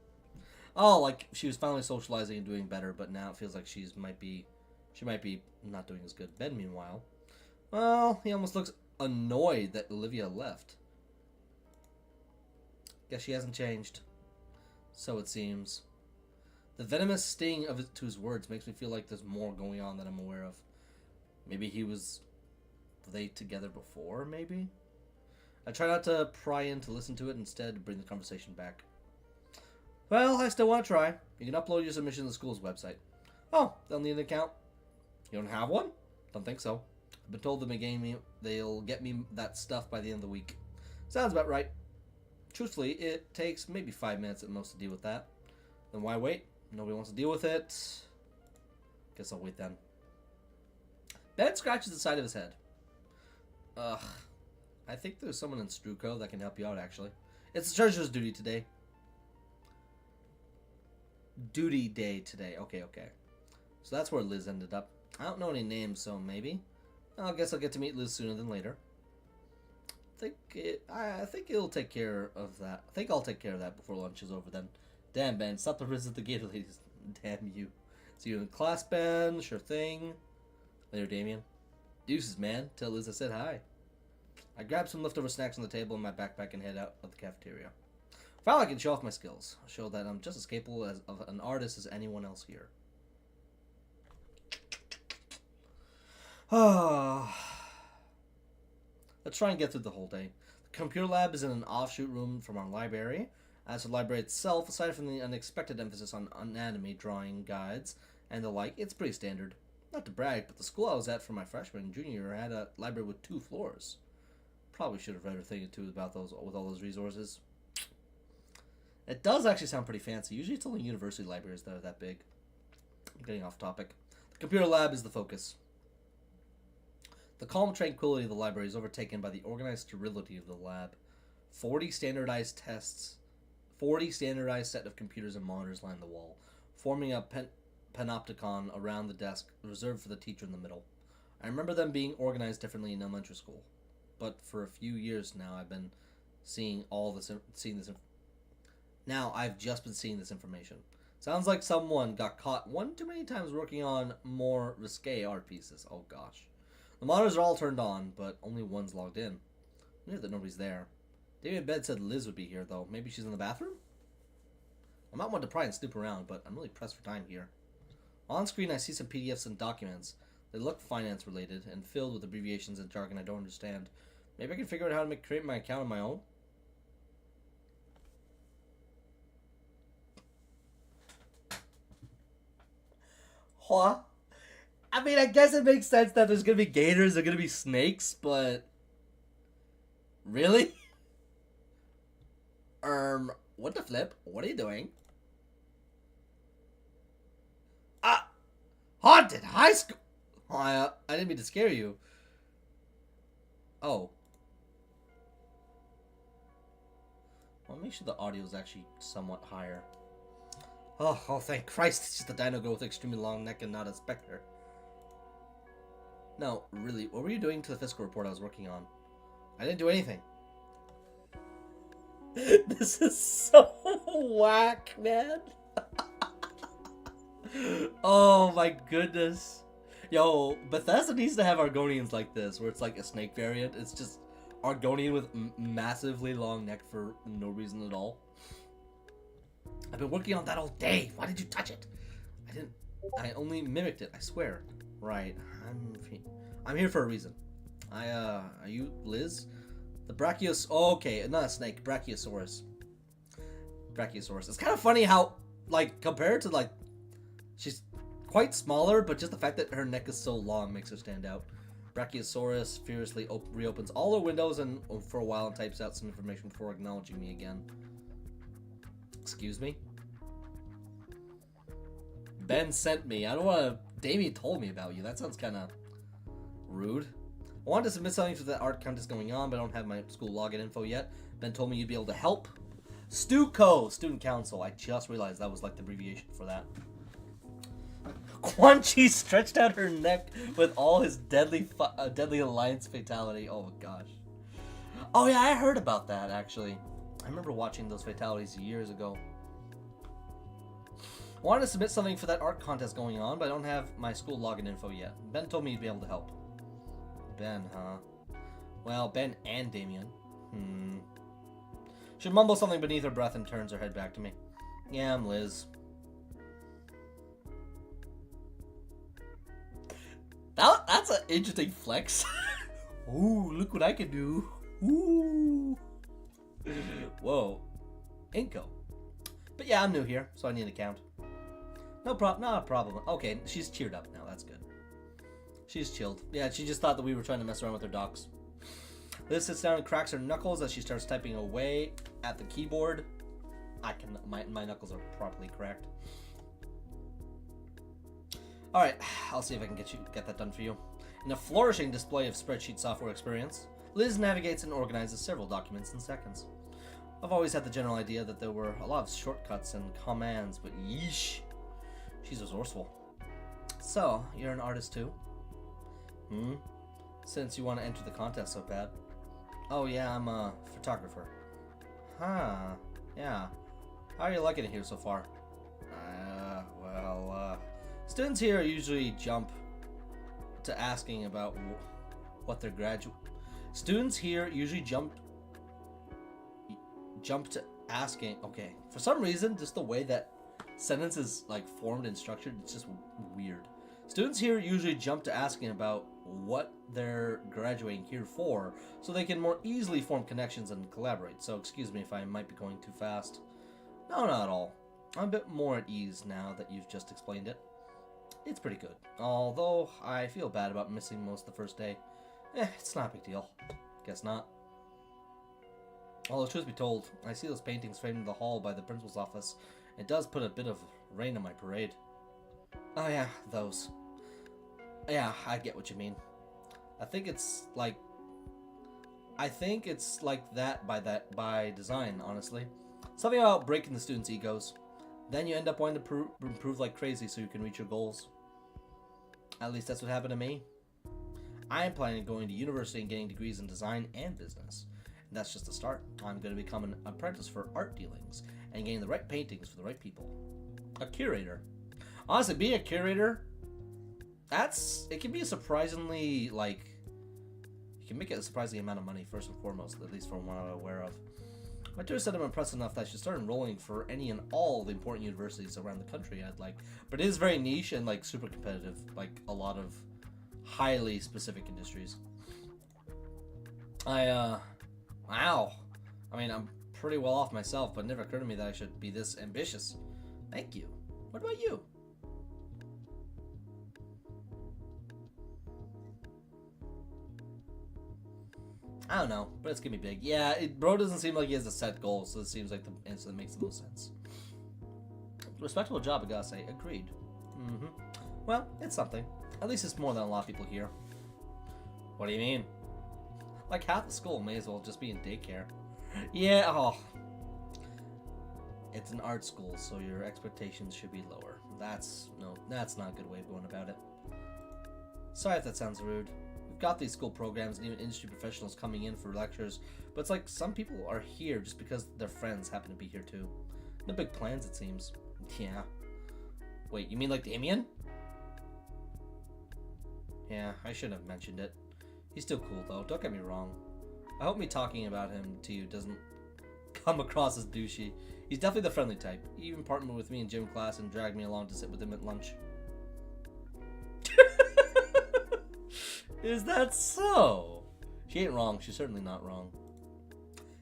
Oh, like she was finally socializing and doing better, but now it feels like she might be not doing as good. Ben, meanwhile, well, he almost looks annoyed that Olivia left. Guess she hasn't changed. So it seems. The venomous sting to his words makes me feel like there's more going on that I'm aware of. Maybe were they together before, maybe? I try not to pry in to listen to it, instead bring the conversation back. Well, I still want to try. You can upload your submission to the school's website. Oh, they'll need an account. You don't have one? Don't think so. I've been told they'll get me that stuff by the end of the week. Sounds about right. Truthfully, it takes maybe 5 minutes at most to deal with that. Then why wait? Nobody wants to deal with it. Guess I'll wait then. Ben scratches the side of his head. Ugh. I think there's someone in Struco that can help you out, actually. It's the treasurer's duty today. Duty day today. Okay. So that's where Liz ended up. I don't know any names, so maybe. I guess I'll get to meet Liz sooner than later. I think it'll take care of that. I think I'll take care of that before lunch is over then. Damn, Ben. Stop the riz at the Gator ladies. Damn you. See you in class, Ben. Sure thing. Later, Damien. Deuces, man. Tell Liz I said hi. I grab some leftover snacks on the table in my backpack and head out of the cafeteria. Finally, I can show off my skills. Show that I'm just as capable of an artist as anyone else here. Let's try and get through the whole day. The computer lab is in an offshoot room from our library. As for the library itself, aside from the unexpected emphasis on anatomy, drawing guides, and the like, it's pretty standard. Not to brag, but the school I was at for my freshman and junior year had a library with 2 floors. Probably should have read a thing or two about those with all those resources. It does actually sound pretty fancy. Usually it's only university libraries that are that big. I'm getting off topic. The computer lab is the focus. The calm tranquility of the library is overtaken by the organized sterility of the lab. 40 standardized set of computers and monitors line the wall, forming a panopticon around the desk reserved for the teacher in the middle. I remember them being organized differently in elementary school, but for a few years now I've just been seeing this information. Sounds like someone got caught one too many times working on more risque art pieces. Oh gosh. The monitors are all turned on, but only one's logged in. Weird that nobody's there. David Bed said Liz would be here, though. Maybe she's in the bathroom? I'm not one to pry and snoop around, but I'm really pressed for time here. On screen, I see some PDFs and documents. They look finance-related and filled with abbreviations and jargon I don't understand. Maybe I can figure out how to create my account on my own? Huh? I mean, I guess it makes sense that there's gonna be gators, there's gonna be snakes, but... Really? What the flip? What are you doing? Haunted high school! Oh, I didn't mean to scare you. Oh. Well, make sure the audio is actually somewhat higher. Oh, thank Christ, it's just a dino girl with an extremely long neck and not a specter. No, really, what were you doing to the fiscal report I was working on? I didn't do anything. This is so whack, man. Oh my goodness. Yo, Bethesda needs to have Argonians like this, where it's like a snake variant. It's just Argonian with massively long neck for no reason at all. I've been working on that all day. Why did you touch it? I only mimicked it, I swear. Right, I'm here for a reason. Are you Liz? The Brachios... Oh, okay, not a snake. Brachiosaurus. It's kind of funny how, like, compared to, like, she's quite smaller, but just the fact that her neck is so long makes her stand out. Brachiosaurus furiously reopens all her windows and for a while and types out some information before acknowledging me again. Excuse me? Ben sent me. I don't want to... Damien told me about you. That sounds kind of rude. I wanted to submit something to the art contest going on, but I don't have my school login info yet. Ben told me you'd be able to help. StuCo, Student Council. I just realized that was like the abbreviation for that. Quan Chi stretched out her neck with all his deadly alliance fatality. Oh my gosh. Oh yeah, I heard about that actually. I remember watching those fatalities years ago. I wanted to submit something for that art contest going on, but I don't have my school login info yet. Ben told me you'd be able to help. Ben, huh? Well, Ben and Damien. She mumbles something beneath her breath and turns her head back to me. Yeah, I'm Liz. That's an interesting flex. Ooh, look what I can do. Ooh. Whoa. Inko. But yeah, I'm new here, so I need an account. Not a problem. Okay, she's cheered up now. That's good. She's chilled. Yeah, she just thought that we were trying to mess around with her docs. Liz sits down and cracks her knuckles as she starts typing away at the keyboard. My knuckles are properly cracked. Alright, I'll see if I can get that done for you. In a flourishing display of spreadsheet software experience, Liz navigates and organizes several documents in seconds. I've always had the general idea that there were a lot of shortcuts and commands, but yeesh, she's resourceful. So, you're an artist too? Since you want to enter the contest so bad. Oh yeah, I'm a photographer. Huh, yeah. How are you liking it here so far? Students here usually jump to asking about what their Students here usually jump to asking. Okay, for some reason, just the way that sentence is like formed and structured, it's just weird. Students here usually jump to asking about what they're graduating here for, so they can more easily form connections and collaborate. So excuse me if I might be going too fast. No, not at all. I'm a bit more at ease now that you've just explained it. It's pretty good, although I feel bad about missing most of the first day. It's not a big deal. Guess not. Although, truth be told, I see those paintings framed in the hall by the principal's office. It does put a bit of rain on my parade. Oh yeah, those. Yeah, I get what you mean. I think it's like that by design, honestly. Something about breaking the students' egos. Then you end up wanting to improve like crazy so you can reach your goals. At least that's what happened to me. I am planning on going to university and getting degrees in design and business. And that's just the start. I'm going to become an apprentice for art dealings and getting the right paintings for the right people. A curator. Honestly, being a curator, it can be a surprisingly, you can make it a surprising amount of money, first and foremost, at least from what I'm aware of. My tutor said I'm impressed enough that I should start enrolling for any and all the important universities around the country I'd like. But it is very niche and super competitive, like a lot of highly specific industries. Wow. I mean, I'm pretty well off myself, but it never occurred to me that I should be this ambitious. Thank you. What about you? I don't know, but it's gonna be big. Yeah, bro doesn't seem like he has a set goal, so it seems like the answer makes the most sense. Respectable job, I gotta say. Agreed. Well, it's something. At least it's more than a lot of people here. What do you mean? Like half the school may as well just be in daycare. Yeah, It's an art school, so your expectations should be lower. That's not a good way of going about it. Sorry if that sounds rude. We've got these school programs and even industry professionals coming in for lectures, but it's like some people are here just because their friends happen to be here too. No big plans, it seems. Yeah. Wait, you mean like Damien? Yeah, I shouldn't have mentioned it. He's still cool though, don't get me wrong. I hope me talking about him to you doesn't come across as douchey. He's definitely the friendly type. He even partnered with me in gym class and dragged me along to sit with him at lunch. Is that so? She ain't wrong. She's certainly not wrong.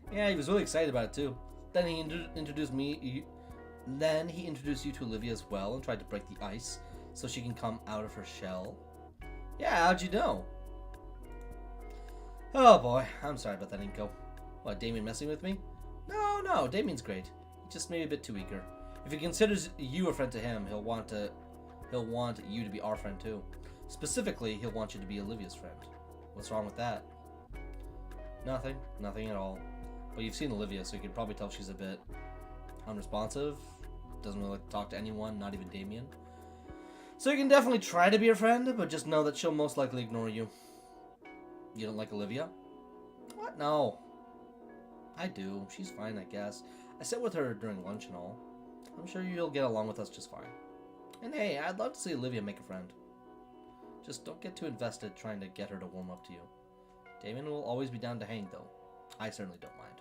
Yeah, he was really excited about it too. Then he introduced me. Then he introduced you to Olivia as well and tried to break the ice so she can come out of her shell. Yeah, how'd you know? Oh boy, I'm sorry about that, Inko. What, Damien messing with me? No, Damien's great. He's just maybe a bit too eager. If he considers you a friend to him, he'll want you to be our friend too. Specifically, he'll want you to be Olivia's friend. What's wrong with that? Nothing. Nothing at all. But you've seen Olivia, so you can probably tell she's a bit unresponsive. Doesn't really like to talk to anyone, not even Damien. So you can definitely try to be her friend, but just know that she'll most likely ignore you. You don't like Olivia? What? No. I do. She's fine, I guess. I sit with her during lunch and all. I'm sure you'll get along with us just fine. And hey, I'd love to see Olivia make a friend. Just don't get too invested trying to get her to warm up to you. Damien will always be down to hang, though. I certainly don't mind.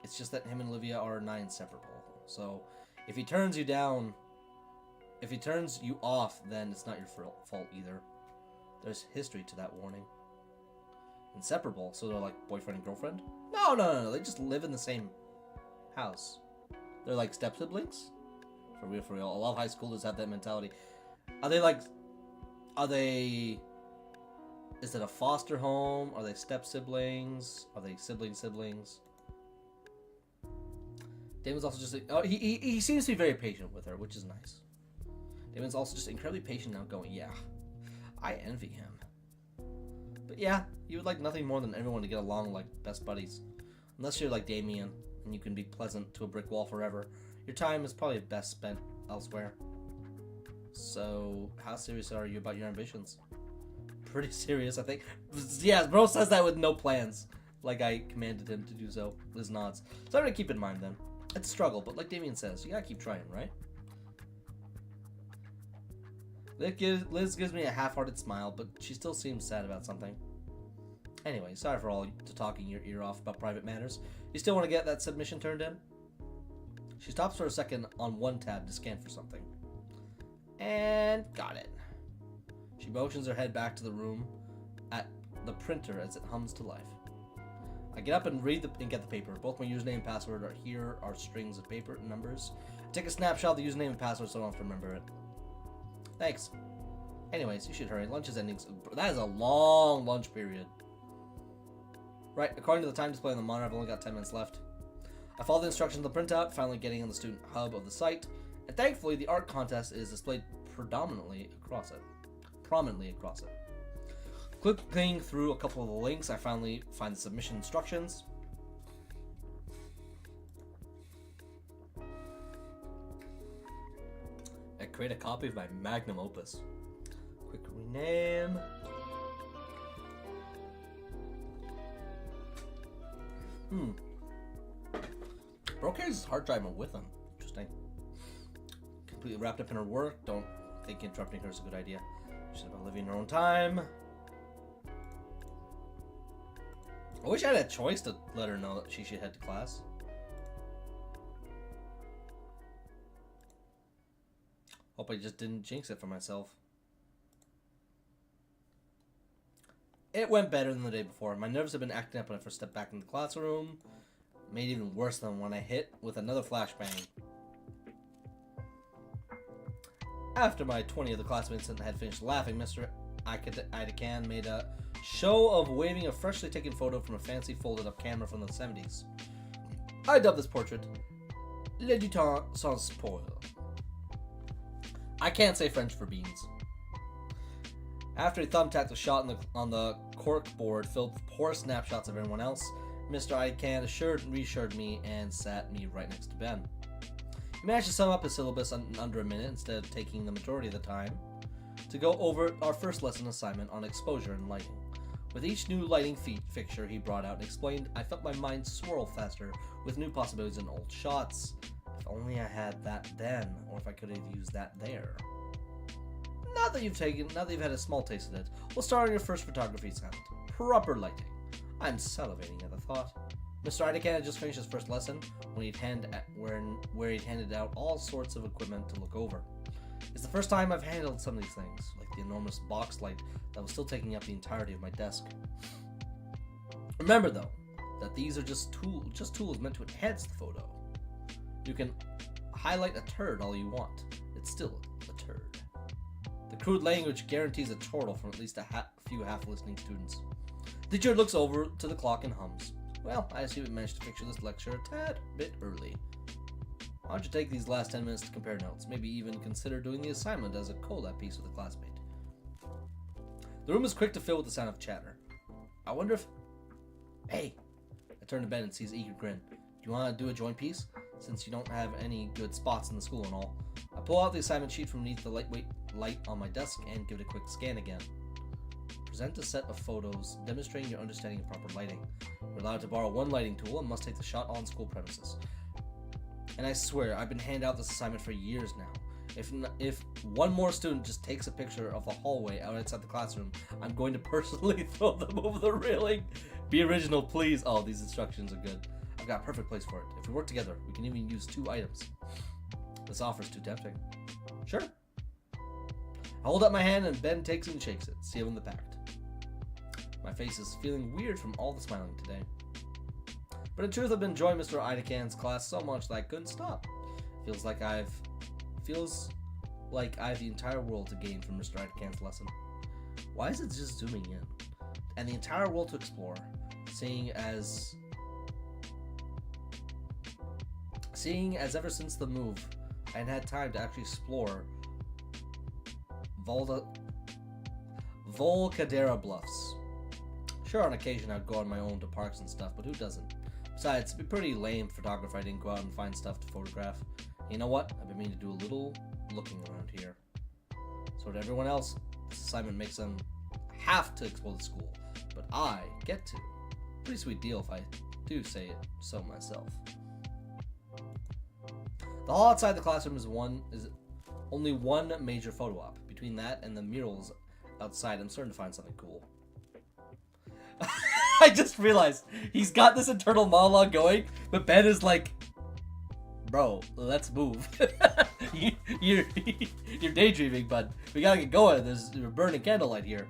It's just that him and Olivia are nigh inseparable. So, if he turns you down, if he turns you off, then it's not your fault either. There's history to that warning. Inseparable, so they're like boyfriend and girlfriend? No. They just live in the same house. They're like step siblings? For real. A lot of high schoolers have that mentality. Is it a foster home? Are they step siblings? Are they siblings? Damon's also just he seems to be very patient with her, which is nice. Damon's also just incredibly patient and outgoing. Yeah, I envy him. But yeah, you would like nothing more than everyone to get along like best buddies. Unless you're like Damien and you can be pleasant to a brick wall forever, your time is probably best spent elsewhere. So, how serious are you about your ambitions? Pretty serious, I think. Yeah, bro says that with no plans. Like I commanded him to do so. Liz nods. So I'm gonna keep in mind then. It's a struggle, but like Damien says, you gotta keep trying, right? Liz gives me a half-hearted smile, but she still seems sad about something. Anyway, sorry for all the talking your ear off about private matters. You still want to get that submission turned in? She stops for a second on one tab to scan for something. And got it. She motions her head back to the room at the printer as it hums to life. I get up and get the paper. Both my username and password are here, are strings of paper and numbers. I take a snapshot of the username and password so I don't have to remember it. Thanks. Anyways, you should hurry. Lunch is ending. That is a long lunch period. Right, according to the time display on the monitor, I've only got 10 minutes left. I follow the instructions on the printout, finally getting on the student hub of the site, and thankfully the art contest is displayed prominently across it. Clicking through a couple of the links, I finally find the submission instructions. I create a copy of my magnum opus. Quick rename. Bro carries his hard drive with him. Interesting. Completely wrapped up in her work. Don't think interrupting her is a good idea. She's about living her own time. I wish I had a choice to let her know that she should head to class. Hope I just didn't jinx it for myself. It went better than the day before. My nerves have been acting up when I first stepped back in the classroom. Made it even worse than when I hit with another flashbang. After my 20 of the classmates had finished laughing, Mr. Idekan made a show of waving a freshly taken photo from a fancy folded up camera from the 70s. I dubbed this portrait Le du temps sans spoil. I can't say French for beans. After he thumbtacked the shot on the cork board filled with poor snapshots of everyone else, Mr. Idekan reassured me and sat me right next to Ben. He managed to sum up his syllabus in under a minute instead of taking the majority of the time to go over our first lesson assignment on exposure and lighting. With each new lighting fixture he brought out and explained, I felt my mind swirl faster with new possibilities and old shots. If only I had that then, or if I could have used that there. Now that you've had a small taste of it, we'll start on your first photography assignment. Proper lighting. I'm salivating at the thought. Mr. Idekan had just finished his first lesson where he'd handed out all sorts of equipment to look over. It's the first time I've handled some of these things, like the enormous box light that was still taking up the entirety of my desk. Remember though, that these are just tools meant to enhance the photo. You can highlight a turd all you want. It's still a turd. The crude language guarantees a chortle from at least a few half-listening students. The teacher looks over to the clock and hums. Well, I assume we managed to picture this lecture a tad bit early. Why don't you take these last 10 minutes to compare notes, maybe even consider doing the assignment as a collab piece with a classmate. The room is quick to fill with the sound of chatter. I wonder if... Hey! I turn to Ben and see his eager grin. Do you want to do a joint piece? Since you don't have any good spots in the school and all. I pull out the assignment sheet from beneath the lightweight light on my desk and give it a quick scan again. Present a set of photos demonstrating your understanding of proper lighting. You're allowed to borrow one lighting tool and must take the shot on school premises. And I swear, I've been handing out this assignment for years now. If one more student just takes a picture of the hallway outside the classroom, I'm going to personally throw them over the railing. Be original, please. Oh, these instructions are good. I've got a perfect place for it. If we work together, we can even use 2 items. This offer's too tempting. Sure. I hold up my hand and Ben takes it and shakes it, sealing the pact. My face is feeling weird from all the smiling today. But in truth, I've been enjoying Mr. Idacan's class so much that I couldn't stop. Feels like I've the entire world to gain from Mr. Idacan's lesson. Why is it just zooming in? And the entire world to explore, seeing as ever since the move, I hadn't had time to actually explore Volcadera Bluffs. Sure, on occasion I'd go on my own to parks and stuff, but who doesn't? Besides, it'd be pretty lame photographer if I didn't go out and find stuff to photograph. You know what? I've been meaning to do a little looking around here. So to everyone else, this assignment makes them have to explore the school, but I get to. Pretty sweet deal if I do say it so myself. The hall outside the classroom is only one major photo op. Between that and the murals outside, I'm starting to find something cool. I just realized he's got this internal monologue going, but Ben is like, bro, let's move. you're daydreaming, bud. We gotta get going. We're burning candlelight here.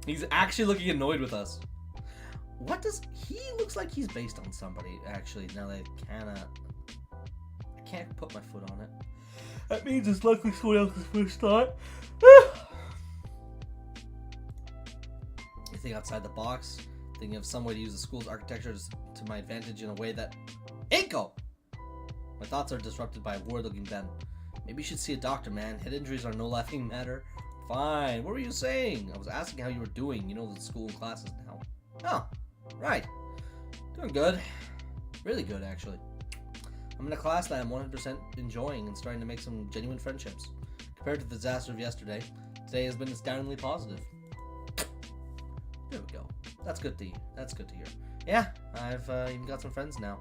He's actually looking annoyed with us. He looks like he's based on somebody, actually, now that I can't put my foot on it. That means it's likely someone else's first thought. You think outside the box, thinking of some way to use the school's architecture to my advantage in a way that ain't go. My thoughts are disrupted by a worried-looking Ben. Maybe you should see a doctor, man. Head injuries are no laughing matter. Fine. What were you saying? I was asking how you were doing. You know the school and classes now. Oh, right. Doing good. Really good, actually. I'm in a class that I'm 100% enjoying and starting to make some genuine friendships. Compared to the disaster of yesterday, today has been astoundingly positive. There we go. That's good to hear. Yeah, I've even got some friends now.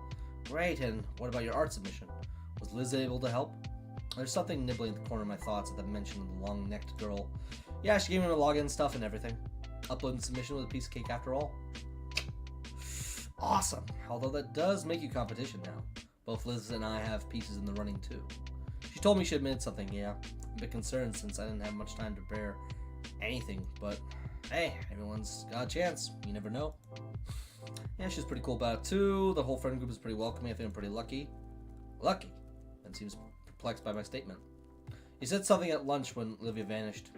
Great, and what about your art submission? Was Liz able to help? There's something nibbling in the corner of my thoughts at the mention of the long-necked girl. Yeah, she gave me the login stuff and everything. Uploading submission was a piece of cake after all. Awesome. Although that does make you competition now. Both Liz and I have pieces in the running too. She told me she admitted something, yeah. I'm a bit concerned since I didn't have much time to prepare anything, but hey, everyone's got a chance. You never know. Yeah, she's pretty cool about it too. The whole friend group is pretty welcoming. I think I'm pretty lucky. Lucky? Ben seems perplexed by my statement. He said something at lunch when Olivia vanished.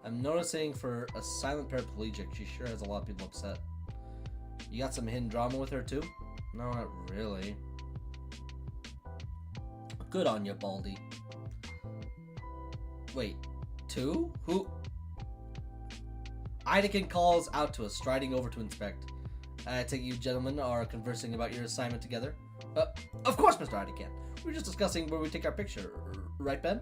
I'm noticing for a silent paraplegic, she sure has a lot of people upset. You got some hidden drama with her too? No, not really. Good on you, Baldy. Wait, 2? Who? Idacan calls out to us, striding over to inspect. I take you gentlemen are conversing about your assignment together? Of course, Mr. Idacan. We were just discussing where we take our picture, right, Ben?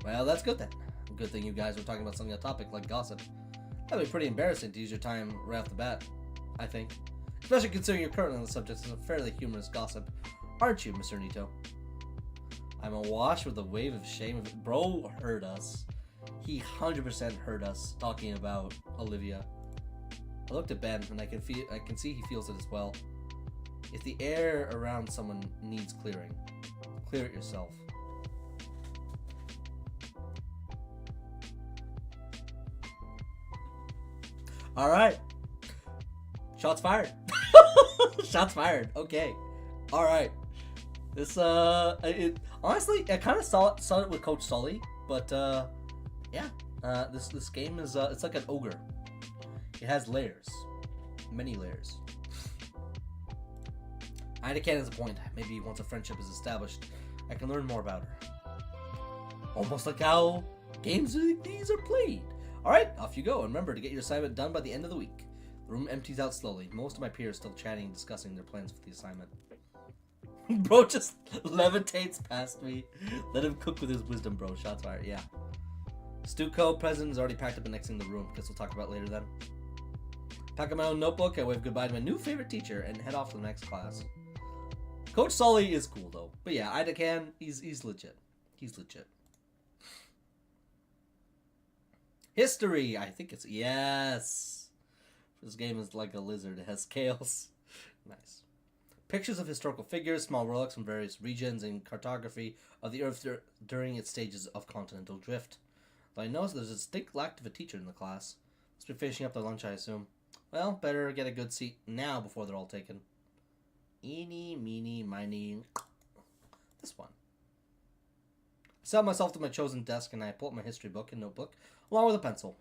Well, that's good then. Good thing you guys were talking about something on topic like gossip. That'd be pretty embarrassing to use your time right off the bat, I think. Especially considering you're currently on the subject of a fairly humorous gossip. Aren't you, Mr. Nito? I'm awash with a wave of shame. Bro heard us. He 100% heard us talking about Olivia. I looked at Ben and I can see he feels it as well. If the air around someone needs clearing, clear it yourself. All right. Shots fired. Shots fired. Okay. All right. This honestly, I kind of saw it with Coach Sully, but yeah. This game is it's like an ogre. It has layers, many layers. Idacan has a point. Maybe once a friendship is established, I can learn more about her. Almost like how Games like these are played. Alright, off you go. And remember to get your assignment done by the end of the week. The room empties out slowly. Most of my peers still chatting and discussing their plans for the assignment. Bro just levitates past me. Let him cook with his wisdom, bro. Shots fired. Yeah. Stuco present is already packed up and next in the room. Guess we'll talk about later then. Pack up my own notebook. I wave goodbye to my new favorite teacher and head off to the next class. Coach Sully is cool though. But yeah, Idacan, he's legit. He's legit. History. I think it's yes. This game is like a lizard. It has scales. Nice. Pictures of historical figures, small relics from various regions, and cartography of the Earth during its stages of continental drift. Though I noticed there's a distinct lack of a teacher in the class. Must be finishing up their lunch, I assume. Well, better get a good seat now before they're all taken. Eeny, meeny, miny. This one. I settle myself to my chosen desk and I pull up my history book and notebook, along with a pencil.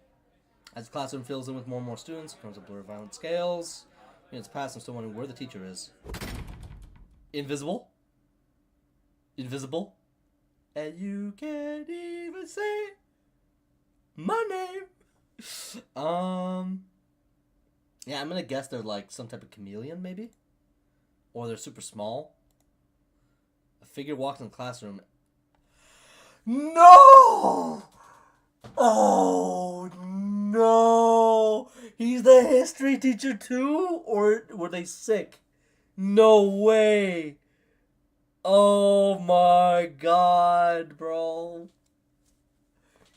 As the classroom fills in with more and more students, it comes a blur of violent scales. Minutes pass, I'm still wondering where the teacher is. Invisible? Invisible? And you can't even say my name. Yeah, I'm gonna guess they're like some type of chameleon, maybe? Or they're super small. A figure walks in the classroom. No! Oh, no! He's the history teacher too? Or were they sick? No way! Oh my god, bro.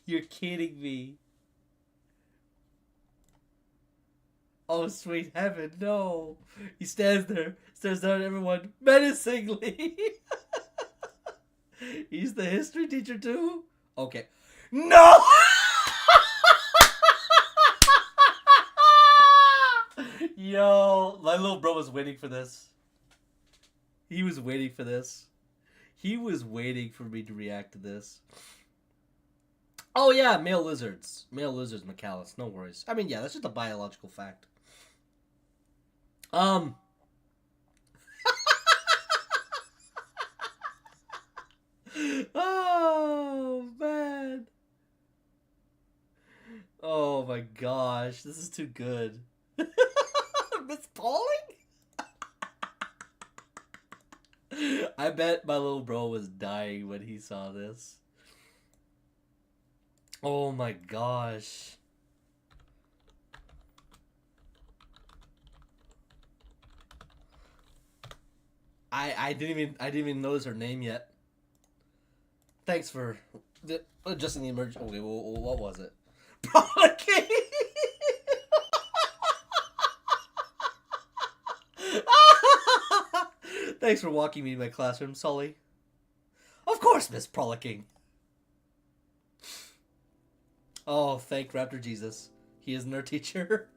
You're kidding me. Oh, sweet heaven, no. He stands there, stares down at everyone menacingly. He's the history teacher too? Okay. No! Yo, my little bro was waiting for this. He was waiting for this. He was waiting for me to react to this. Oh yeah, male lizards. Male lizards, McAllis. No worries. I mean, yeah, that's just a biological fact. Oh, man. Oh my gosh, this is too good. Miss Pauling? I bet my little bro was dying when he saw this. Oh my gosh. I didn't even notice her name yet. Thanks for adjusting the emergency. Okay, well, what was it? Prodigy. Thanks for walking me to my classroom, Sully. Of course, Miss Prollicking. Oh, thank Raptor Jesus. He isn't our teacher.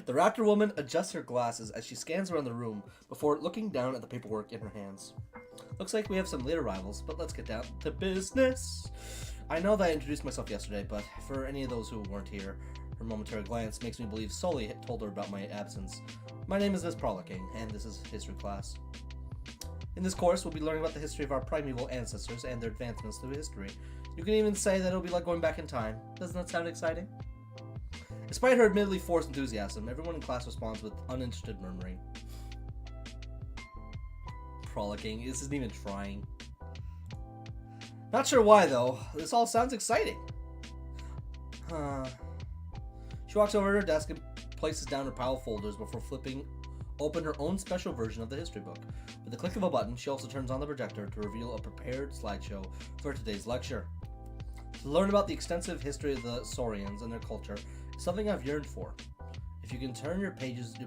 The Raptor woman adjusts her glasses as she scans around the room before looking down at the paperwork in her hands. Looks like we have some late arrivals, but let's get down to business. I know that I introduced myself yesterday, but for any of those who weren't here, her momentary glance makes me believe Sully had told her about my absence. My name is Miss Prollicking, and this is history class. In this course, we'll be learning about the history of our primeval ancestors and their advancements through history. You can even say that it'll be like going back in time. Doesn't that sound exciting? Despite her admittedly forced enthusiasm, everyone in class responds with uninterested murmuring. Prollicking isn't even trying. Not sure why, though. This all sounds exciting. She walks over to her desk and places down her pile of folders before flipping open her own special version of the history book. With the click of a button, she also turns on the projector to reveal a prepared slideshow for today's lecture. To learn about the extensive history of the Saurians and their culture is something I've yearned for. If you can turn your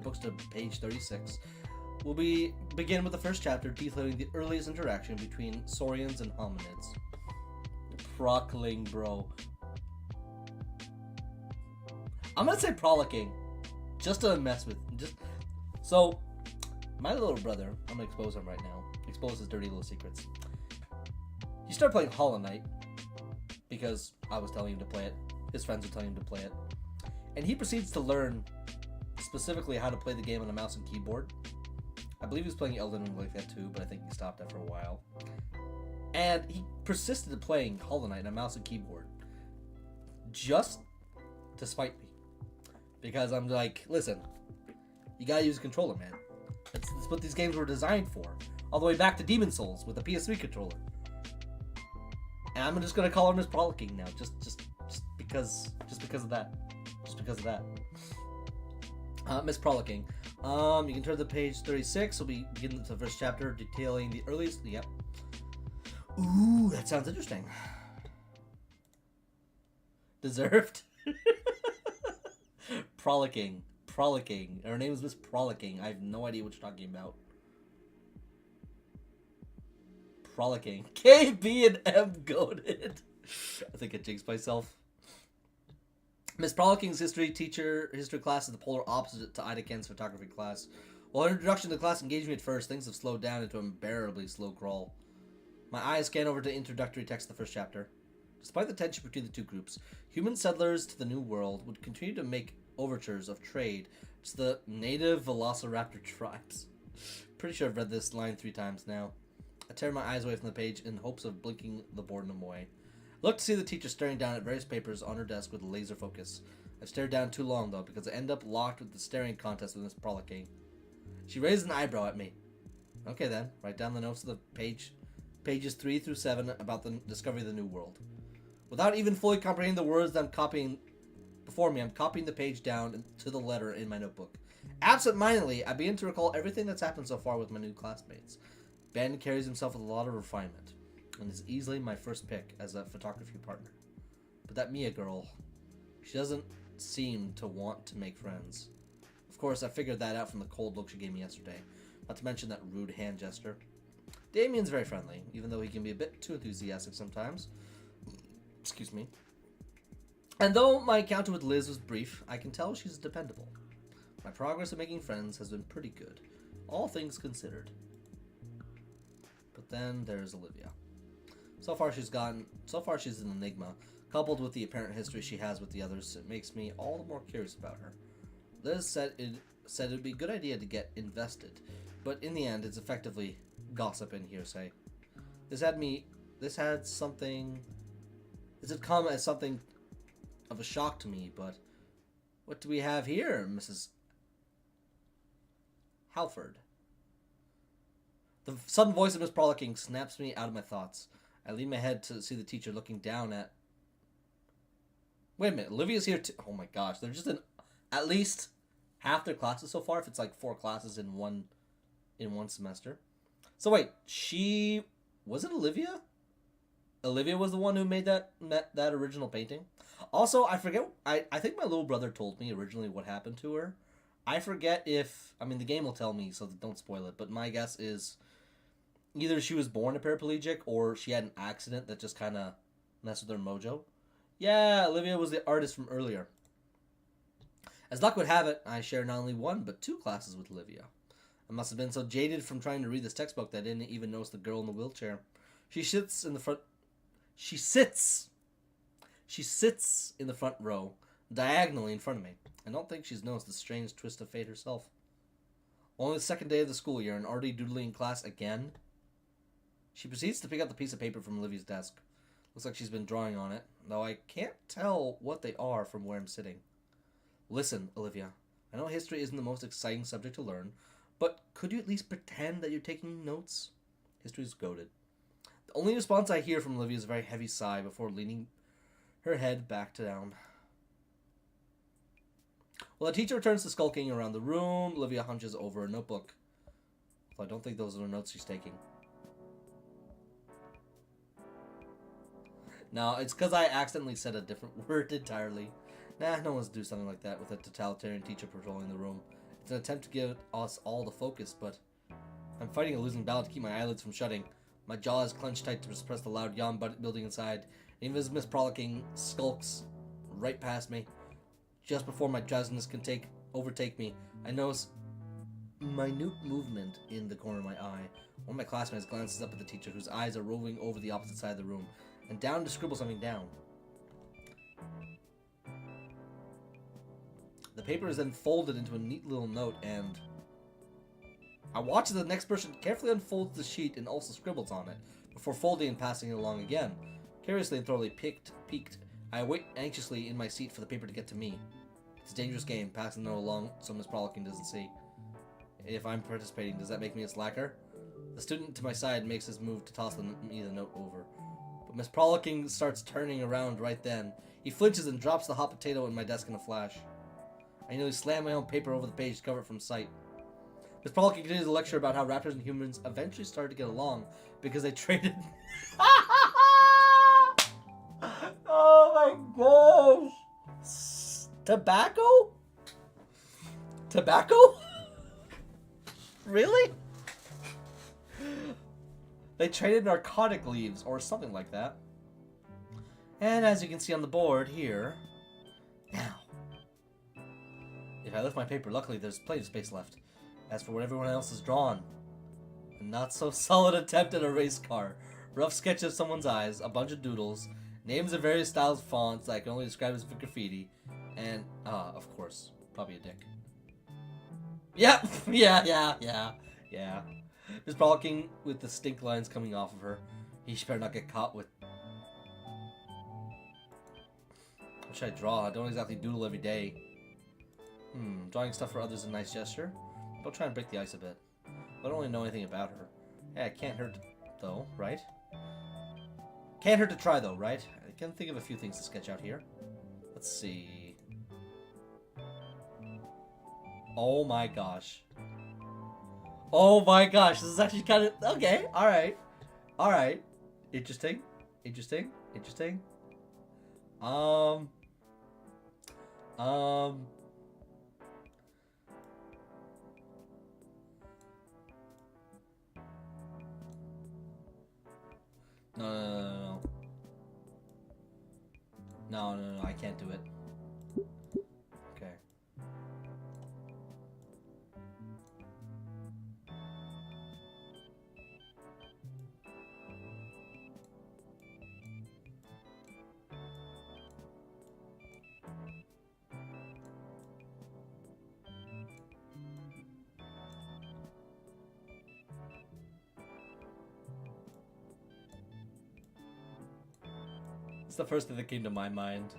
books to page 36, we'll begin with the first chapter detailing the earliest interaction between Saurians and hominids. Prollicking, bro. I'm gonna say prollicking, just to mess with. So, my little brother, I'm gonna expose him right now. Expose his dirty little secrets. He started playing Hollow Knight because I was telling him to play it. His friends were telling him to play it, and he proceeds to learn specifically how to play the game on a mouse and keyboard. I believe he was playing Elden Ring like that too, but I think he stopped after a while. And he persisted in playing Hollow Knight on a mouse and keyboard. just to spite me. Because I'm like, listen, you gotta use a controller, man. That's what these games were designed for. All the way back to Demon Souls with a PS3 controller. And I'm just gonna call her Miss Frolicking now, just because of that. Just because of that. Miss Frolicking. You can turn to page 36. We'll be beginning the first chapter detailing the earliest. Yep. Ooh, that sounds interesting. Deserved. Frolicking. Her name is Miss Frolicking. I have no idea what you're talking about. Frolicking. K, B, and M goated. I think I jinxed myself. Miss Frolicking's history class is the polar opposite to Ida Ken's photography class. While her introduction to the class engaged me at first, things have slowed down into an unbearably slow crawl. My eyes scan over to introductory text of the first chapter. Despite the tension between the two groups, human settlers to the New World would continue to make overtures of trade to the native velociraptor tribes. Pretty sure I've read this line 3 times now. I tear my eyes away from the page in hopes of blinking the boredom away. I look to see the teacher staring down at various papers on her desk with laser focus. I've stared down too long, though, because I end up locked with the staring contest with Miss Frolicking. She raises an eyebrow at me. Okay then, write down the notes of the pages 3 through 7 about the discovery of the New World. Without even fully comprehending the words that I'm copying before me, I'm copying the page down to the letter in my notebook. Absent-mindedly, I begin to recall everything that's happened so far with my new classmates. Ben carries himself with a lot of refinement, and is easily my first pick as a photography partner. But that Mia girl, she doesn't seem to want to make friends. Of course, I figured that out from the cold look she gave me yesterday, not to mention that rude hand gesture. Damien's very friendly, even though he can be a bit too enthusiastic sometimes. Excuse me. And though my encounter with Liz was brief, I can tell she's dependable. My progress in making friends has been pretty good, all things considered. But then there's Olivia. So far she's an enigma. Coupled with the apparent history she has with the others, it makes me all the more curious about her. Liz said it would be a good idea to get invested, but in the end it's effectively gossip and hearsay. This had come as something of a shock to me, but what do we have here, Mrs. Halford? The sudden voice of Miss Frolicking snaps me out of my thoughts. I lean my head to see the teacher looking down at... Wait a minute, Olivia's here too. Oh my gosh, they're just in at least half their classes so far, if it's like 4 classes in one semester. So wait, was it Olivia? Olivia was the one who made that original painting? Also, I forget, I think my little brother told me originally what happened to her. I forget if, I mean, the game will tell me, so don't spoil it, but my guess is either she was born a paraplegic or she had an accident that just kind of messed with her mojo. Yeah, Olivia was the artist from earlier. As luck would have it, I share not only 1, but 2 classes with Olivia. I must have been so jaded from trying to read this textbook that I didn't even notice the girl in the wheelchair. She sits in the front row, diagonally in front of me. I don't think she's noticed the strange twist of fate herself. Only the second day of the school year and already doodling in class again. She proceeds to pick up the piece of paper from Olivia's desk. Looks like she's been drawing on it, though I can't tell what they are from where I'm sitting. Listen, Olivia, I know history isn't the most exciting subject to learn, but could you at least pretend that you're taking notes? History's goated. The only response I hear from Olivia is a very heavy sigh before leaning her head back down. While the teacher returns to skulking around the room, Olivia hunches over a notebook. Well, I don't think those are the notes she's taking. No, it's because I accidentally said a different word entirely. Nah, no one's do something like that with a totalitarian teacher patrolling the room. It's an attempt to give us all the focus, but I'm fighting a losing battle to keep my eyelids from shutting. My jaw is clenched tight to suppress the loud yawn building inside. Even as Miss Frolicking skulks right past me. Just before my drowsiness can overtake me, I notice minute movement in the corner of my eye. One of my classmates glances up at the teacher, whose eyes are roving over the opposite side of the room, and down to scribble something down. The paper is then folded into a neat little note, and I watch as the next person carefully unfolds the sheet and also scribbles on it, before folding and passing it along again. Curiously and thoroughly piqued, I wait anxiously in my seat for the paper to get to me. It's a dangerous game, passing the note along so Miss Proliking doesn't see. If I'm participating, does that make me a slacker? The student to my side makes his move to toss me the note over. But Miss Proliking starts turning around right then. He flinches and drops the hot potato in my desk in a flash. I nearly slam my own paper over the page to cover it from sight. Miss Proliking continues to lecture about how raptors and humans eventually started to get along because they traded... Oh my gosh! Tobacco? Tobacco? Really? They traded narcotic leaves or something like that. And as you can see on the board here, now, if I lift my paper, luckily there's plenty of space left. As for what everyone else has drawn, a not so solid attempt at a race car, rough sketch of someone's eyes, a bunch of doodles, names of various styles of fonts that I can only describe as graffiti, and, of course, probably a dick. Yep, yeah. Miss Proliking with the stink lines coming off of her. He better not get caught with... What should I draw? I don't exactly doodle every day. Drawing stuff for others is a nice gesture. I'll try and break the ice a bit. I don't really know anything about her. Yeah, it can't hurt though, right? Can't hurt to try though, right? I can think of a few things to sketch out here. Let's see. Oh my gosh. Oh my gosh, this is actually kind of... Okay, alright. Alright. Interesting. No, I can't do it. Okay. It's the first thing that came to my mind.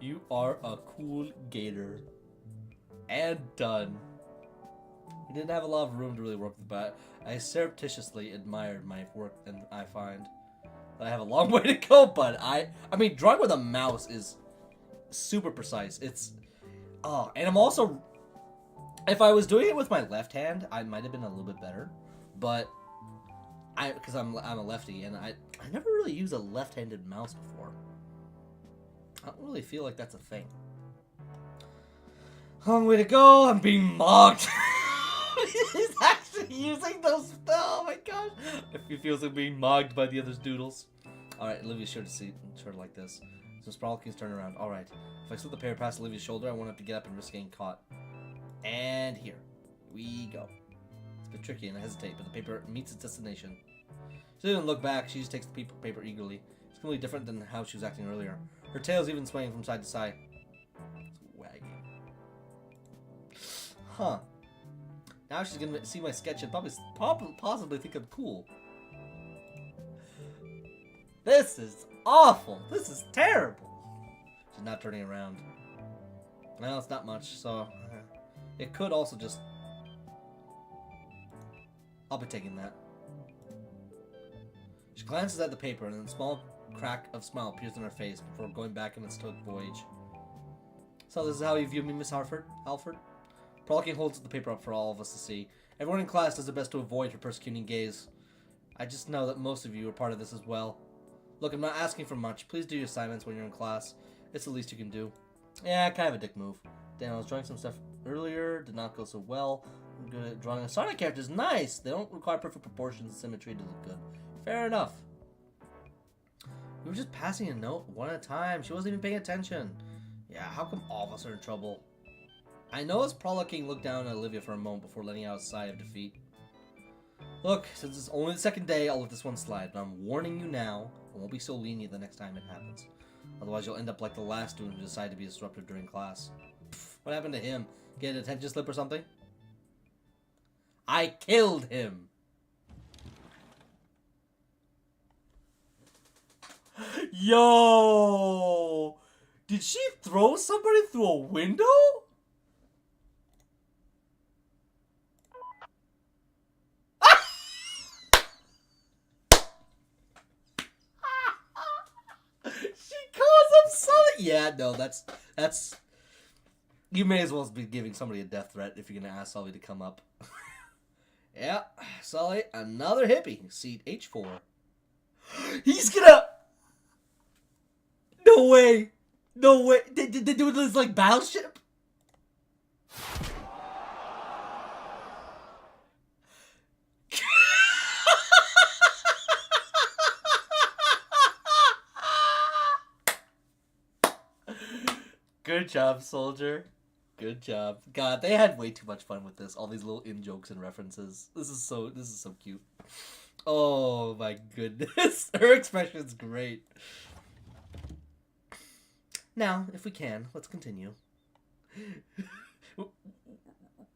You are a cool gator. And done. We didn't have a lot of room to really work with, but I surreptitiously admired my work, and I find that I have a long way to go, but I mean, drawing with a mouse is super precise. It's... Oh, and I'm also... If I was doing it with my left hand, I might have been a little bit better, but because I'm a lefty, and I never really used a left-handed mouse before. I don't really feel like that's a thing. Long way to go. I'm being mocked. He's actually using those. Oh my gosh! He feels like being mocked by the other's doodles. All right, Olivia's sure to see her like this. So Sproulking's turn around. All right, if I slip the paper past Olivia's shoulder, I won't have to get up and risk getting caught. And here we go. It's a bit tricky and I hesitate, but the paper meets its destination. She doesn't look back, she just takes the paper eagerly. It's completely different than how she was acting earlier. Her tail's even swaying from side to side. It's wagging. Huh. Now she's gonna see my sketch and possibly think I'm cool. This is awful. This is terrible. She's not turning around. Well, it's not much, so... It could also just... I'll be taking that. She glances at the paper, and then a small crack of smile appears on her face before going back in its stoic voyage. So this is how you view me, Miss Alfred? Proliking holds the paper up for all of us to see. Everyone in class does their best to avoid her persecuting gaze. I just know that most of you are part of this as well. Look, I'm not asking for much. Please do your assignments when you're in class. It's the least you can do. Yeah, kind of a dick move. Damn, I was drawing some stuff earlier. Did not go so well. I'm good at drawing a Sonic characters. Nice! They don't require perfect proportions and symmetry to look good. Fair enough. We were just passing a note one at a time. She wasn't even paying attention. Yeah, how come all of us are in trouble? I know as Proliking looked down at Olivia for a moment before letting out a sigh of defeat. Look, since it's only the second day, I'll let this one slide, but I'm warning you now, I won't be so lenient the next time it happens. Otherwise, you'll end up like the last student who decided to be disruptive during class. Pfft, what happened to him? Get an attention slip or something? I killed him. Yo! Did she throw somebody through a window? She calls him Sully. Yeah, no, that's. You may as well be giving somebody a death threat if you're gonna ask Sully to come up. Yeah, Sully, another hippie. Seat H4. He's gonna. No way. No way. Did they do this like battleship? Good job, soldier. Good job. God, they had way too much fun with this. All these little in-jokes and references. This is so cute. Oh my goodness. Her expression's great. Now, if we can, let's continue.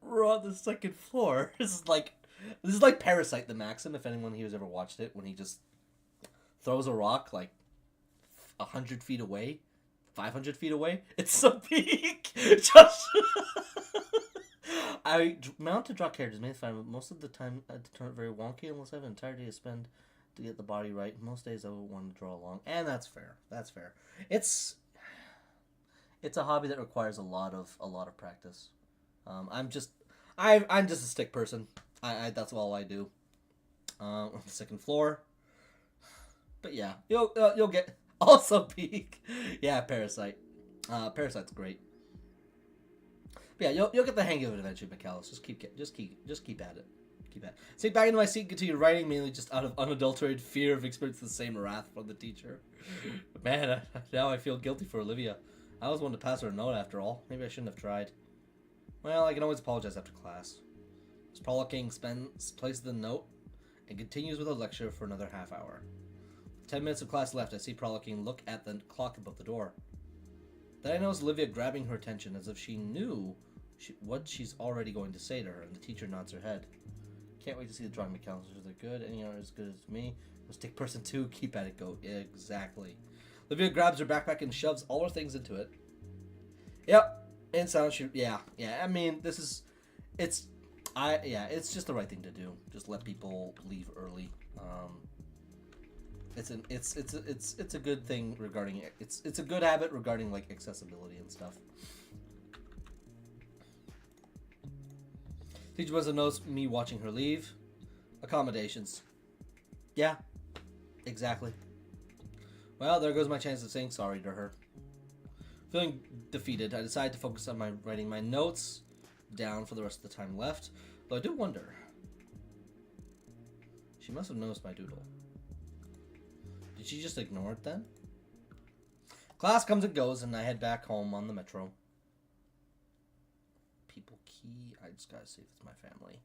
We're on the second floor. This is like Parasite the Maxim, if anyone here has ever watched it, when he just throws a rock like 100 feet away. 500 feet away. It's so big. Just I mount to draw characters mainly fine, but most of the time I turn it very wonky unless I have an entire day to spend to get the body right. Most days I would want to draw along, and that's fair. That's fair. It's a hobby that requires a lot of practice. I'm just a stick person. I that's all I do. On the second floor. But yeah, you'll get. Also peak. Yeah, Parasite. Parasite's great. But yeah, you'll get the hang of it eventually, McAllis. Just keep at it. Keep at it. Sit back into my seat and continue writing, mainly just out of unadulterated fear of experiencing the same wrath from the teacher. But man, now I feel guilty for Olivia. I was one to pass her a note after all. Maybe I shouldn't have tried. Well, I can always apologize after class. Paula King places the note and continues with the lecture for another half hour. 10 minutes of class left. I see Prolocking look at the clock above the door. Then I notice Olivia grabbing her attention as if she knew what she's already going to say to her, and the teacher nods her head. Can't wait to see the drawing mechanics. They're good. Any are as good as me. Mistake person 2. Keep at it. Go. Exactly. Olivia grabs her backpack and shoves all her things into it. Yep. And sound shoot. Yeah. I mean, it's just the right thing to do. Just let people leave early. It's a good thing regarding it's a good habit regarding like accessibility and stuff. Teacher must have noticed me watching her leave. Accommodations. Yeah, exactly. Well, there goes my chance of saying sorry to her. Feeling defeated, I decided to focus on writing my notes down for the rest of the time left. Though I do wonder. She must have noticed my doodle. Did she just ignore it then? Class comes and goes, and I head back home on the metro. People key. I just gotta see if it's my family.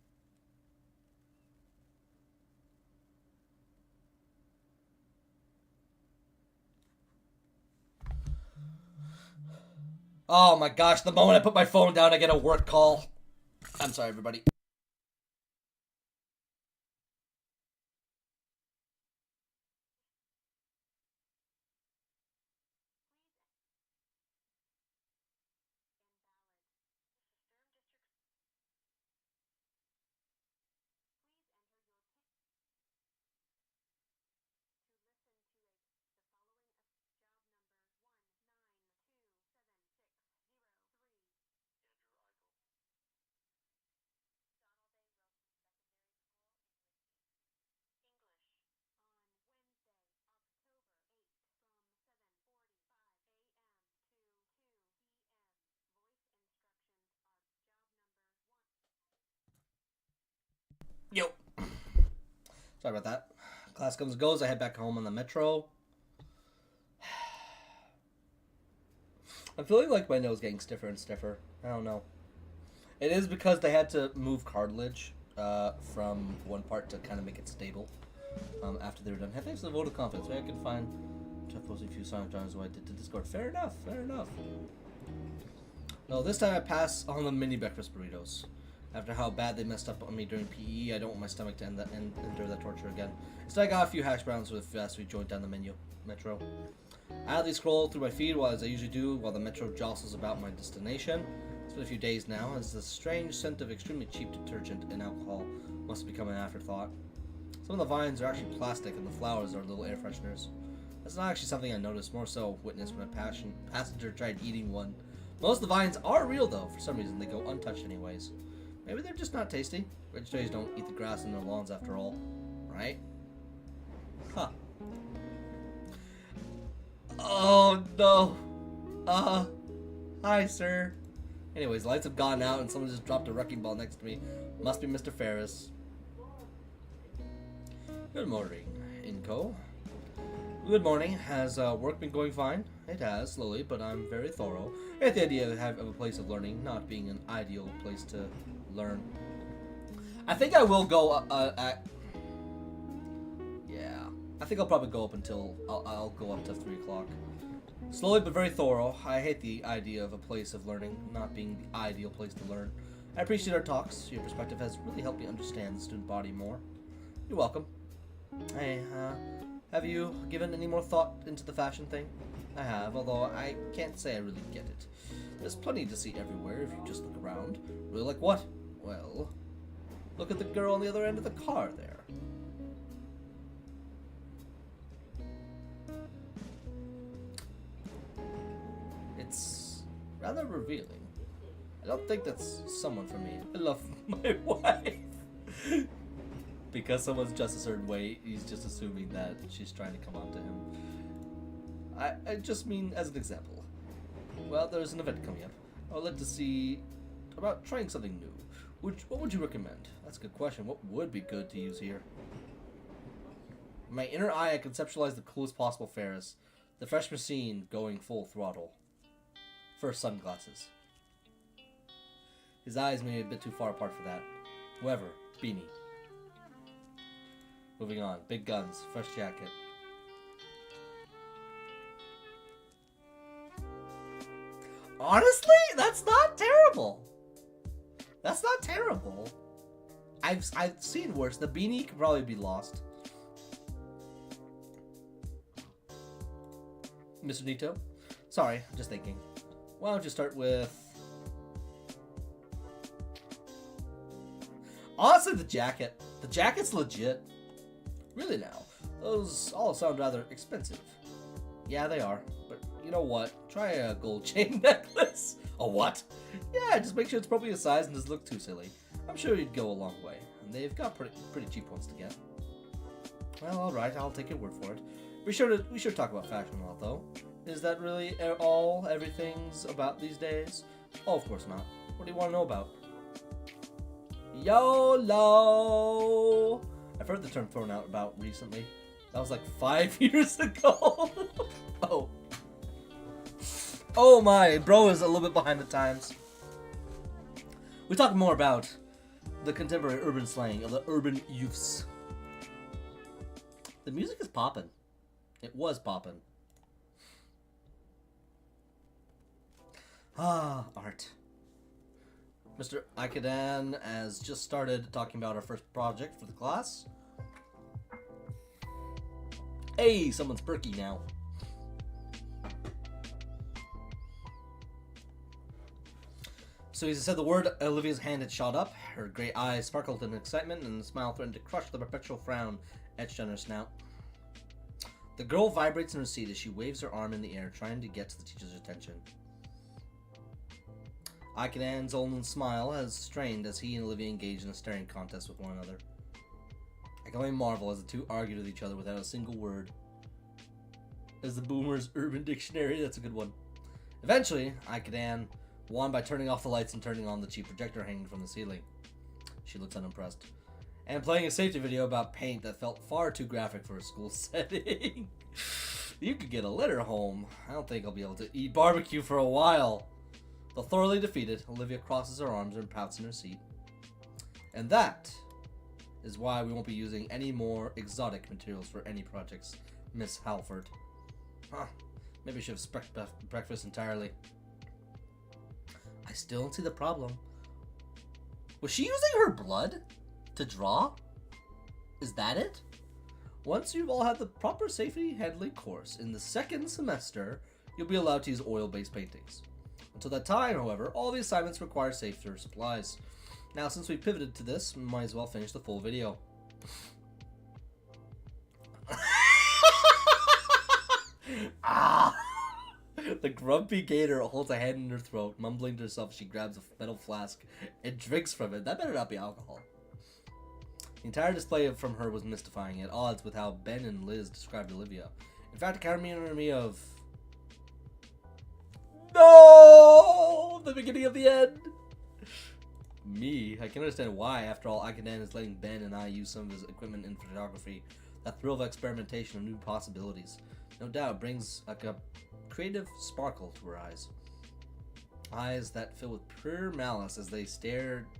Oh my gosh, the moment I put my phone down, I get a work call. I'm sorry, everybody. Yo. Sorry about that. Class comes and goes. I head back home on the metro. I'm feeling like my nose is getting stiffer and stiffer. I don't know. It is because they had to move cartilage from one part to kind of make it stable after they were done. Hey, thanks for the vote of confidence. Maybe I can find... I've posted a few Sonic Drawings I did to Discord. Fair enough. No, this time I pass on the mini breakfast burritos. After how bad they messed up on me during PE, I don't want my stomach to endure that torture again. So I got a few hash browns with fast food joint down the metro. I idly scroll through my feed as I usually do while the metro jostles about my destination. It's been a few days now, as the strange scent of extremely cheap detergent and alcohol must have become an afterthought. Some of the vines are actually plastic and the flowers are little air fresheners. That's not actually something I noticed, more so witnessed when a passenger tried eating one. Most of the vines are real though, for some reason they go untouched anyways. Maybe they're just not tasty. Vegetarians don't eat the grass in their lawns after all, right? Huh. Oh no. Hi sir. Anyways, lights have gone out and someone just dropped a wrecking ball next to me. Must be Mr. Ferris. Good morning, Inco. Good morning. Has work been going fine? It has, slowly, but I'm very thorough. I hate the idea of a place of learning not being an ideal place to learn. I think I will go, yeah. I think I'll probably go up until, I'll go up to 3 o'clock. Slowly but very thorough. I hate the idea of a place of learning not being the ideal place to learn. I appreciate our talks. Your perspective has really helped me understand the student body more. You're welcome. Hey, have you given any more thought into the fashion thing? I have, although I can't say I really get it. There's plenty to see everywhere if you just look around. Really like what? Well, look at the girl on the other end of the car there. It's rather revealing. I don't think that's someone for me. I love my wife. Because someone's dressed a certain way, he's just assuming that she's trying to come on to him. I just mean as an example. Well, there's an event coming up. I would like to see about trying something new. What would you recommend? That's a good question. What would be good to use here? In my inner eye, I conceptualize the coolest possible Ferris. The fresh machine going full throttle. First, sunglasses. His eyes may be a bit too far apart for that. However, beanie. Moving on. Big guns. Fresh jacket. Honestly, that's not terrible. That's not terrible. I've seen worse. The beanie could probably be lost. Mr. Nito? Sorry, I'm just thinking. Why don't you start with... Honestly, the jacket. The jacket's legit. Really now. Those all sound rather expensive. Yeah, they are. But you know what? Try a gold chain necklace. A what? Yeah, just make sure it's appropriate size and doesn't look too silly. I'm sure you'd go a long way. And they've got pretty cheap ones to get. Well, alright, I'll take your word for it. We should talk about fashion a lot, though. Is that really everything's about these days? Oh, of course not. What do you want to know about? YOLO! I've heard the term thrown out about recently. That was like 5 years ago. Oh. Oh my, bro is a little bit behind the times. We talk more about the contemporary urban slang of the urban youths. The music is poppin'. It was poppin'. Ah, art. Mr. Ikadan has just started talking about our first project for the class. Hey, someone's perky now. So as he said the word, Olivia's hand had shot up. Her gray eyes sparkled in excitement, and the smile threatened to crush the perpetual frown etched on her snout. The girl vibrates in her seat as she waves her arm in the air, trying to get to the teacher's attention. Ikadan's own smile has strained as he and Olivia engage in a staring contest with one another. I can only marvel as the two argue with each other without a single word. As the boomer's urban dictionary, that's a good one. Eventually, Ikadan won by turning off the lights and turning on the cheap projector hanging from the ceiling. She looks unimpressed. And playing a safety video about paint that felt far too graphic for a school setting. You could get a letter home. I don't think I'll be able to eat barbecue for a while. Though thoroughly defeated, Olivia crosses her arms and pouts in her seat. And that is why we won't be using any more exotic materials for any projects, Miss Halford. Huh. Maybe I should have skipped breakfast entirely. I still don't see the problem. Was she using her blood to draw? Is that it? Once you've all had the proper safety handling course in the second semester, you'll be allowed to use oil-based paintings. Until that time, however, all the assignments require safer supplies. Now, since we pivoted to this, we might as well finish the full video. Ah! The grumpy Gator holds a hand in her throat, mumbling to herself. She grabs a metal flask and drinks from it. That better not be alcohol. The entire display from her was mystifying, at odds with how Ben and Liz described Olivia. In fact, it reminded me of... No! The beginning of the end! Me, I can understand why. After all, Akadan is letting Ben and I use some of his equipment in photography. That thrill of experimentation of new possibilities. No doubt brings like a creative sparkle to her eyes. Eyes that fill with pure malice as they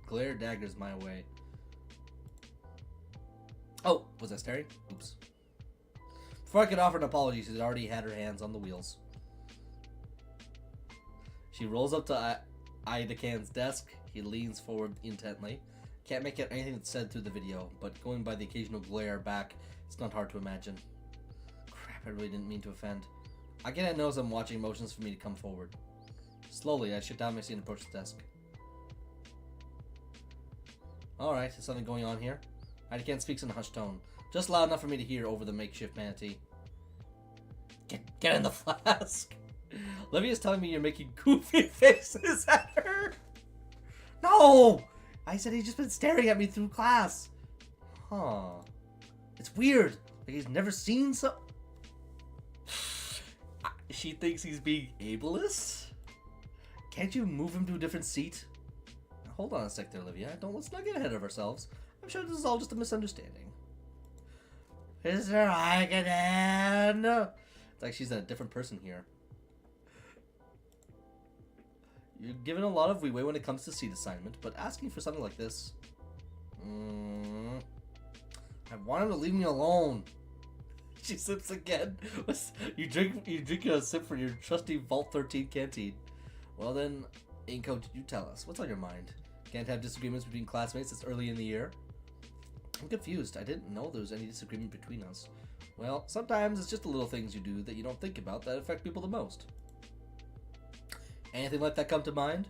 glare daggers my way. Oh, was I staring? Oops. Before I could offer an apology, she had already had her hands on the wheels. She rolls up to Idacan's desk. He leans forward intently. Can't make out anything that's said through the video, but going by the occasional glare back, it's not hard to imagine. Crap, I really didn't mean to offend. Idacan knows I'm watching, motions for me to come forward. Slowly, I shut down my seat and approach the desk. Alright, is something going on here? Idacan speaks in a hushed tone, just loud enough for me to hear over the makeshift manatee. Get in the flask! Olivia's telling me you're making goofy faces at her! No! I said he's just been staring at me through class. Huh. It's weird. Like he's never seen so... She thinks he's being ableist? Can't you move him to a different seat? Now, hold on a sec there, Olivia. Let's not get ahead of ourselves. I'm sure this is all just a misunderstanding. Mr. Idacan! It's like she's a different person here. You're given a lot of leeway when it comes to seat assignment, but asking for something like this... I want him to leave me alone. She sips again. You drink a sip from your trusty Vault 13 canteen. Well then, Inko, you tell us. What's on your mind? Can't have disagreements between classmates this early in the year? I'm confused. I didn't know there was any disagreement between us. Well, sometimes it's just the little things you do that you don't think about that affect people the most. Anything like that come to mind?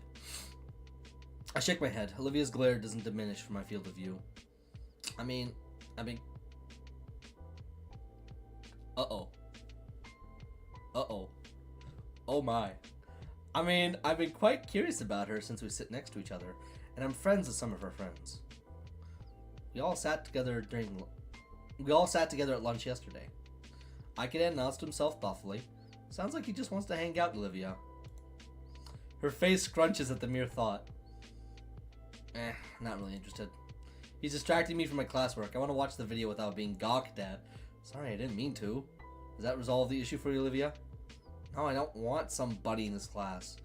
I shake my head. Olivia's glare doesn't diminish from my field of view. I mean... Uh-oh. Oh my. I mean, I've been quite curious about her since we sit next to each other, and I'm friends with some of her friends. We all sat together at lunch yesterday. Idacan nods to himself thoughtfully. Sounds like he just wants to hang out, Olivia. Her face scrunches at the mere thought. Not really interested. He's distracting me from my classwork. I want to watch the video without being gawked at. Sorry, I didn't mean to. Does that resolve the issue for you, Olivia? No, I don't want some buddy in this class.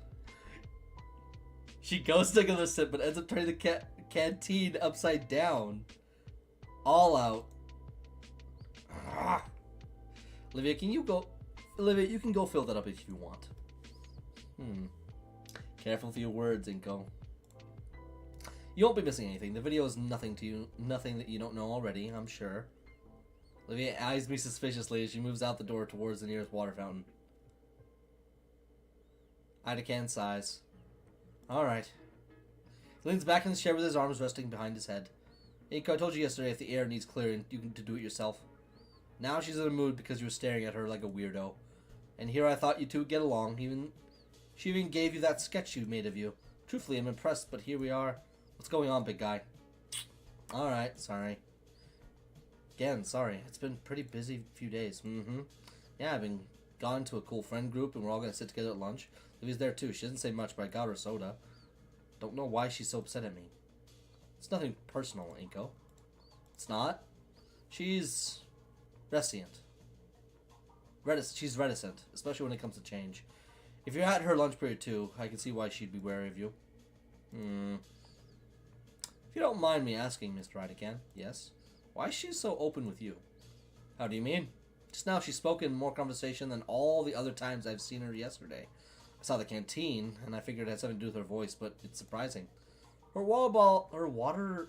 She goes to take another sip, but ends up turning the canteen upside down. All out. Ugh. Olivia, you can go fill that up if you want. Careful with your words, Inko. You won't be missing anything. The video is nothing to you, nothing that you don't know already, I'm sure. Olivia eyes me suspiciously as she moves out the door towards the nearest water fountain. Idacan sighs. Alright. He leans back in his chair with his arms resting behind his head. Inko, I told you yesterday if the air needs clearing, you can do it yourself. Now she's in a mood because you were staring at her like a weirdo. And here I thought you two would get along. She even gave you that sketch you made of you. Truthfully, I'm impressed, but here we are. What's going on, big guy? Alright, sorry. Again, sorry. It's been a pretty busy few days. Yeah, I've been gone to a cool friend group, and we're all going to sit together at lunch. Livy's there, too. She doesn't say much, but I got her soda. Don't know why she's so upset at me. It's nothing personal, Inko. It's not. She's... reticent. She's reticent, especially when it comes to change. If you're at her lunch period, too, I can see why she'd be wary of you. If you don't mind me asking, Mr. Idacan, yes? Why is she so open with you? How do you mean? Just now she spoke in more conversation than all the other times I've seen her yesterday. I saw the canteen, and I figured it had something to do with her voice, but it's surprising. Her water bottle, her water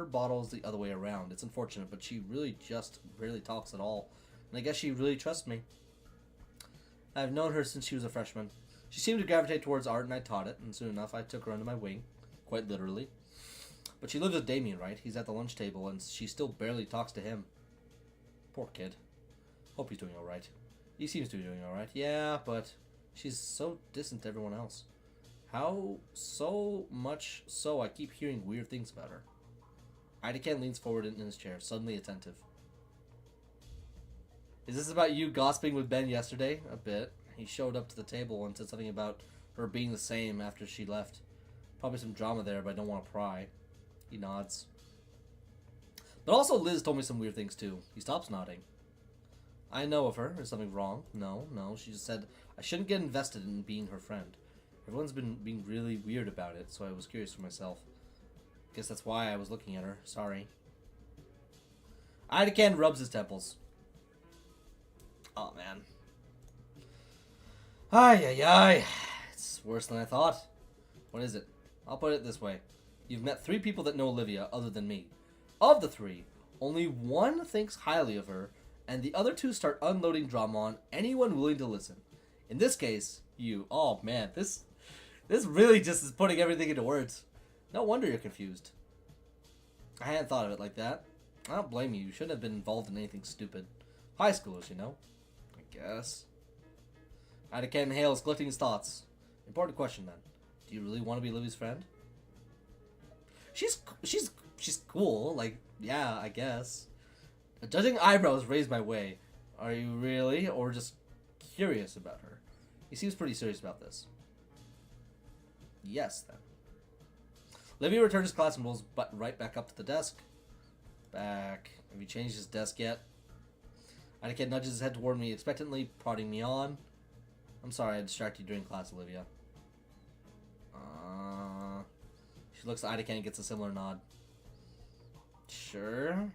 bottle is the other way around. It's unfortunate, but she really just barely talks at all. And I guess she really trusts me. I've known her since she was a freshman. She seemed to gravitate towards art, and I taught it, and soon enough I took her under my wing. Quite literally. But she lives with Damien, right? He's at the lunch table, and she still barely talks to him. Poor kid. Hope he's doing alright. He seems to be doing alright. Yeah, but she's so distant to everyone else. How so much so I keep hearing weird things about her. Idaken leans forward in his chair, suddenly attentive. Is this about you gossiping with Ben yesterday? A bit. He showed up to the table and said something about her being the same after she left. Probably some drama there, but I don't want to pry. He nods. But also Liz told me some weird things too. He stops nodding. I know of her. Is something wrong? No. She just said I shouldn't get invested in being her friend. Everyone's been being really weird about it, so I was curious for myself. Guess that's why I was looking at her. Sorry. Idaken rubs his temples. Oh, man. Ay. It's worse than I thought. What is it? I'll put it this way. You've met 3 people that know Olivia other than me. Of the 3, only 1 thinks highly of her, and the other 2 start unloading drama on anyone willing to listen. In this case, you. Oh, man. This really just is putting everything into words. No wonder you're confused. I hadn't thought of it like that. I don't blame you. You shouldn't have been involved in anything stupid. High schoolers, you know. I guess. Idaken inhales, collecting his thoughts. Important question, then. Do you really want to be Livy's friend? She's cool. Like, yeah, I guess. A judging eyebrows raised my way. Are you really? Or just curious about her? He seems pretty serious about this. Yes, then. Livy returned his class and rolls right back up to the desk. Back. Have you changed his desk yet? Idaken nudges his head toward me expectantly, prodding me on. I'm sorry I distracted you during class, Olivia. She looks at Idaken and gets a similar nod. Sure.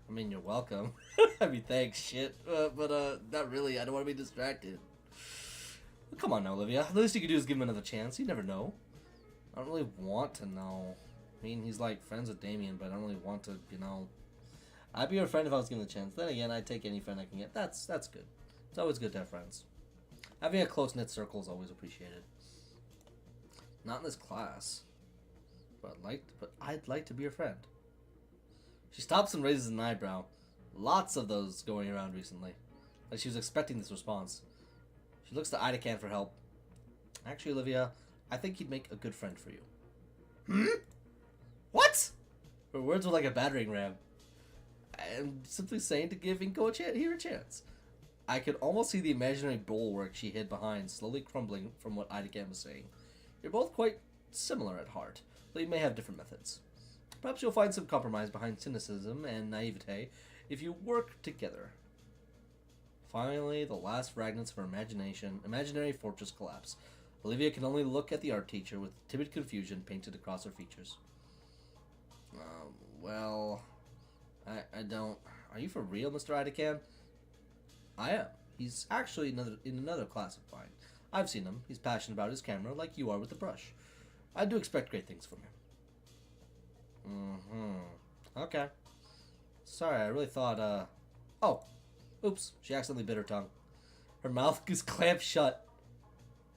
I mean, you're welcome. I mean, thanks, shit. But not really. I don't want to be distracted. Come on now, Olivia. The least you could do is give him another chance. You never know. I don't really want to know. I mean, he's like friends with Damien, but I don't really want to, you know. I'd be your friend if I was given a chance. Then again, I'd take any friend I can get. That's good. It's always good to have friends. Having a close-knit circle is always appreciated. Not in this class. But I'd like to be your friend. She stops and raises an eyebrow. Lots of those going around recently. Like she was expecting this response. She looks to Idaken for help. Actually, Olivia, I think he'd make a good friend for you. What? Her words were like a battering ram. I'm simply saying to give Inko a chance. I could almost see the imaginary bulwark she hid behind slowly crumbling from what Idaken was saying. You're both quite similar at heart, though you may have different methods. Perhaps you'll find some compromise behind cynicism and naivete if you work together. Finally, the last fragments of her imaginary fortress collapse. Olivia can only look at the art teacher with timid confusion painted across her features. I don't... Are you for real, Mr. Idaken? I am. He's actually in another class of mine. I've seen him. He's passionate about his camera, like you are with the brush. I do expect great things from him. Okay. Sorry, I really thought, Oh. Oops. She accidentally bit her tongue. Her mouth is clamped shut.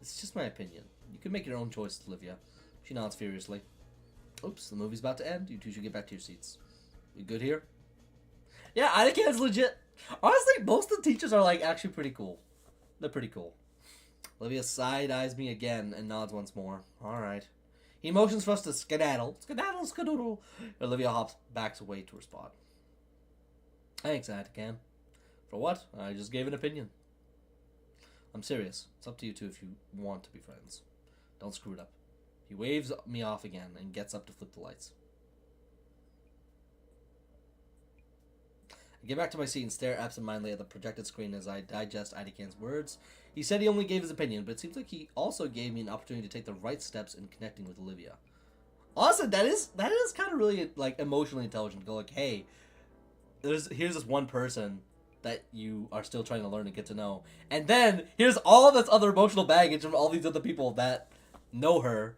It's just my opinion. You can make your own choice, Olivia. She nods furiously. Oops, the movie's about to end. You two should get back to your seats. We good here? Yeah, Idaken's legit. Honestly, most of the teachers are, like, actually pretty cool. They're pretty cool. Olivia side-eyes me again and nods once more. Alright. He motions for us to skedaddle. Skedaddle, skedoodle. Olivia backs away to her spot. Thanks, Idaken. For what? I just gave an opinion. I'm serious. It's up to you two if you want to be friends. Don't screw it up. He waves me off again and gets up to flip the lights. I get back to my seat and stare absentmindedly at the projected screen as I digest Idaken's words. He said he only gave his opinion, but it seems like he also gave me an opportunity to take the right steps in connecting with Olivia. Also, that is kind of really, like, emotionally intelligent to go like, hey, here's this one person that you are still trying to learn and get to know. And then, here's all this other emotional baggage from all these other people that know her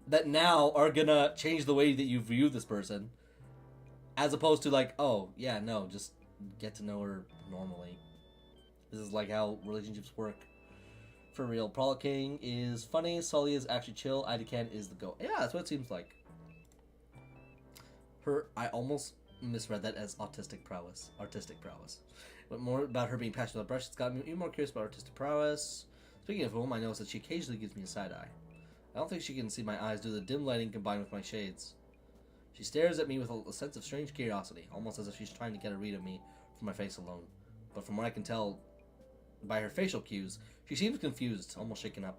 that now are gonna change the way that you view this person, as opposed to like, oh yeah, no, just get to know her normally. This is like how relationships work. For real, Prolic King is funny, Sully is actually chill, Idacan is the go. Yeah, that's what it seems like. I almost misread that as autistic prowess. Artistic prowess. But more about her being passionate about brush, it's got me even more curious about artistic prowess. Speaking of whom, I notice that she occasionally gives me a side eye. I don't think she can see my eyes due to the dim lighting combined with my shades. She stares at me with a sense of strange curiosity, almost as if she's trying to get a read of me from my face alone. But from what I can tell by her facial cues, she seems confused, almost shaken up.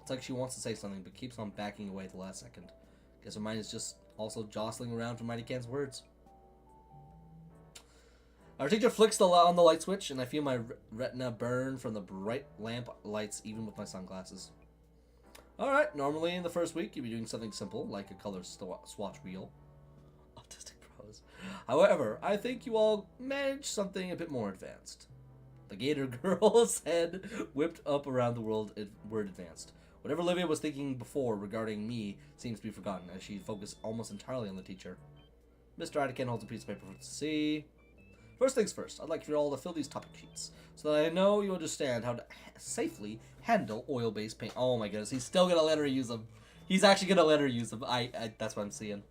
It's like she wants to say something, but keeps on backing away at the last second. Guess her mind is just also jostling around for Mighty Can's words. Our teacher flicks on the light switch, and I feel my retina burn from the bright lamp lights, even with my sunglasses. Alright, normally in the first week, you'd be doing something simple, like a color swatch wheel. Autistic pros. However, I think you all managed something a bit more advanced. The Gator girl's head whipped up around the word advanced. Whatever Olivia was thinking before regarding me seems to be forgotten, as she focused almost entirely on the teacher. Mr. Idacan holds a piece of paper for us to see. First things first, I'd like for you all to fill these topic sheets, so that I know you understand how to safely handle oil-based paint. Oh my goodness, he's still gonna let her use them. He's actually gonna let her use them. That's what I'm seeing.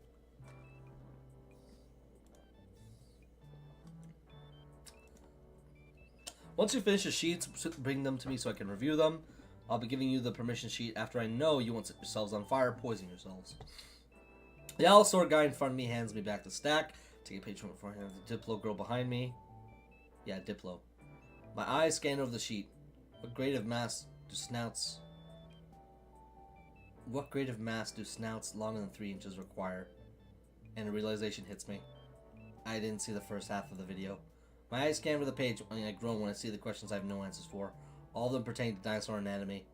Once you finish the sheets, bring them to me so I can review them. I'll be giving you the permission sheet after I know you won't set yourselves on fire, poison yourselves. The owl sword guy in front of me hands me back the stack. Take a page from beforehand. The Diplo girl behind me. Yeah, Diplo. My eyes scan over the sheet. What grade of mass do snouts longer than 3 inches require? And a realization hits me. I didn't see the first half of the video. My eyes scan over the page, and I groan when I see the questions I have no answers for. All of them pertain to dinosaur anatomy.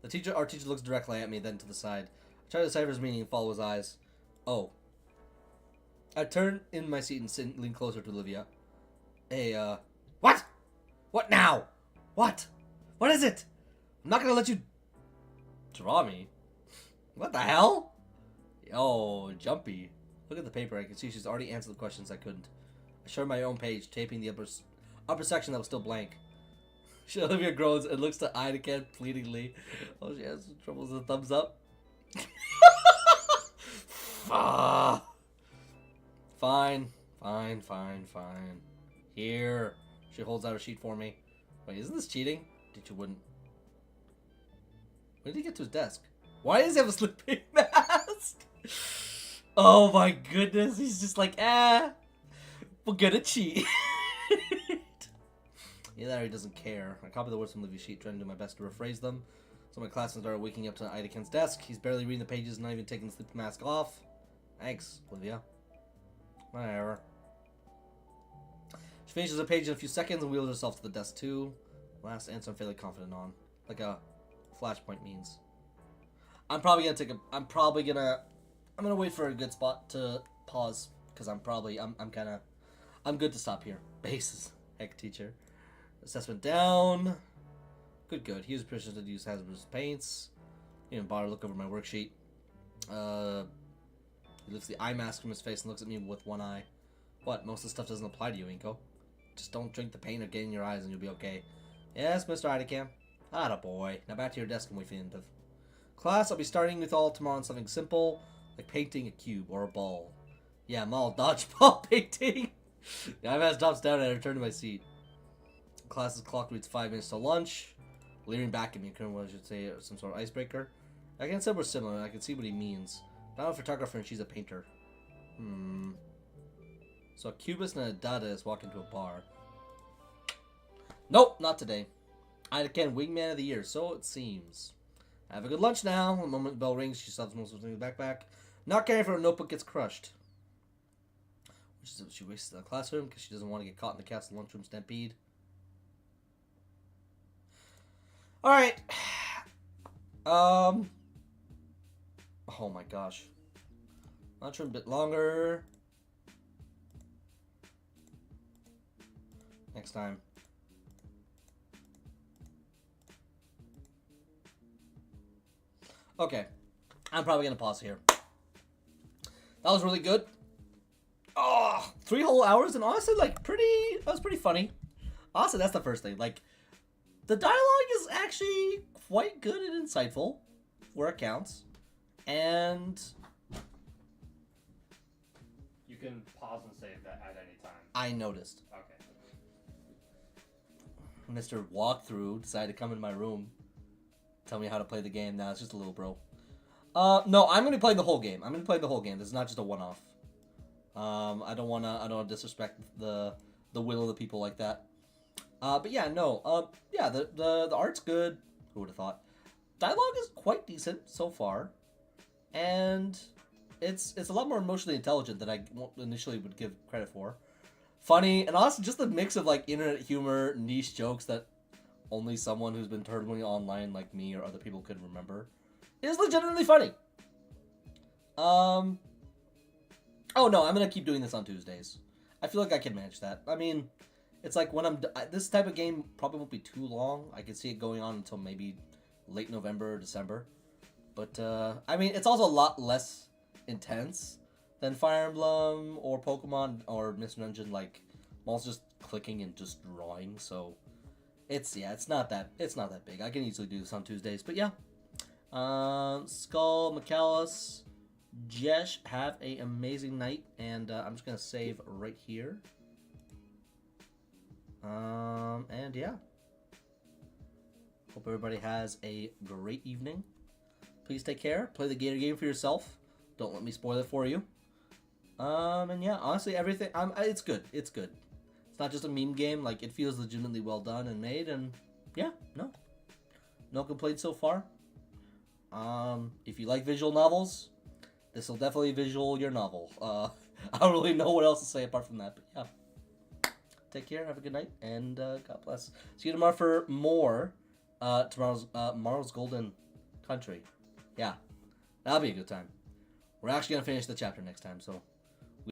Our teacher looks directly at me, then to the side. I try to decipher his meaning and follow his eyes. Oh. I turn in my seat and lean closer to Olivia. Hey, what? What now? What? What is it? I'm not gonna let you draw me. What the hell? Oh, jumpy. Look at the paper. I can see she's already answered the questions I couldn't. I showed my own page, taping the upper section that was still blank. Olivia groans and looks to Idacan pleadingly. Oh, she has trouble with the thumbs up. Fine. Here. She holds out a sheet for me. Wait, isn't this cheating? You wouldn't. When did he get to his desk? Why does he have a sleeping mask? Oh my goodness. He's just like, we're gonna cheat. Either that or he doesn't care. I copy the words from Olivia's sheet, trying to do my best to rephrase them. So my classmates are waking up to Idacan's desk. He's barely reading the pages, not even taking the sleeping mask off. Thanks, Olivia. Whatever. She finishes a page in a few seconds and wheels herself to the desk too. Last answer I'm fairly confident on. Like a flashpoint means. I'm gonna wait for a good spot to pause. Because I'm good to stop here. Bases. Heck, teacher. Assessment down. Good. He was proficient to use hazardous paints. He didn't bother to look over my worksheet. He lifts the eye mask from his face and looks at me with one eye. What? Most of the stuff doesn't apply to you, Inko. Just don't drink the paint or get in your eyes and you'll be okay. Yes, Mr. Idacan. Attaboy. Now back to your desk and wait for the end of class. I'll be starting with all tomorrow on something simple, like painting a cube or a ball. Yeah, I'm all dodgeball painting. The eye mask drops down and I return to my seat. Class's clock reads 5 minutes till lunch. Leering back at me, what I should say, some sort of icebreaker. I can say we're similar, and I can see what he means. I'm a photographer and she's a painter. So a cubist and a dadaist walk into a bar. Nope, not today. Idacan wingman of the year, so it seems. Have a good lunch now. The moment the bell rings, she shoves most of the backpack. Not caring for her notebook gets crushed. Which is what she wastes in the classroom because she doesn't want to get caught in the castle lunchroom stampede. Alright. Oh my gosh. Lunchroom a bit longer. Next time. Okay. I'm probably going to pause here. That was really good. Oh, 3 whole hours, and honestly, like, that was pretty funny. Honestly, that's the first thing. Like, the dialogue is actually quite good and insightful, where it counts. And You can pause and save that at any time. I noticed. Okay. Mr. Walkthrough decided to come in my room, tell me how to play the game. Now it's just a little bro. No, I'm gonna play the whole game. This is not just a one-off. I don't wanna disrespect the will of the people like that. But yeah, no. Yeah, the art's good. Who would have thought? Dialogue is quite decent so far, and it's a lot more emotionally intelligent than I initially would give credit for. Funny, and also just the mix of like internet humor, niche jokes that only someone who's been turtling online like me or other people could remember. It is legitimately funny. Oh no, I'm gonna keep doing this on Tuesdays. I feel like I can manage that. I mean, it's like when this type of game probably won't be too long. I can see it going on until maybe late November or December. But I mean, it's also a lot less intense than Fire Emblem or Pokemon or Mr. Dungeon. Like, I'm also just clicking and just drawing. So it's not that big. I can easily do this on Tuesdays. But yeah. Skull, McAllis, Jesh, have a amazing night, and I'm just gonna save right here. And yeah, hope everybody has a great evening. Please take care. Play the Gator game for yourself. Don't let me spoil it for you. And yeah, honestly, everything it's good. It's good. It's not just a meme game. Like, it feels legitimately well done and made, and yeah, no complaints so far. If you like visual novels, this will definitely visual your novel. I don't really know what else to say apart from that, but yeah. Take care, have a good night, and God bless. See you tomorrow for more tomorrow's Golden Country. Yeah, that'll be a good time. We're actually gonna finish the chapter next time, so